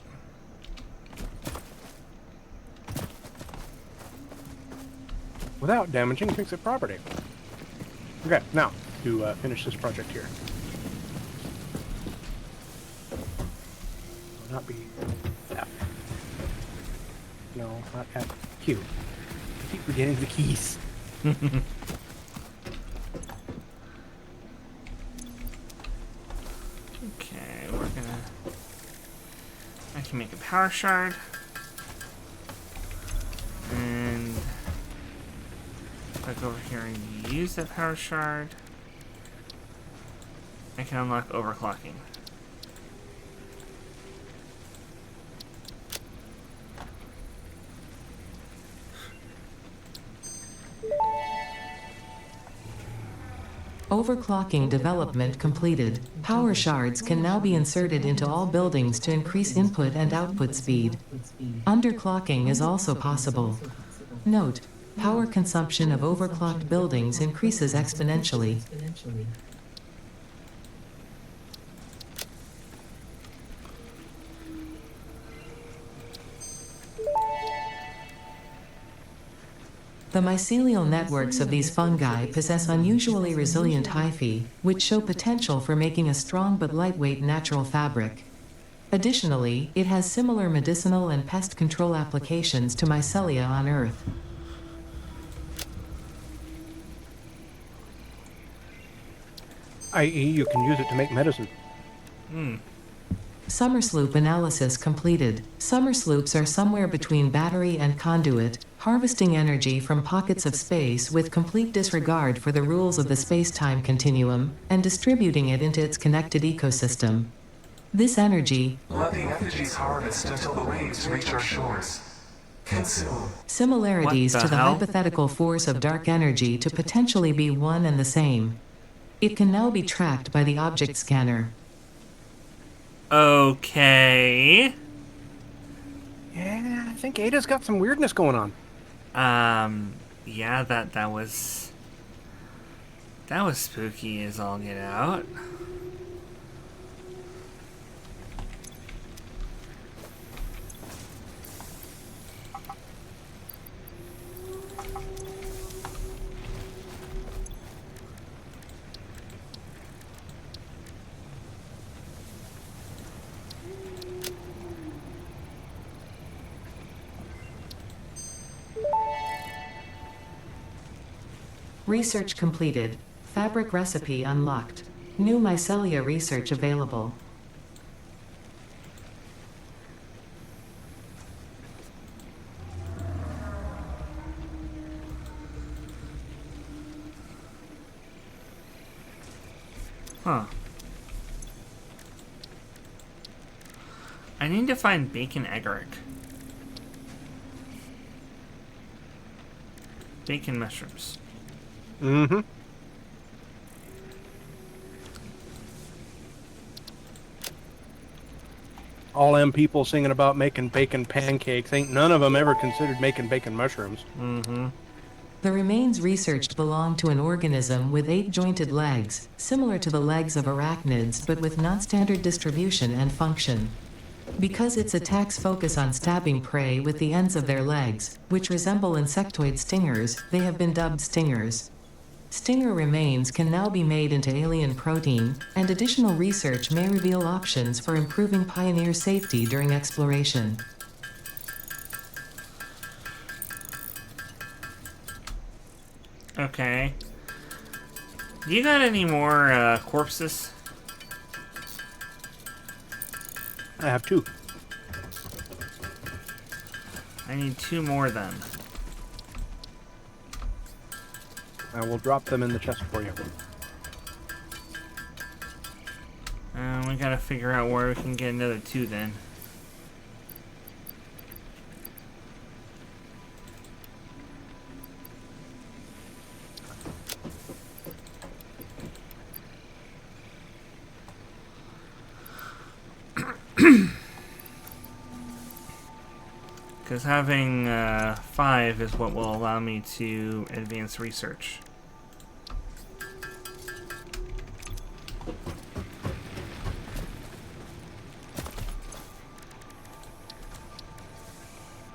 Without damaging FicSit property. Okay, now, to finish this project here. Will not be F. No, not F. Q. I keep forgetting the keys. Okay, we're gonna... I can make a power shard. And... click over here and use that power shard. I can unlock overclocking. Overclocking development completed. Power shards can now be inserted into all buildings to increase input and output speed. Underclocking is also possible. Note: power consumption of overclocked buildings increases exponentially. The mycelial networks of these fungi possess unusually resilient hyphae, which show potential for making a strong but lightweight natural fabric. Additionally, it has similar medicinal and pest control applications to mycelia on Earth. I.e., you can use it to make medicine. Summer sloop analysis completed. Summer sloops are somewhere between battery and conduit, harvesting energy from pockets of space with complete disregard for the rules of the space-time continuum, and distributing it into its connected ecosystem. This energy, Let the effigies harvest until the waves reach our shores. Consume. similarities What the to the hell? hypothetical force of dark energy to potentially be one and the same. It can now be tracked by the object scanner. Okay. Yeah, I think Ada's got some weirdness going on. Yeah, that was spooky as all get out. Research completed. Fabric recipe unlocked. New mycelia research available. Huh. I need to find bacon agaric. Bacon mushrooms. Mm-hmm. All them people singing about making bacon pancakes, ain't none of them ever considered making bacon mushrooms. Mm-hmm. The remains researched belong to an organism with 8 jointed legs, similar to the legs of arachnids but with non-standard distribution and function. Because its attacks focus on stabbing prey with the ends of their legs, which resemble insectoid stingers, they have been dubbed stingers. Stinger remains can now be made into alien protein, and additional research may reveal options for improving Pioneer safety during exploration. Okay. You got any more corpses? I have 2. I need 2 more then. I will drop them in the chest for you. We gotta figure out where we can get another 2 then. Because having 5 is what will allow me to advance research.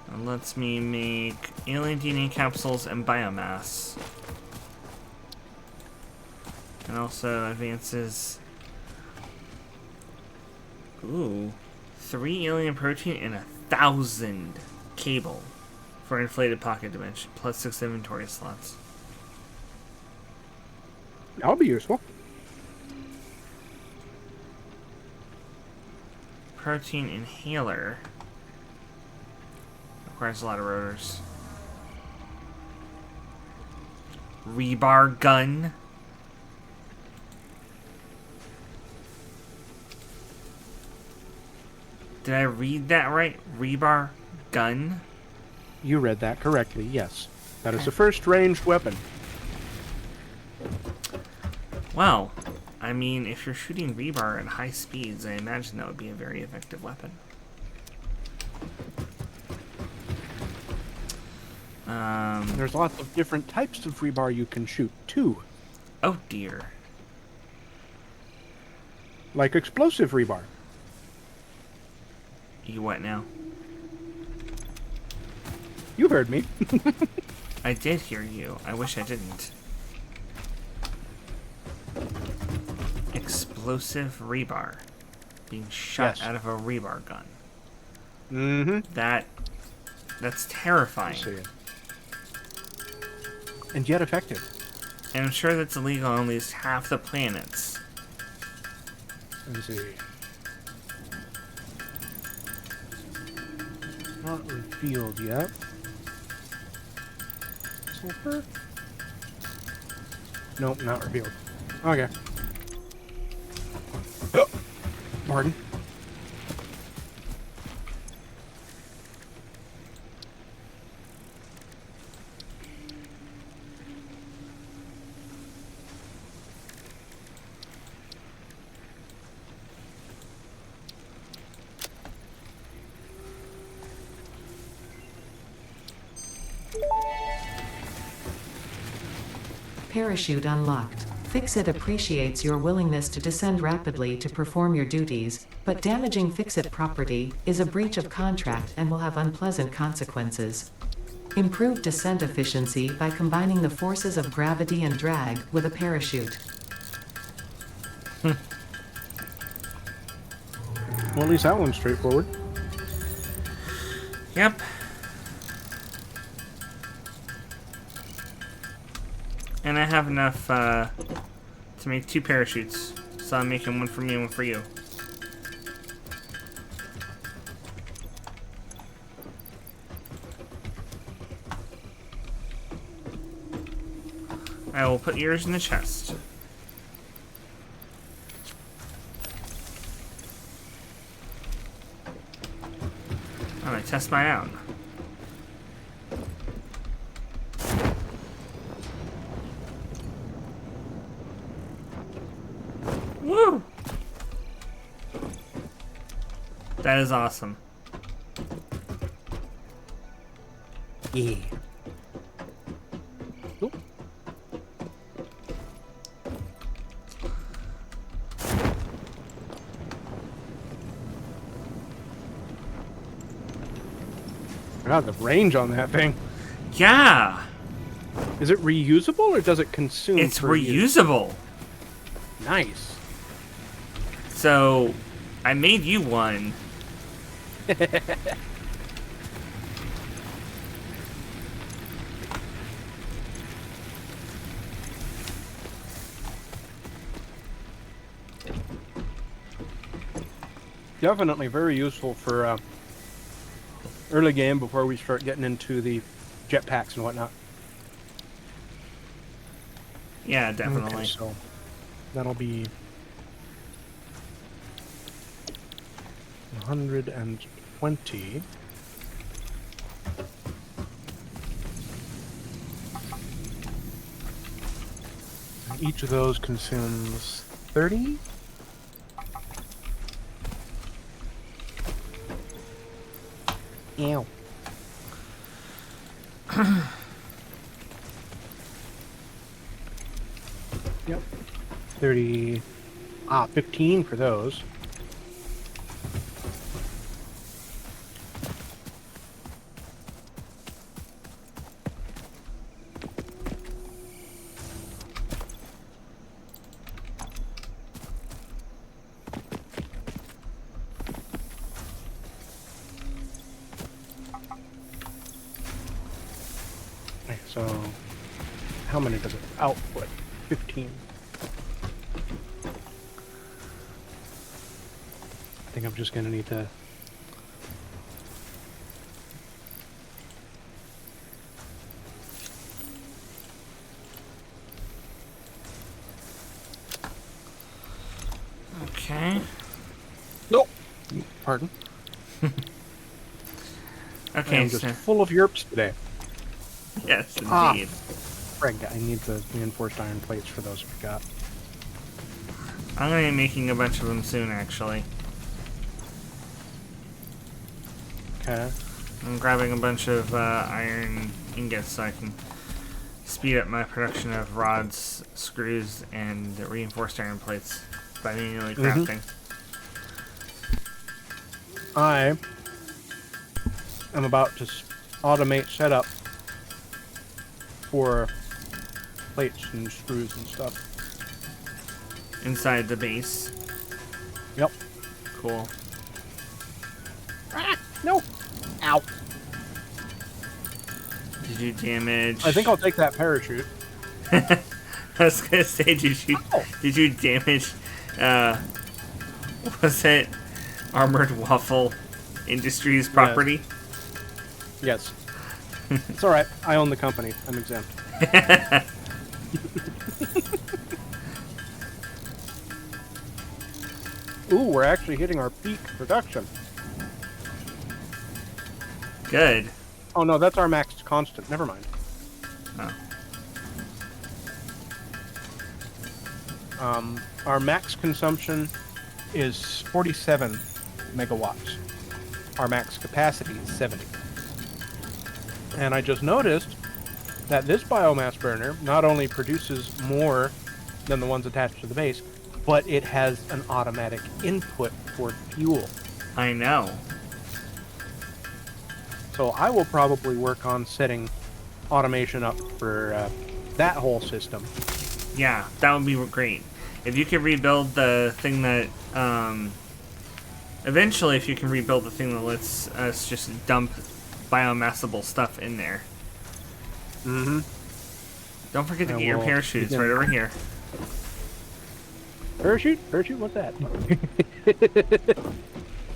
It lets me make alien DNA capsules and biomass. And also advances... Ooh. 3 alien protein and 1,000 cable for inflated pocket dimension, plus 6 inventory slots. That'll be useful. Protein inhaler. Requires a lot of rotors. Rebar gun. Did I read that right? Rebar gun? You read that correctly, yes. That is the first ranged weapon. Well, I mean, if you're shooting rebar at high speeds, I imagine that would be a very effective weapon. There's lots of different types of rebar you can shoot, too. Oh dear. Like explosive rebar. You what now? You heard me. I did hear you. I wish I didn't. Explosive rebar. being shot Yes. out of a rebar gun. Mm-hmm. That's terrifying. See. And yet effective. And I'm sure that's illegal on at least half the planets. Let me see. Not revealed yet. Sulfur? Nope, not revealed. Okay. Oh, pardon. Parachute unlocked. FicSit appreciates your willingness to descend rapidly to perform your duties, but damaging FicSit property is a breach of contract and will have unpleasant consequences. Improve descent efficiency by combining the forces of gravity and drag with a parachute. Well, at least that one's straightforward. Yep. And I have enough to make 2 parachutes. So I'm making one for me and one for you. I will put yours in the chest. I'm gonna test mine out. Woo! That is awesome. Yeah. Nope. God, the range on that thing. Yeah! Is it reusable or does it consume? It's per use? reusable. Nice. So, I made you one. Definitely very useful for early game before we start getting into the jetpacks and whatnot. Yeah, definitely. Okay, so that'll be 120. And each of those consumes 30. Ew. Yep. 30. 15 for those. Okay, so how many does it output? 15. I think I'm just gonna need to Okay. Nope. Pardon. Okay, I'm just so... full of yerps today. Yes, Ah. indeed. Frig, I need the reinforced iron plates for those we got. I'm gonna be making a bunch of them soon, actually. Okay. I'm grabbing a bunch of iron ingots so I can speed up my production of rods, screws, and reinforced iron plates by manually crafting. I am about to automate setup for plates and screws and stuff. Inside the base. Yep. cool. Ah, no. Ow. Did you damage? I think I'll take that parachute. I was gonna say, did you damage? Was it Armored Waffle Industries property? Yes. It's all right. I own the company. I'm exempt. Ooh, we're actually hitting our peak production. Good. Oh no, that's our max constant. Never mind. Oh. Our max consumption is 47 megawatts. Our max capacity is 70. And I just noticed that this biomass burner not only produces more than the ones attached to the base, but it has an automatic input for fuel. I know. So I will probably work on setting automation up for that whole system. Yeah, that would be great. If you could rebuild the thing that, eventually if you can rebuild the thing that lets us just dump biomassable stuff in there. Mm-hmm. Don't forget to get your parachutes right over here. Parachute? Parachute? What's that?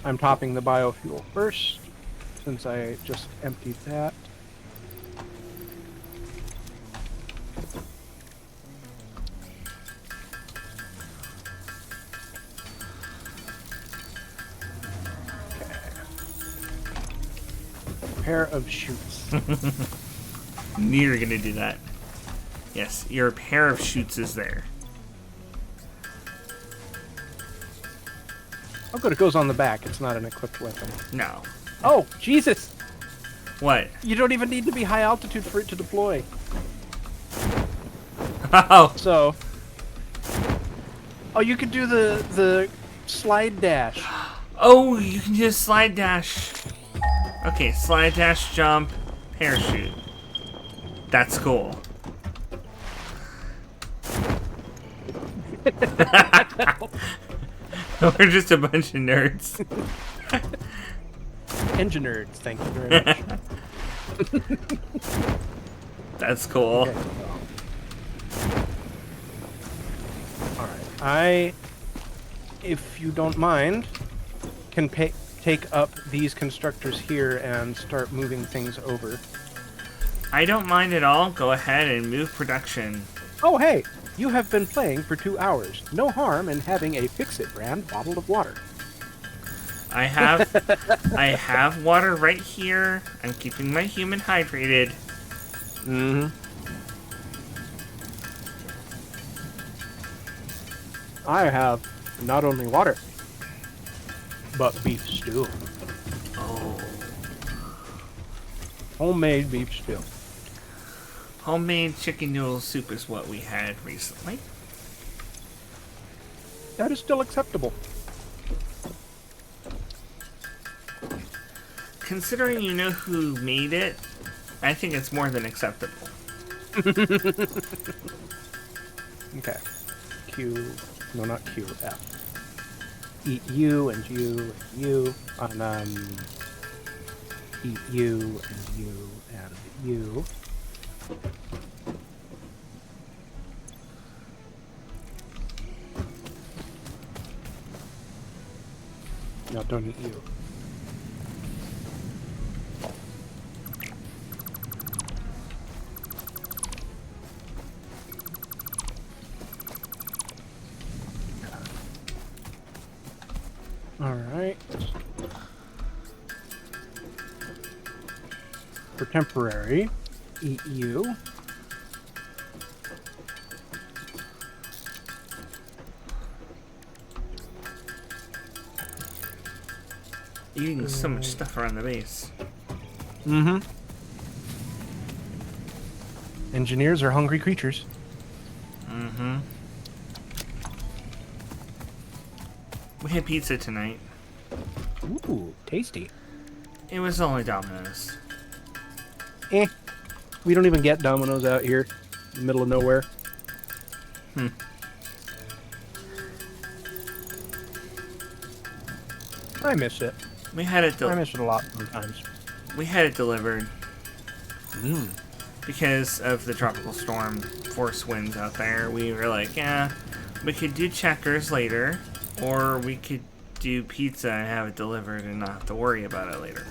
I'm topping the biofuel first, since I just emptied that. Pair of chutes. Knew you were gonna do that. Yes, your pair of chutes is there. Oh good, it goes on the back. It's not an equipped weapon. No. Oh, Jesus! What? You don't even need to be high altitude for it to deploy. Oh! So... Oh, you could do the slide dash. Oh, you can just slide dash. Okay, slide dash, jump, parachute. That's cool. We're just a bunch of nerds. Engine nerds, thank you very much. That's cool. Okay. Alright, if you don't mind, can take up these constructors here and start moving things over. I don't mind at all. Go ahead and move production. Oh, hey! You have been playing for 2 hours. No harm in having a FicSit brand bottle of water. I have water right here. I'm keeping my human hydrated. Mm-hmm. I have not only water, but beef stew. Oh. Homemade beef stew. Homemade chicken noodle soup is what we had recently. That is still acceptable. Considering you know who made it, I think it's more than acceptable. Okay. Q. No, not Q. F. Eat you and you and you. And eat you and you and you. No, don't eat you. Alright. For temporary, eat you. Eating so much stuff around the base. Mm-hmm. Engineers are hungry creatures. Mm-hmm. We had pizza tonight. Ooh, tasty. It was only Domino's. We don't even get Domino's out here in the middle of nowhere. I miss it. We had it. I miss it a lot sometimes. We had it delivered Mm. because of the tropical storm force winds out there. We were like, yeah, we could do checkers later, or we could do pizza and have it delivered and not have to worry about it later.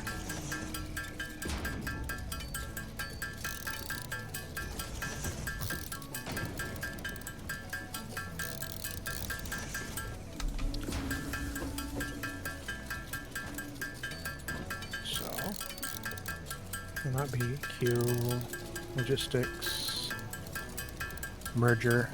Will that be Q, logistics, merger?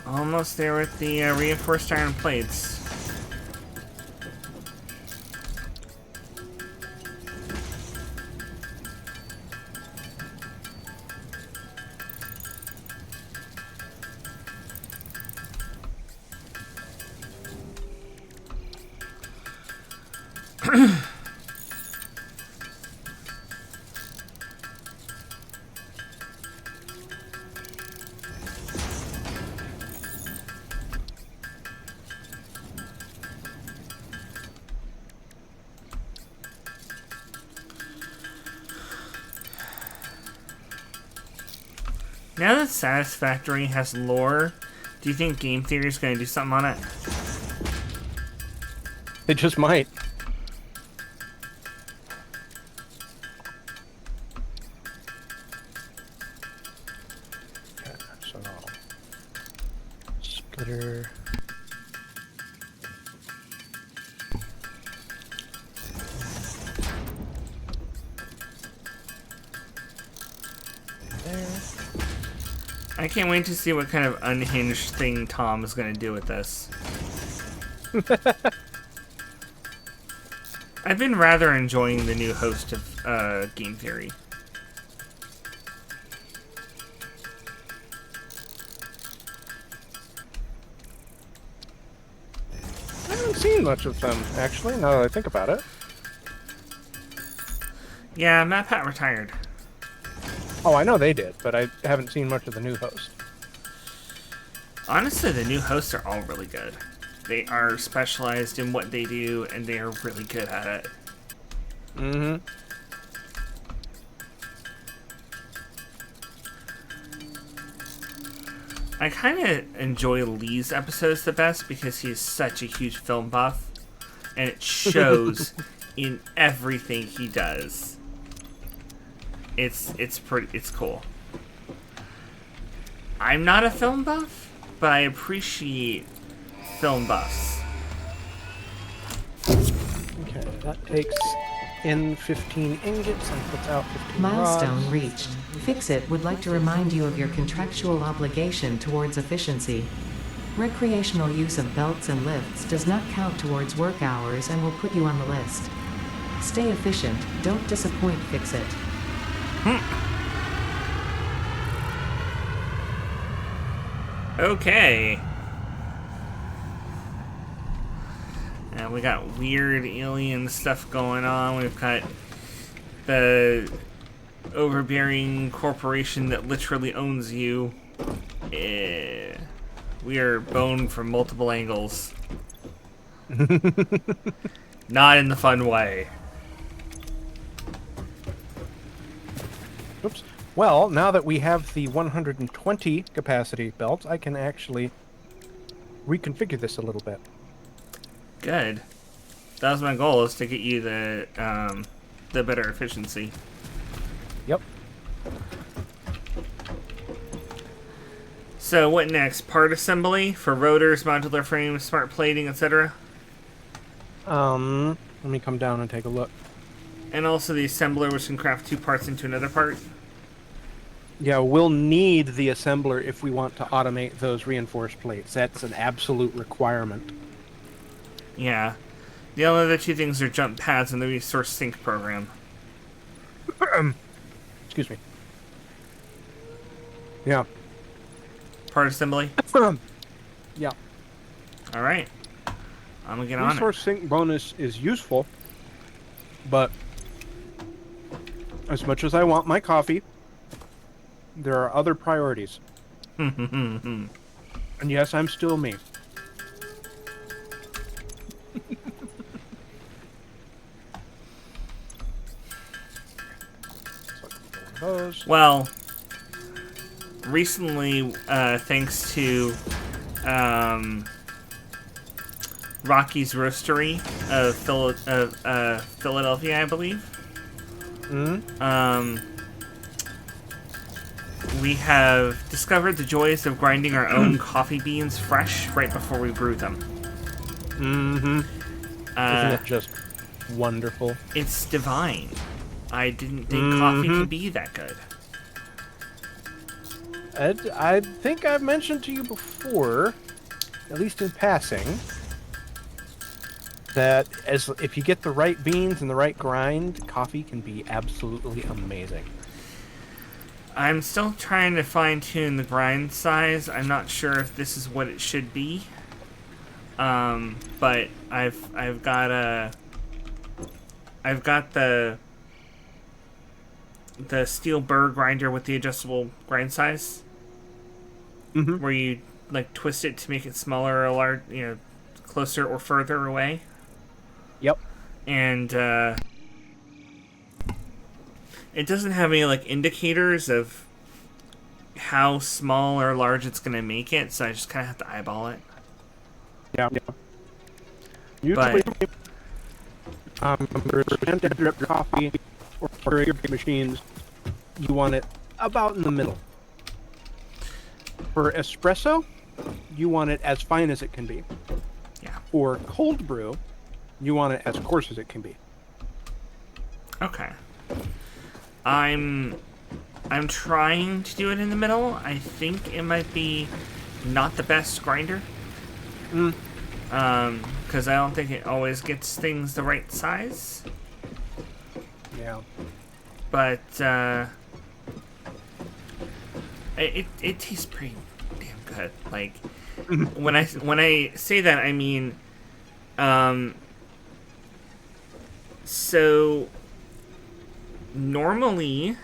Almost there with the reinforced iron plates. Now that Satisfactory has lore, do you think Game Theory is going to do something on it? It just might. Okay, so splitter. There. I can't wait to see what kind of unhinged thing Tom is going to do with this. I've been rather enjoying the new host of Game Theory. I haven't seen much of them, actually, now that I think about it. Yeah, Matt Pat retired. Oh, I know they did, but I haven't seen much of the new host. Honestly, the new hosts are all really good. They are specialized in what they do, and they are really good at it. Mm-hmm. I kind of enjoy Lee's episodes the best because he's such a huge film buff, and it shows in everything he does. It's cool. I'm not a film buff, but I appreciate film buffs. Okay, that takes in 15 ingots and puts out 15 Milestone rods. reached. FicSit would like to remind you of your contractual obligation towards efficiency. Recreational use of belts and lifts does not count towards work hours and will put you on the list. Stay efficient, don't disappoint FicSit. Okay. We got weird alien stuff going on. We've got the overbearing corporation that literally owns you. We are boned from multiple angles. Not in the fun way. Oops. Well, now that we have the 120 capacity belts, I can actually reconfigure this a little bit. Good. That was my goal, is to get you the better efficiency. Yep. So what next? Part assembly for rotors, modular frames, smart plating, etc. Let me come down and take a look. And also the assembler, which can craft 2 parts into another part. Yeah, we'll need the assembler if we want to automate those reinforced plates. That's an absolute requirement. Yeah. The only other 2 things are jump pads and the resource sync program. Excuse me. Yeah. Part assembly? Yeah. Alright. I'm gonna get on it. Resource sync bonus is useful, but as much as I want my coffee, there are other priorities. And yes, I'm still me. Well, recently, thanks to Rocky's Roastery of Philadelphia, I believe. We have discovered the joys of grinding our own coffee beans fresh right before we brew them. Isn't it just wonderful? It's divine. I didn't think coffee could be that good. Ed, I think I've mentioned to you before, at least in passing, that if you get the right beans and the right grind, coffee can be absolutely amazing. I'm still trying to fine-tune the grind size. I'm not sure if this is what it should be. But I've got the steel burr grinder with the adjustable grind size. Where you like twist it to make it smaller or large, closer or further away. Yep. And it doesn't have any like indicators of how small or large it's gonna make it, so I just kind of have to eyeball it. Yeah. Usually, for standard drip coffee or your machines, you want it about in the middle. For espresso, you want it as fine as it can be. Yeah. For cold brew, you want it as coarse as it can be. Okay. I'm trying to do it in the middle. I think it might be not the best grinder. Because I don't think it always gets things the right size. Yeah. But it tastes pretty damn good. Like when I say that, I mean so normally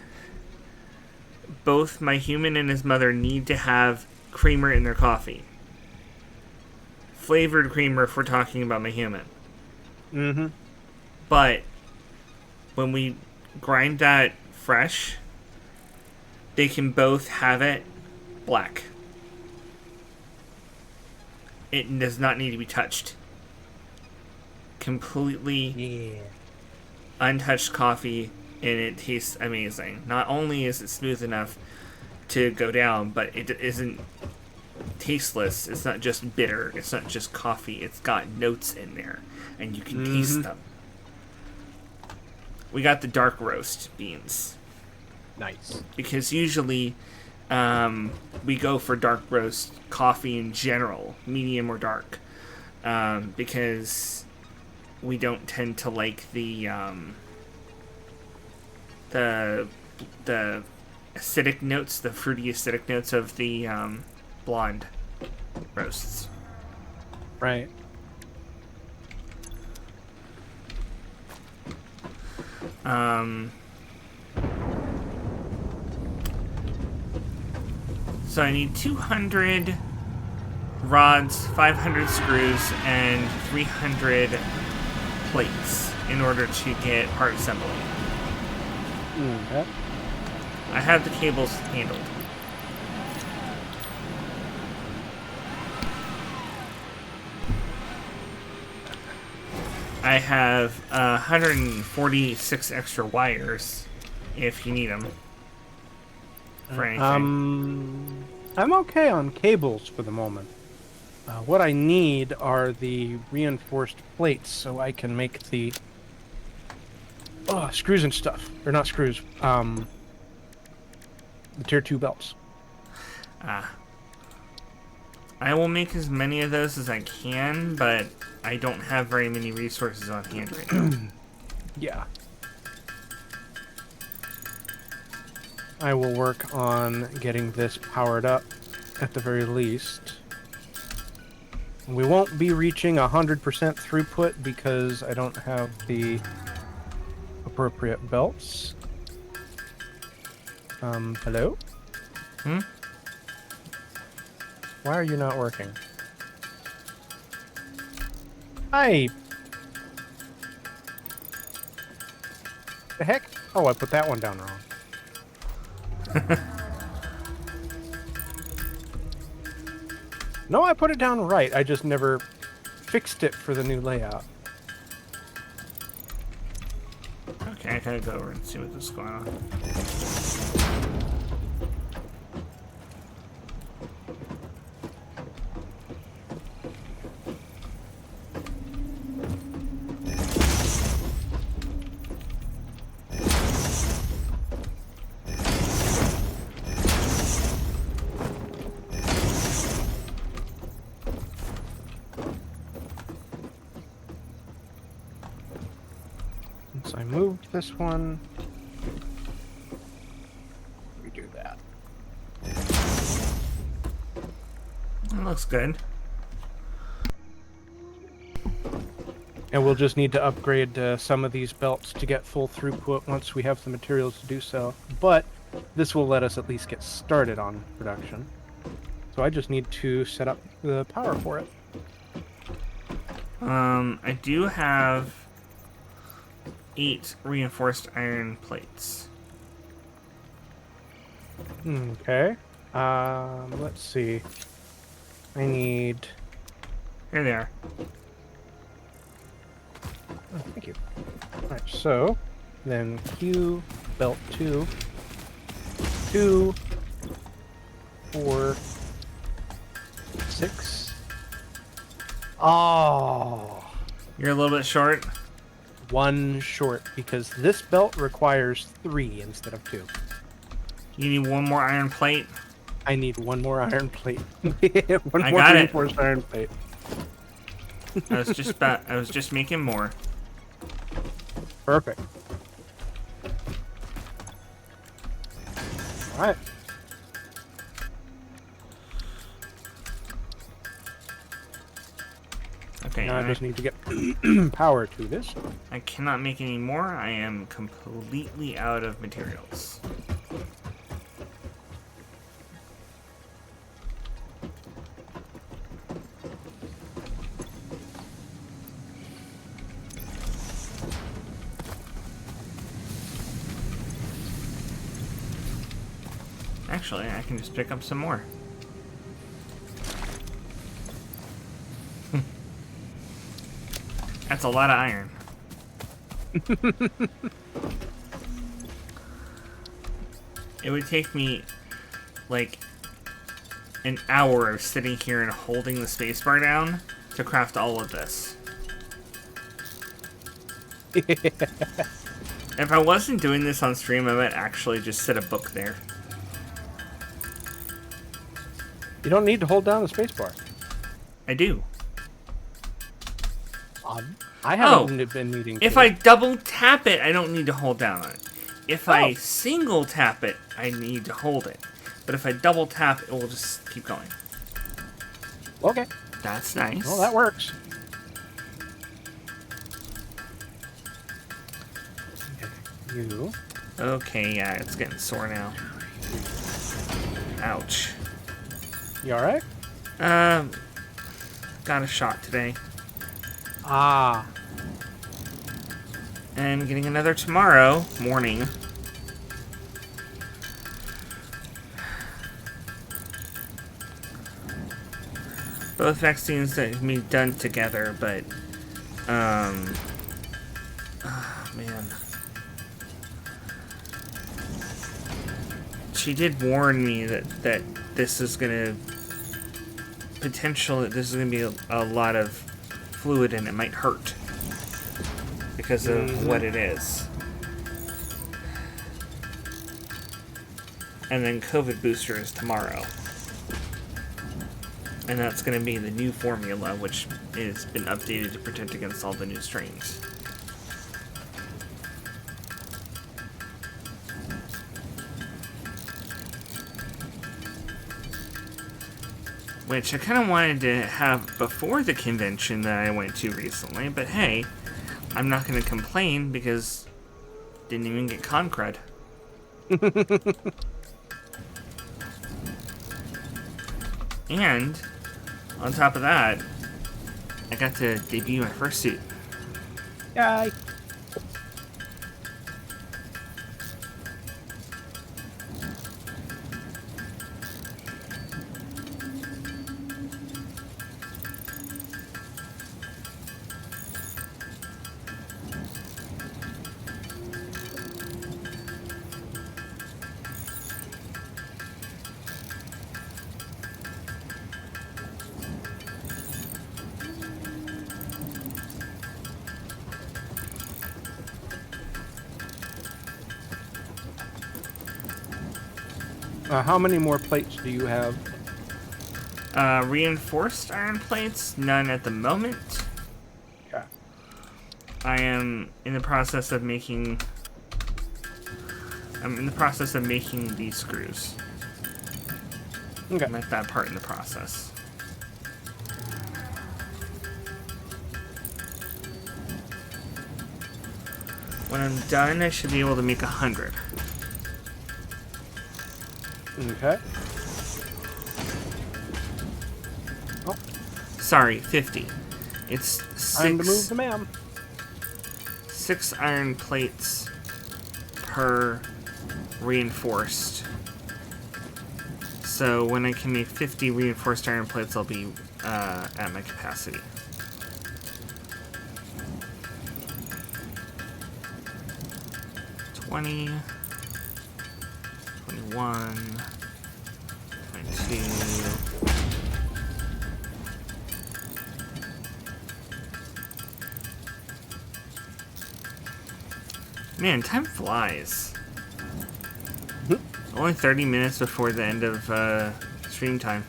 both my human and his mother need to have creamer in their coffee. Flavored creamer if we're talking about my human. But when we grind that fresh, they can both have it black. It does not need to be touched. Completely untouched coffee, and it tastes amazing. Not only is it smooth enough to go down, but it isn't tasteless. It's not just bitter. It's not just coffee. It's got notes in there, and you can taste them. We got the dark roast beans. Nice. Because usually we go for dark roast coffee in general, medium or dark, because we don't tend to like the acidic notes, the fruity acidic notes of the blonde roasts. Right. So I need 200 rods, 500 screws, and 300 plates in order to get part assembly. Okay. I have the cables handled. I have 146 extra wires if you need them for anything. I'm okay on cables for the moment. What I need are the reinforced plates so I can make the screws and stuff. Or not screws, the tier 2 belts. Ah. I will make as many of those as I can, but I don't have very many resources on hand right now. Yeah. I will work on getting this powered up at the very least. We won't be reaching 100% throughput because I don't have the appropriate belts. Hello? Hmm? Why are you not working? Hi! The heck? Oh, I put that one down wrong. No, I put it down right. I just never fixed it for the new layout. Okay, I gotta go over and see what's going on. Once I moved this one, redo that. That looks good. And we'll just need to upgrade some of these belts to get full throughput once we have the materials to do so. But this will let us at least get started on production. So I just need to set up the power for it. I do have 8 reinforced iron plates. Okay. Let's see. I need... Here they are. Oh, thank you. Alright, so then Q, belt 2, 2, 4, 6. Oh, You're a little bit short. 1 short because this belt requires 3 instead of 2. You need 1 more iron plate. I need 1 more iron plate. One I more got it. reinforced iron plate. I was just making more. Perfect. All right. Okay, Now I I just need to get power to this. I cannot make any more. I am completely out of materials. Actually, I can just pick up some more. That's a lot of iron. It would take me like an hour of sitting here and holding the spacebar down to craft all of this. If I wasn't doing this on stream, I might actually just set a book there. You don't need to hold down the spacebar. I do. I haven't been needing to. If I double tap it, I don't need to hold down on it. If I single tap it, I need to hold it. But if I double tap, it will just keep going. Okay. That's nice. Well, that works. You. Okay, yeah, it's getting sore now. Ouch. You alright? Got a shot today. Ah. And getting another tomorrow morning. Both vaccines that can be done together, but, oh, man. She did warn me that this is gonna be a lot of fluid and it might hurt because of what it is. And then COVID booster is tomorrow. And that's going to be the new formula, which has been updated to protect against all the new strains. Which I kind of wanted to have before the convention that I went to recently, but hey, I'm not going to complain because didn't even get con cred. And on top of that, I got to debut my first suit. Yay! How many more plates do you have? Reinforced iron plates, none at the moment. Okay. I am in the process of making. These screws. Okay. I'm at that part in the process. When I'm done, I should be able to make 100. Okay. Oh, Sorry, 50. It's time to move the man. 6 iron plates per reinforced. So when I can make 50 reinforced iron plates, I'll be at my capacity. $20, $21, $22. Man, time flies. Only 30 minutes before the end of stream time.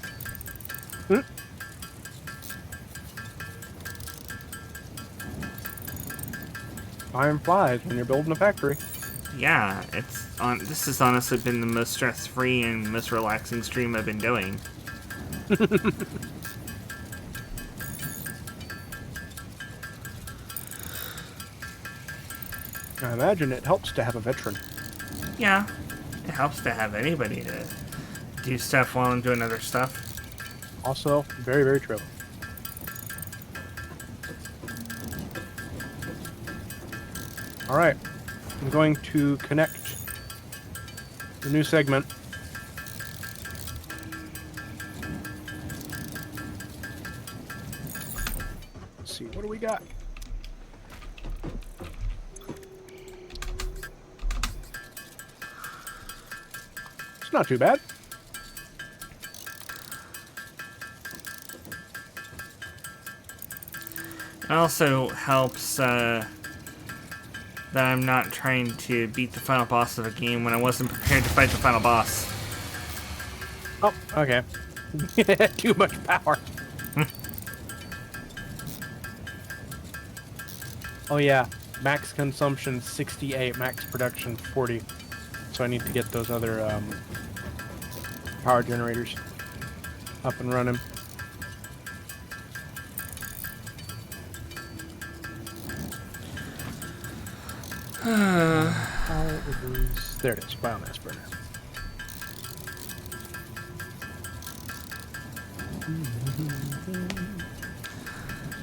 Time flies when you're building a factory. Yeah, this has honestly been the most stress-free and most relaxing stream I've been doing. I imagine it helps to have a veteran. Yeah, it helps to have anybody to do stuff while I'm doing other stuff. Also, very, very true. Alright, I'm going to connect the new segment. Let's see, what do we got? It's not too bad. It also helps that I'm not trying to beat the final boss of a game when I wasn't prepared to fight the final boss. Oh, okay. Too much power. Oh yeah, max consumption 68, max production 40. So I need to get those other power generators up and running. There it is, biomass burner.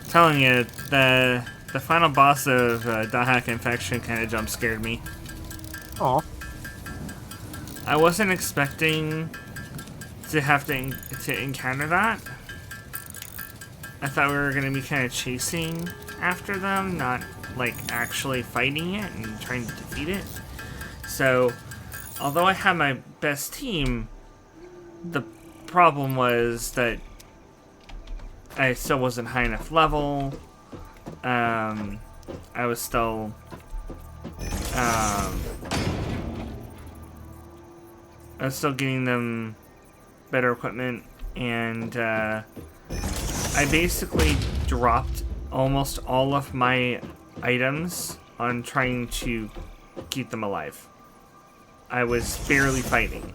Telling you, the final boss of Dahak Infection kind of jump scared me. Aw. I wasn't expecting to have to encounter that. I thought we were going to be kind of chasing after them, not like actually fighting it and trying to defeat it. So, although I have my best team, the problem was that I still wasn't high enough level. I was still getting them better equipment, and I basically dropped almost all of my items on trying to keep them alive. I was barely fighting.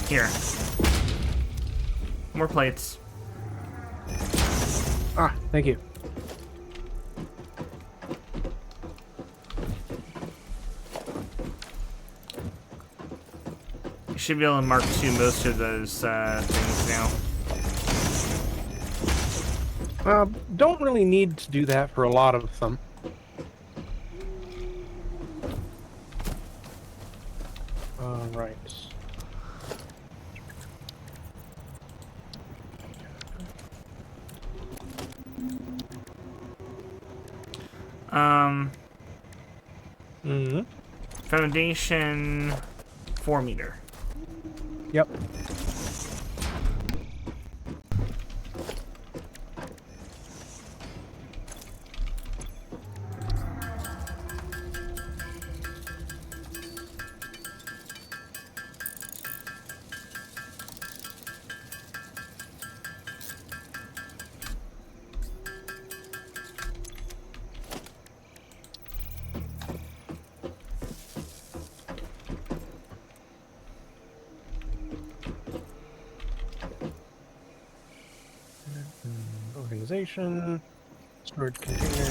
Here. More plates. Ah, thank you. You should be able to mark to most of those things now. Don't really need to do that for a lot of them. Right. Foundation 4 meter. Yep. Organization, storage container.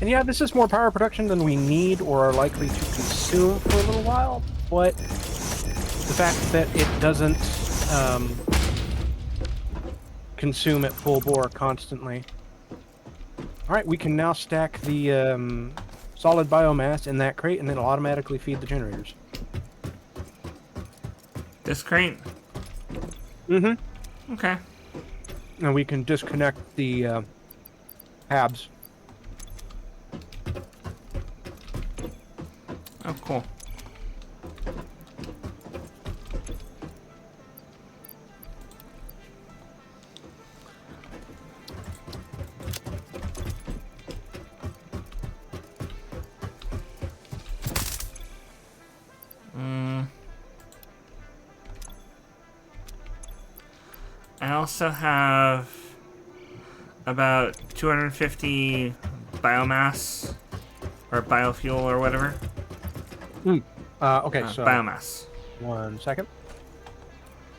And yeah, this is more power production than we need or are likely to consume for a little while, but the fact that it doesn't consume at full bore constantly. Alright, we can now stack the solid biomass in that crate, and then it'll automatically feed the generators. This crate? Mm-hmm. Okay. And we can disconnect the tabs. Oh, cool. I also have about 250 biomass or biofuel or whatever. Okay, so biomass. 1 second.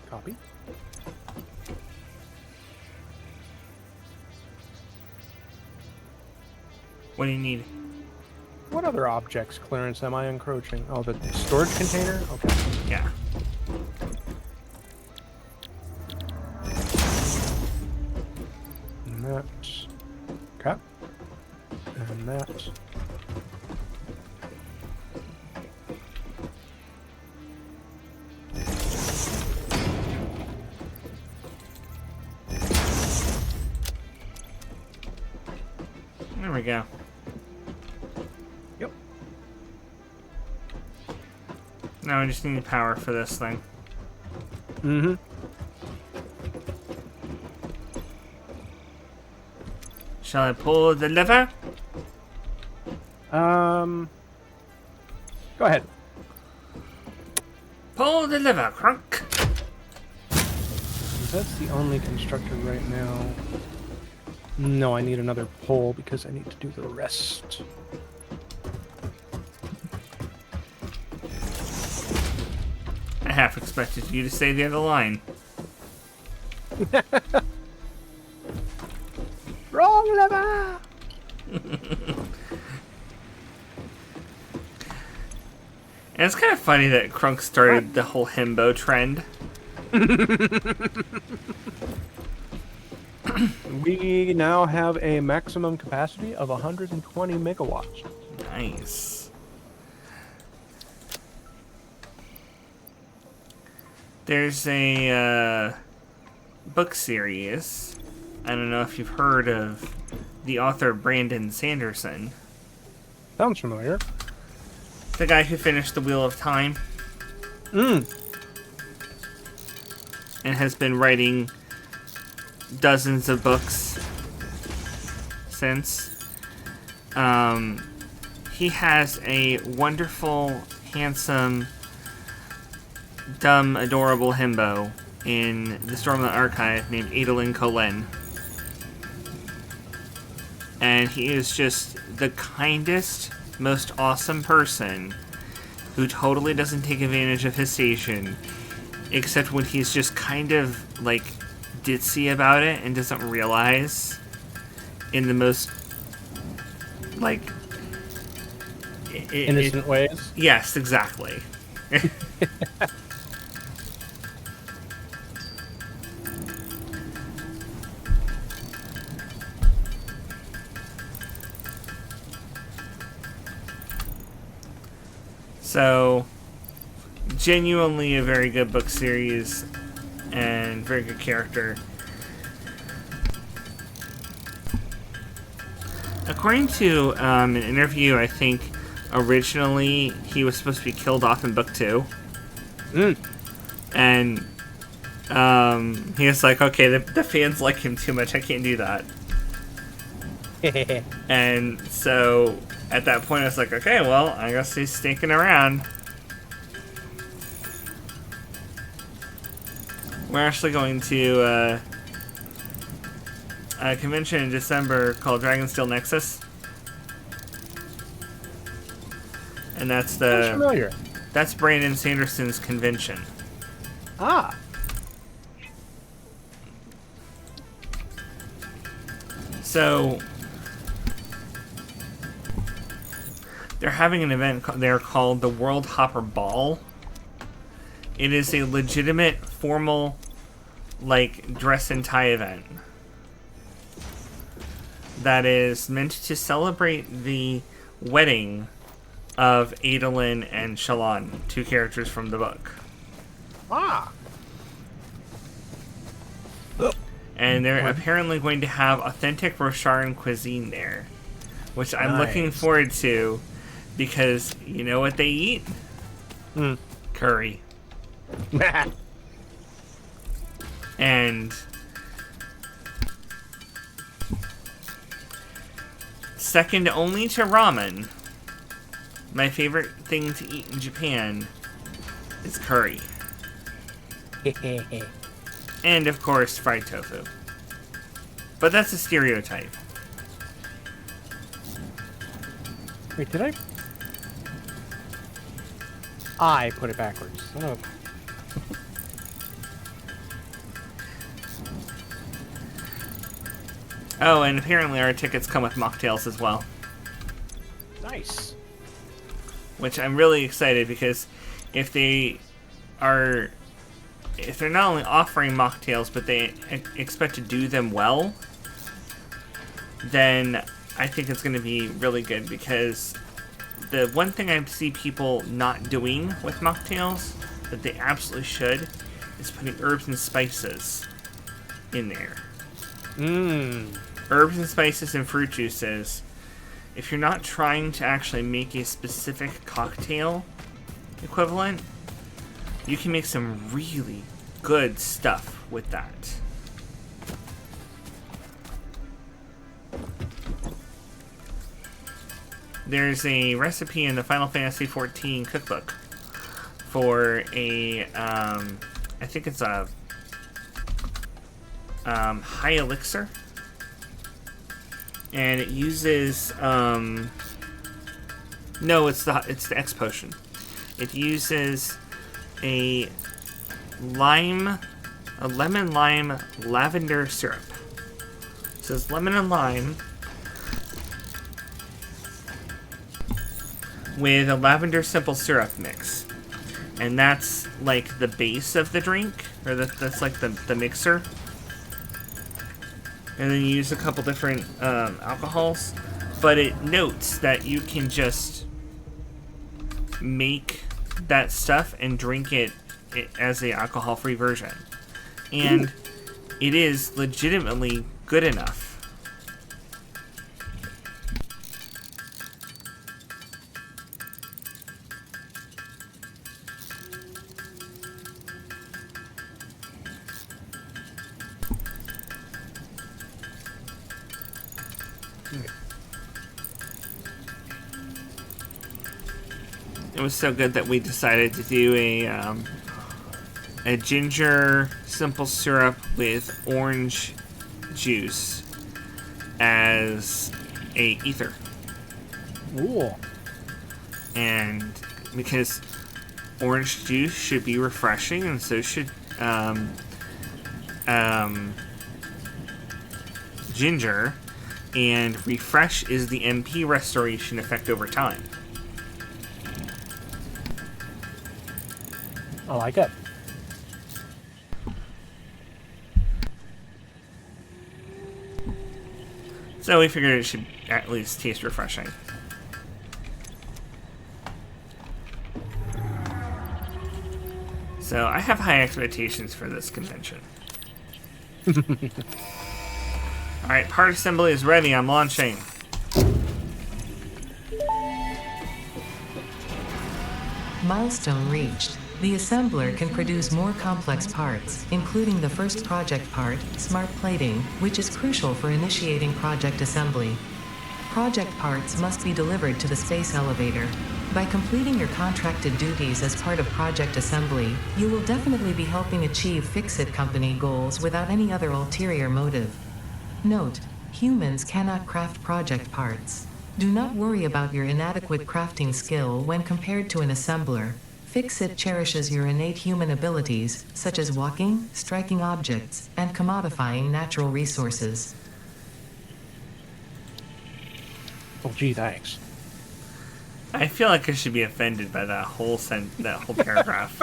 Copy. What do you need? What other objects clearance am I encroaching? Oh, the storage container? Okay. Yeah. And that. Okay. And that. There we go. Yep. Now I just need power for this thing. Mm-hmm. Shall I pull the lever? Go ahead. Pull the lever, Crunk. That's the only constructor right now. No, I need another pole because I need to do the rest. I half expected you to say the other line. Wrong lever! And it's kind of funny that Crunk started the whole himbo trend. We now have a maximum capacity of 120 megawatts. Nice. There's a book series. I don't know if you've heard of the author Brandon Sanderson. Sounds familiar. The guy who finished The Wheel of Time. And has been writing dozens of books since. He has a wonderful, handsome, dumb, adorable himbo in the Stormlight Archive named Adolin Colen. And he is just the kindest, most awesome person who totally doesn't take advantage of his station, except when he's just kind of, like, ditzy about it and doesn't realize in the most, like... Innocent ways? Yes, exactly. So, genuinely a very good book series and very good character. According to an interview, I think originally he was supposed to be killed off in book 2. And he was like, okay, the fans like him too much, I can't do that. And so at that point I was like, okay, well, I guess he's stinking around. We're actually going to a convention in December called Dragonsteel Nexus. And that's that's Brandon Sanderson's convention. Ah. So they're having an event there called the World Hopper Ball. It is a legitimate, formal, like, dress and tie event that is meant to celebrate the wedding of Adolin and Shallan, 2 characters from the book. Ah. And they're apparently going to have authentic Rosharan cuisine there, which I'm looking forward to, because you know what they eat? Curry. And second only to ramen, my favorite thing to eat in Japan is curry. And, of course, fried tofu. But that's a stereotype. Wait, did I put it backwards. Oh. Oh, and apparently our tickets come with mocktails as well. Nice. Which I'm really excited, because if they're not only offering mocktails, but they expect to do them well, then I think it's going to be really good, because the one thing I see people not doing with mocktails that they absolutely should is putting herbs and spices in there. Herbs and spices and fruit juices. If you're not trying to actually make a specific cocktail equivalent, you can make some really good stuff with that. There's a recipe in the Final Fantasy XIV cookbook for a, I think it's a high elixir, and it uses no, it's the X potion. It uses a lemon lime lavender syrup. It says lemon and lime with a lavender simple syrup mix, and that's like the base of the drink, or that's like the mixer. and then you use a couple different alcohols, but it notes that you can just make that stuff and drink it as a alcohol-free version. And it is legitimately good enough. It was so good that we decided to do a ginger simple syrup with orange juice as a ether. Ooh. And because orange juice should be refreshing, and so should ginger, and refresh is the MP restoration effect over time. I like it. So we figured it should at least taste refreshing. So I have high expectations for this convention. Alright, part assembly is ready. I'm launching. Milestone reached. The assembler can produce more complex parts, including the first project part, smart plating, which is crucial for initiating project assembly. Project parts must be delivered to the space elevator. By completing your contracted duties as part of project assembly, you will definitely be helping achieve FicSit company goals without any other ulterior motive. Note: humans cannot craft project parts. Do not worry about your inadequate crafting skill when compared to an assembler. FicSit cherishes your innate human abilities, such as walking, striking objects, and commodifying natural resources. Oh, gee, thanks. I feel like I should be offended by that whole paragraph.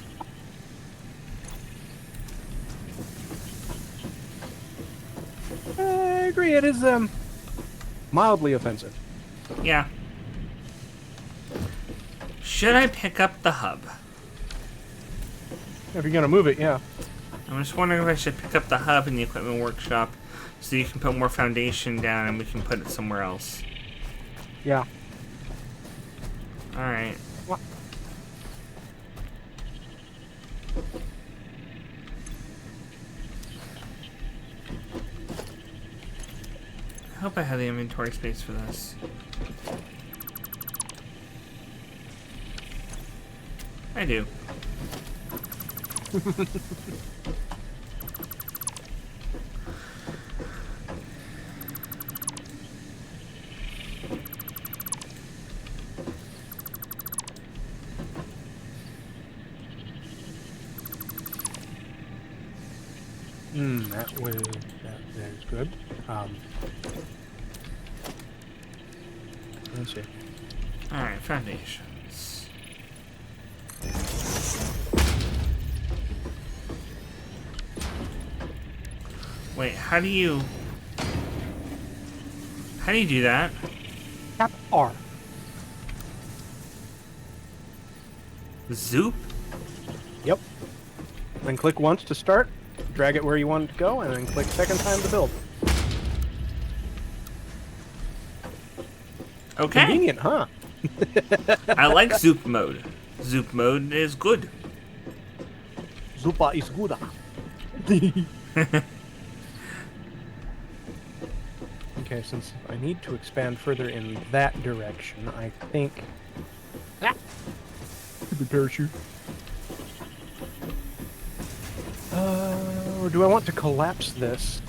I agree, it is, mildly offensive. Yeah. Should I pick up the hub? If you're gonna move it, yeah. I'm just wondering if I should pick up the hub in the equipment workshop so you can put more foundation down and we can put it somewhere else. Yeah. Alright. What? I hope I have the inventory space for this. I do. That is good. Let's see. Alright, foundations. Wait, how do you do that? Tap R. Zoop? Yep. Then click once to start, drag it where you want it to go, and then click second time to build. Okay. Convenient, huh? I like Zoop mode. Zoop mode is good. Zupa is good. Okay, since I need to expand further in that direction, I think... Ah! Stupid parachute. Or do I want to collapse this?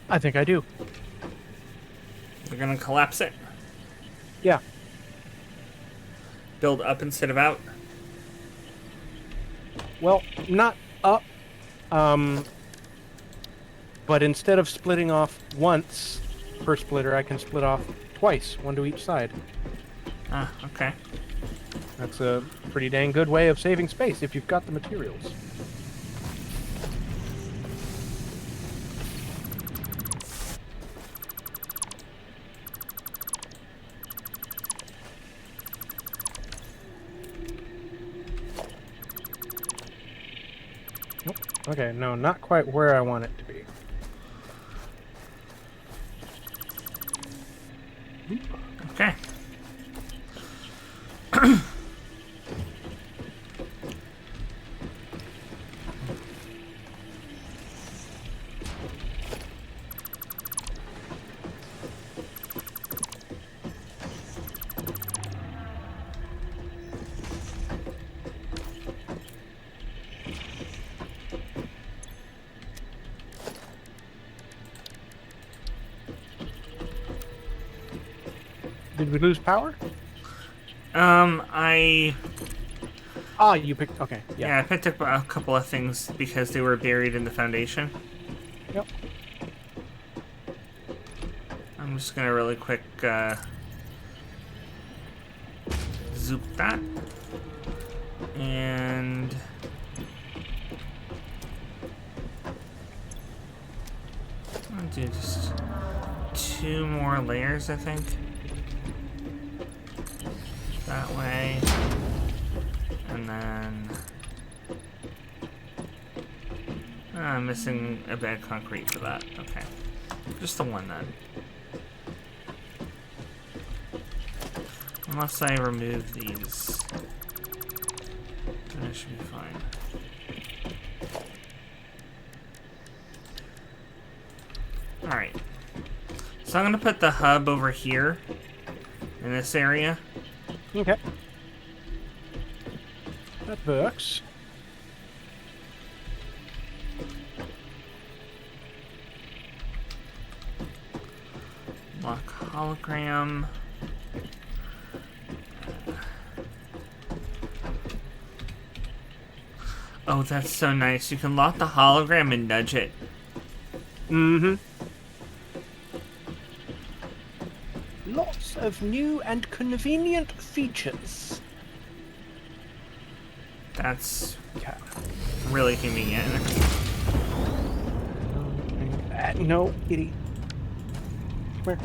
I think I do. We're gonna collapse it. Yeah. Build up instead of out. Well, not up. But instead of splitting off once per splitter, I can split off twice, one to each side. Ah, okay. That's a pretty dang good way of saving space if you've got the materials. Nope. Okay, no, not quite where I want it to be. Okay. Did we lose power? Ah, you picked... Okay, yeah, I picked up a couple of things because they were buried in the foundation. Yep. I'm just gonna really quick, zoop that. And... I'll do just 2 more layers, I think. That way. And then... I'm missing a bit of concrete for that. Okay. Just the one then. Unless I remove these, then it should be fine. Alright. So I'm gonna put the hub over here in this area. Okay. That works. Lock hologram. Oh, that's so nice. You can lock the hologram and nudge it. Mm-hmm. Lots of new and convenient features. That's Yeah. really convenient. No, kitty. Where?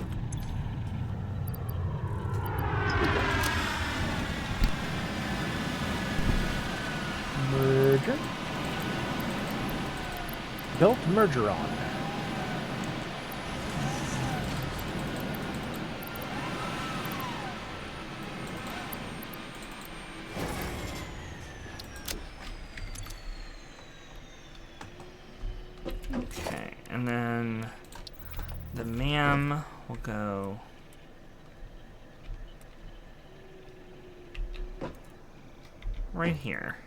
Merger. Built merger on. Okay, and then the MAM will go right here.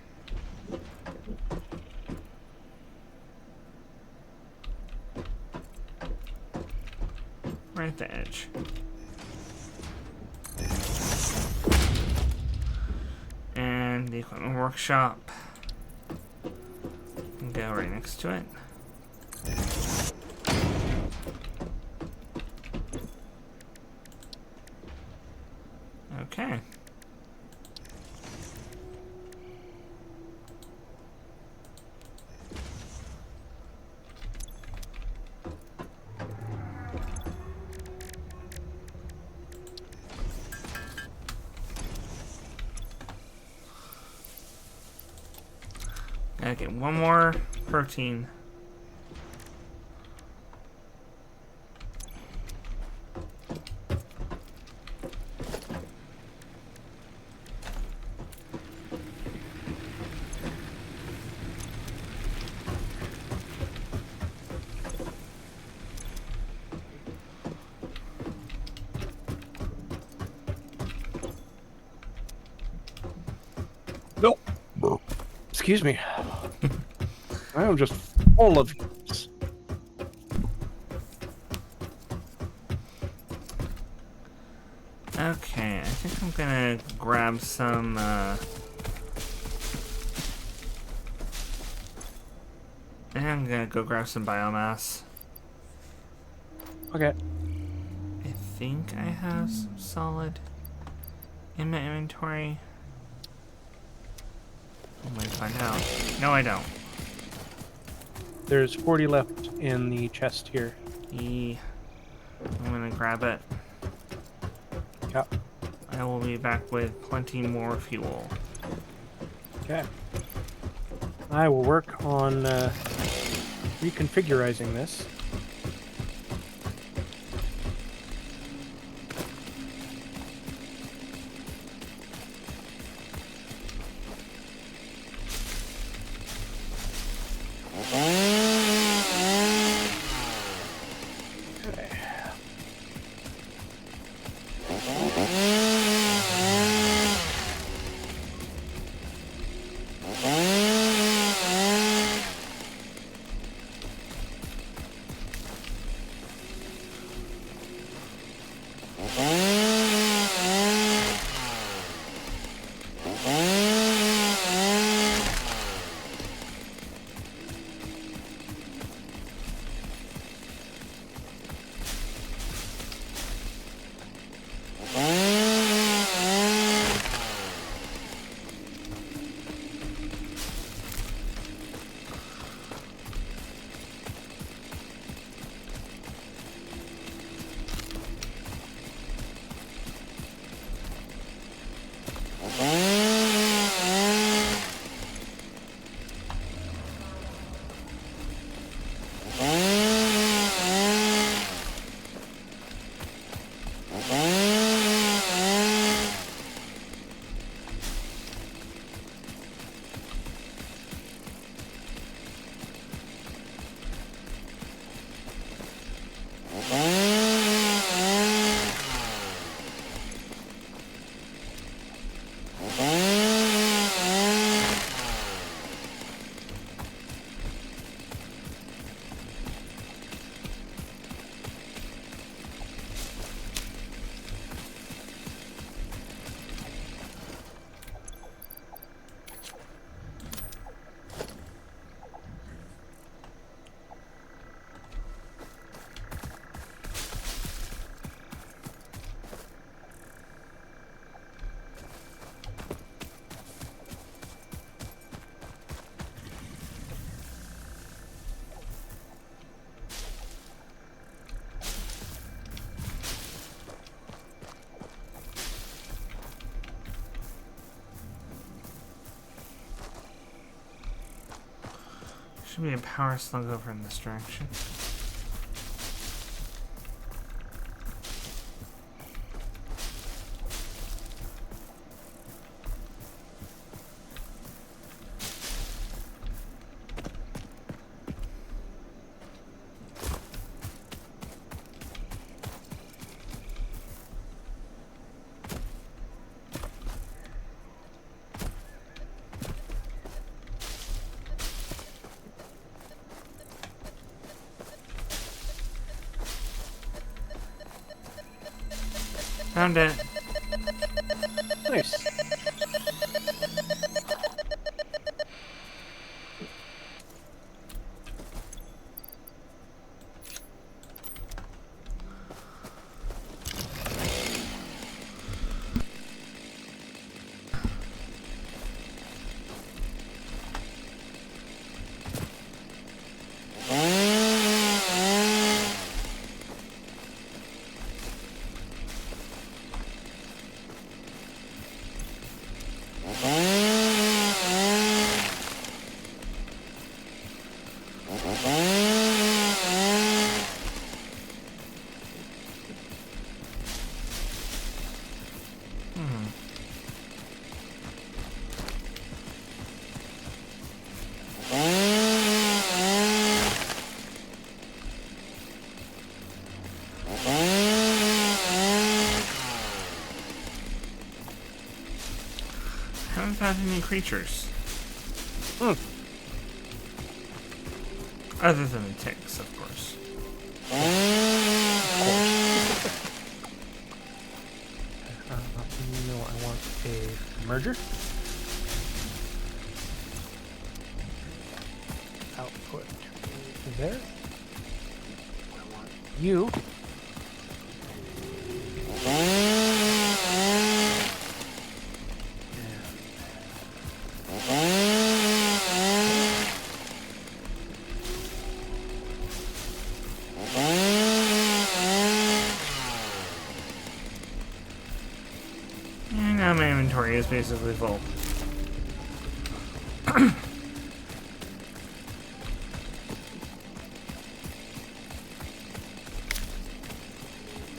Right at the edge. And the equipment workshop can go right next to it. Okay. Gotta get one more protein. No. Excuse me. I am just full of... Okay, I think I'm gonna grab some, I think I'm gonna go grab some biomass. Okay. I think I have some solid in my inventory. I might find out. No, I don't. There's 40 left in the chest here. I'm gonna grab it. Yep. I will be back with plenty more fuel. Okay. I will work on reconfiguring this. Should be a power slug over in this direction. Found it. Nice. Haven't found any creatures. Other than the ticks, of course. No, I want a merger. Output there. I want you. my inventory is basically full.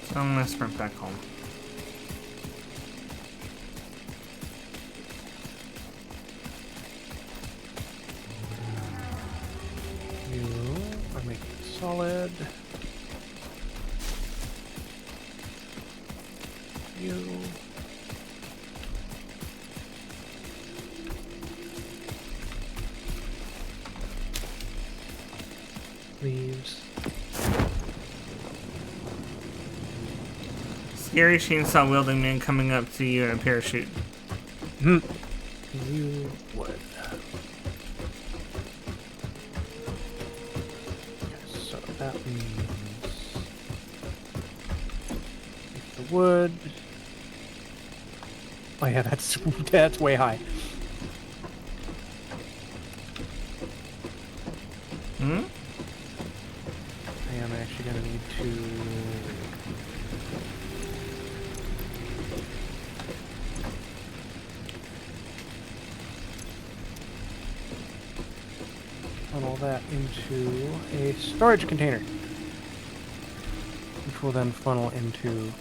So I'm gonna sprint back home. You are making it solid. You. Leaves. Scary chainsaw wielding man coming up to you in a parachute. You would. So that means the wood. Oh yeah, that's way high. Hmm? I am actually gonna need to. Funnel that into a storage container, which will then funnel into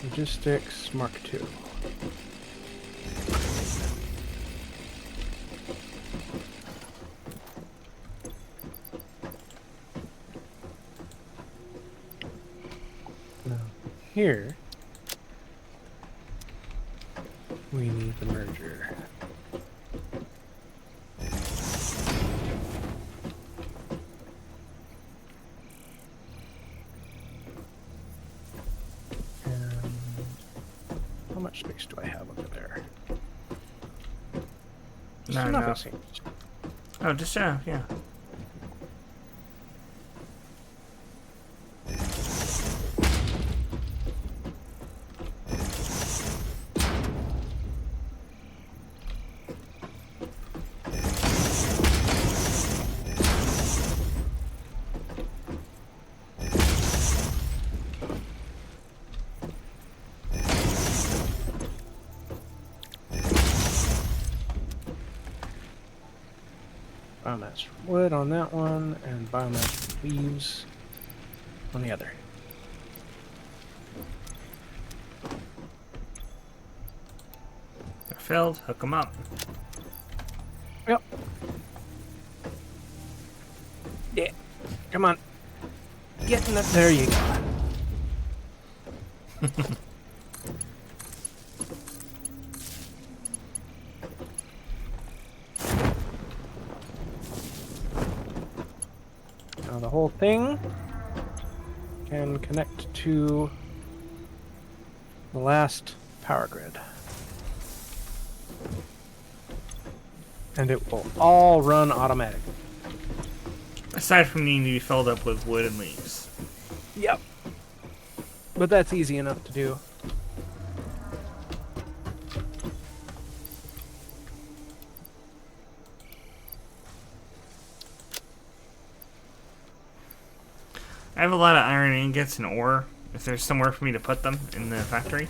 Logistics Mark II. Now, here we need the merger. How much space do I have over there? Not Enough, enough. it seems. Oh, just yeah. Biomass from wood on that one, and biomass from leaves on the other. They're filled. Hook them up. Yep. Yeah. Come on. Get in the... There you go. Now the whole thing can connect to the last power grid. And it will all run automatically. Aside from needing to be filled up with wood and leaves. Yep. But that's easy enough to do. I have a lot of iron ingots and ore. If there's somewhere for me to put them in the factory.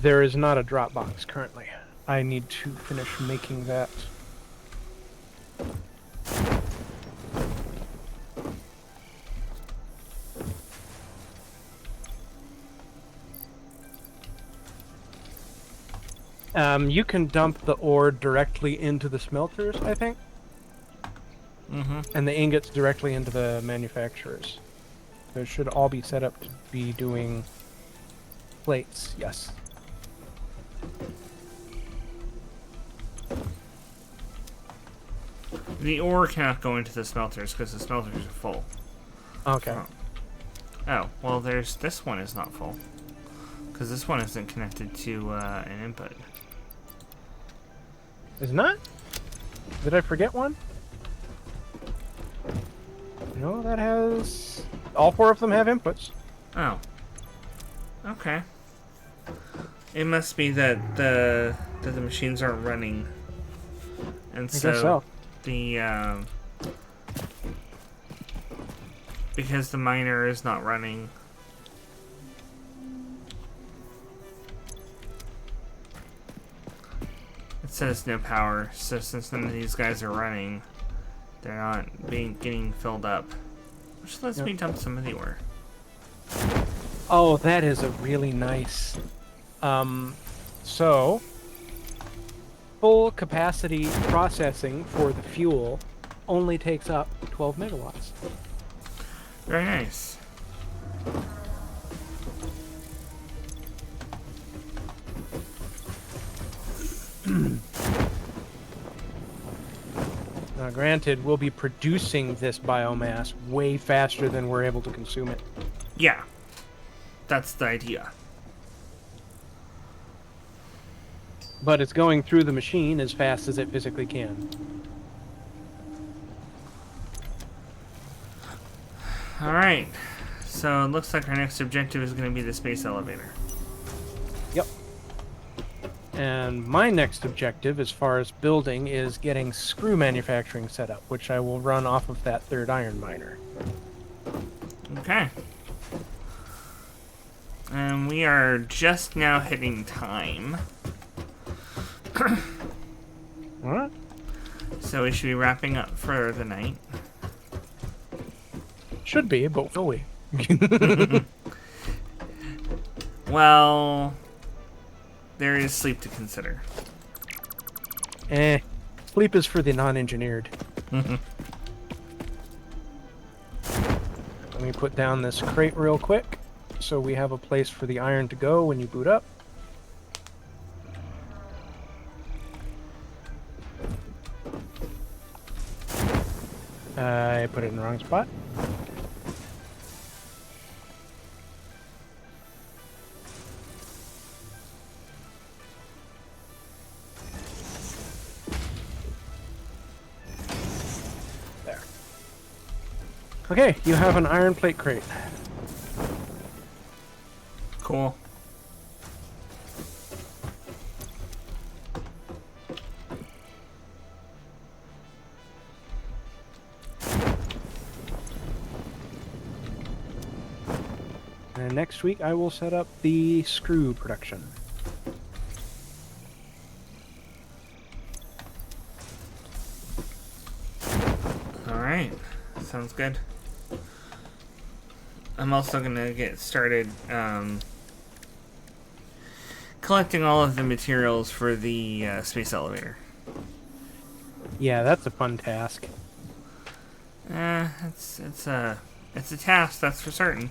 There is not a drop box currently. I need to finish making that. You can dump the ore directly into the smelters, I think. Mm-hmm. And the ingots directly into the manufacturers. So it should all be set up to be doing plates, yes. The ore cannot go into the smelters because the smelters are full. Okay. Oh, well, there's this one is not full because this one isn't connected to an input. Is not? Did I forget one? No, that has... All four of them have inputs. Oh. Okay. It must be that the machines aren't running, and I guess so. the because the miner is not running. It says no power, so since none of these guys are running, they're not getting filled up. Which lets me dump some of the ore. Oh, that is a really nice. So full capacity processing for the fuel only takes up 12 megawatts. Very nice. Now, granted, we'll be producing this biomass way faster than we're able to consume it. Yeah. That's the idea. But it's going through the machine as fast as it physically can. Alright. So it looks like our next objective is going to be the space elevator. Yep. And my next objective, as far as building, is getting screw manufacturing set up, which I will run off of that third iron miner. Okay. And we are just now hitting time. Alright. So we should be wrapping up for the night. Should be, but will we? Well, there is sleep to consider. Sleep is for the non-engineered. Let me put down this crate real quick, so we have a place for the iron to go when you boot up. I put it in the wrong spot. There. Okay, you have an iron plate crate. Cool. And next week I will set up the screw production. Alright. Sounds good. I'm also gonna get started collecting all of the materials for the space elevator. Yeah, that's a fun task. It's a task, that's for certain.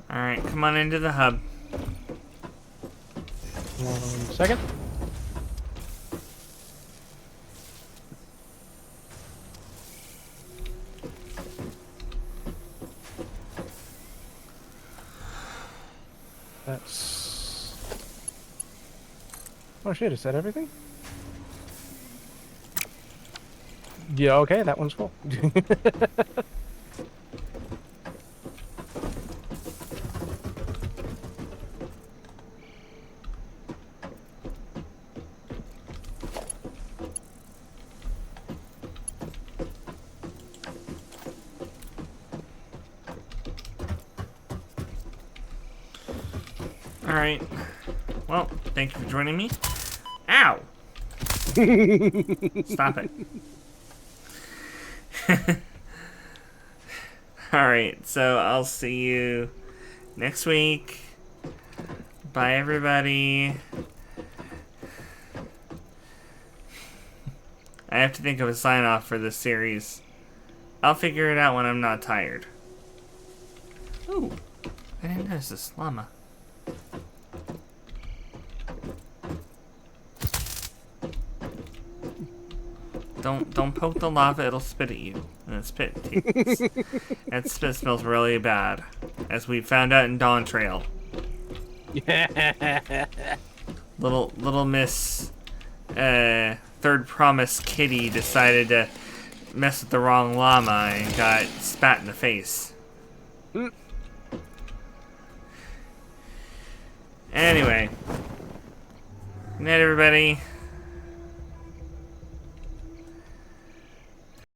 Alright, come on into the hub. 1 second. That's... Oh shit, is that everything? Yeah, okay, that one's full. Alright. Well, thank you for joining me. Ow! Stop it. Alright, so I'll see you next week. Bye, everybody. I have to think of a sign-off for this series. I'll figure it out when I'm not tired. Ooh, I didn't notice this llama. Don't poke the lava, it'll spit at you. And that spit smells really bad. As we found out in Dawn Trail. Little Miss Third Promise Kitty decided to mess with the wrong llama and got spat in the face. Anyway. Good night, everybody.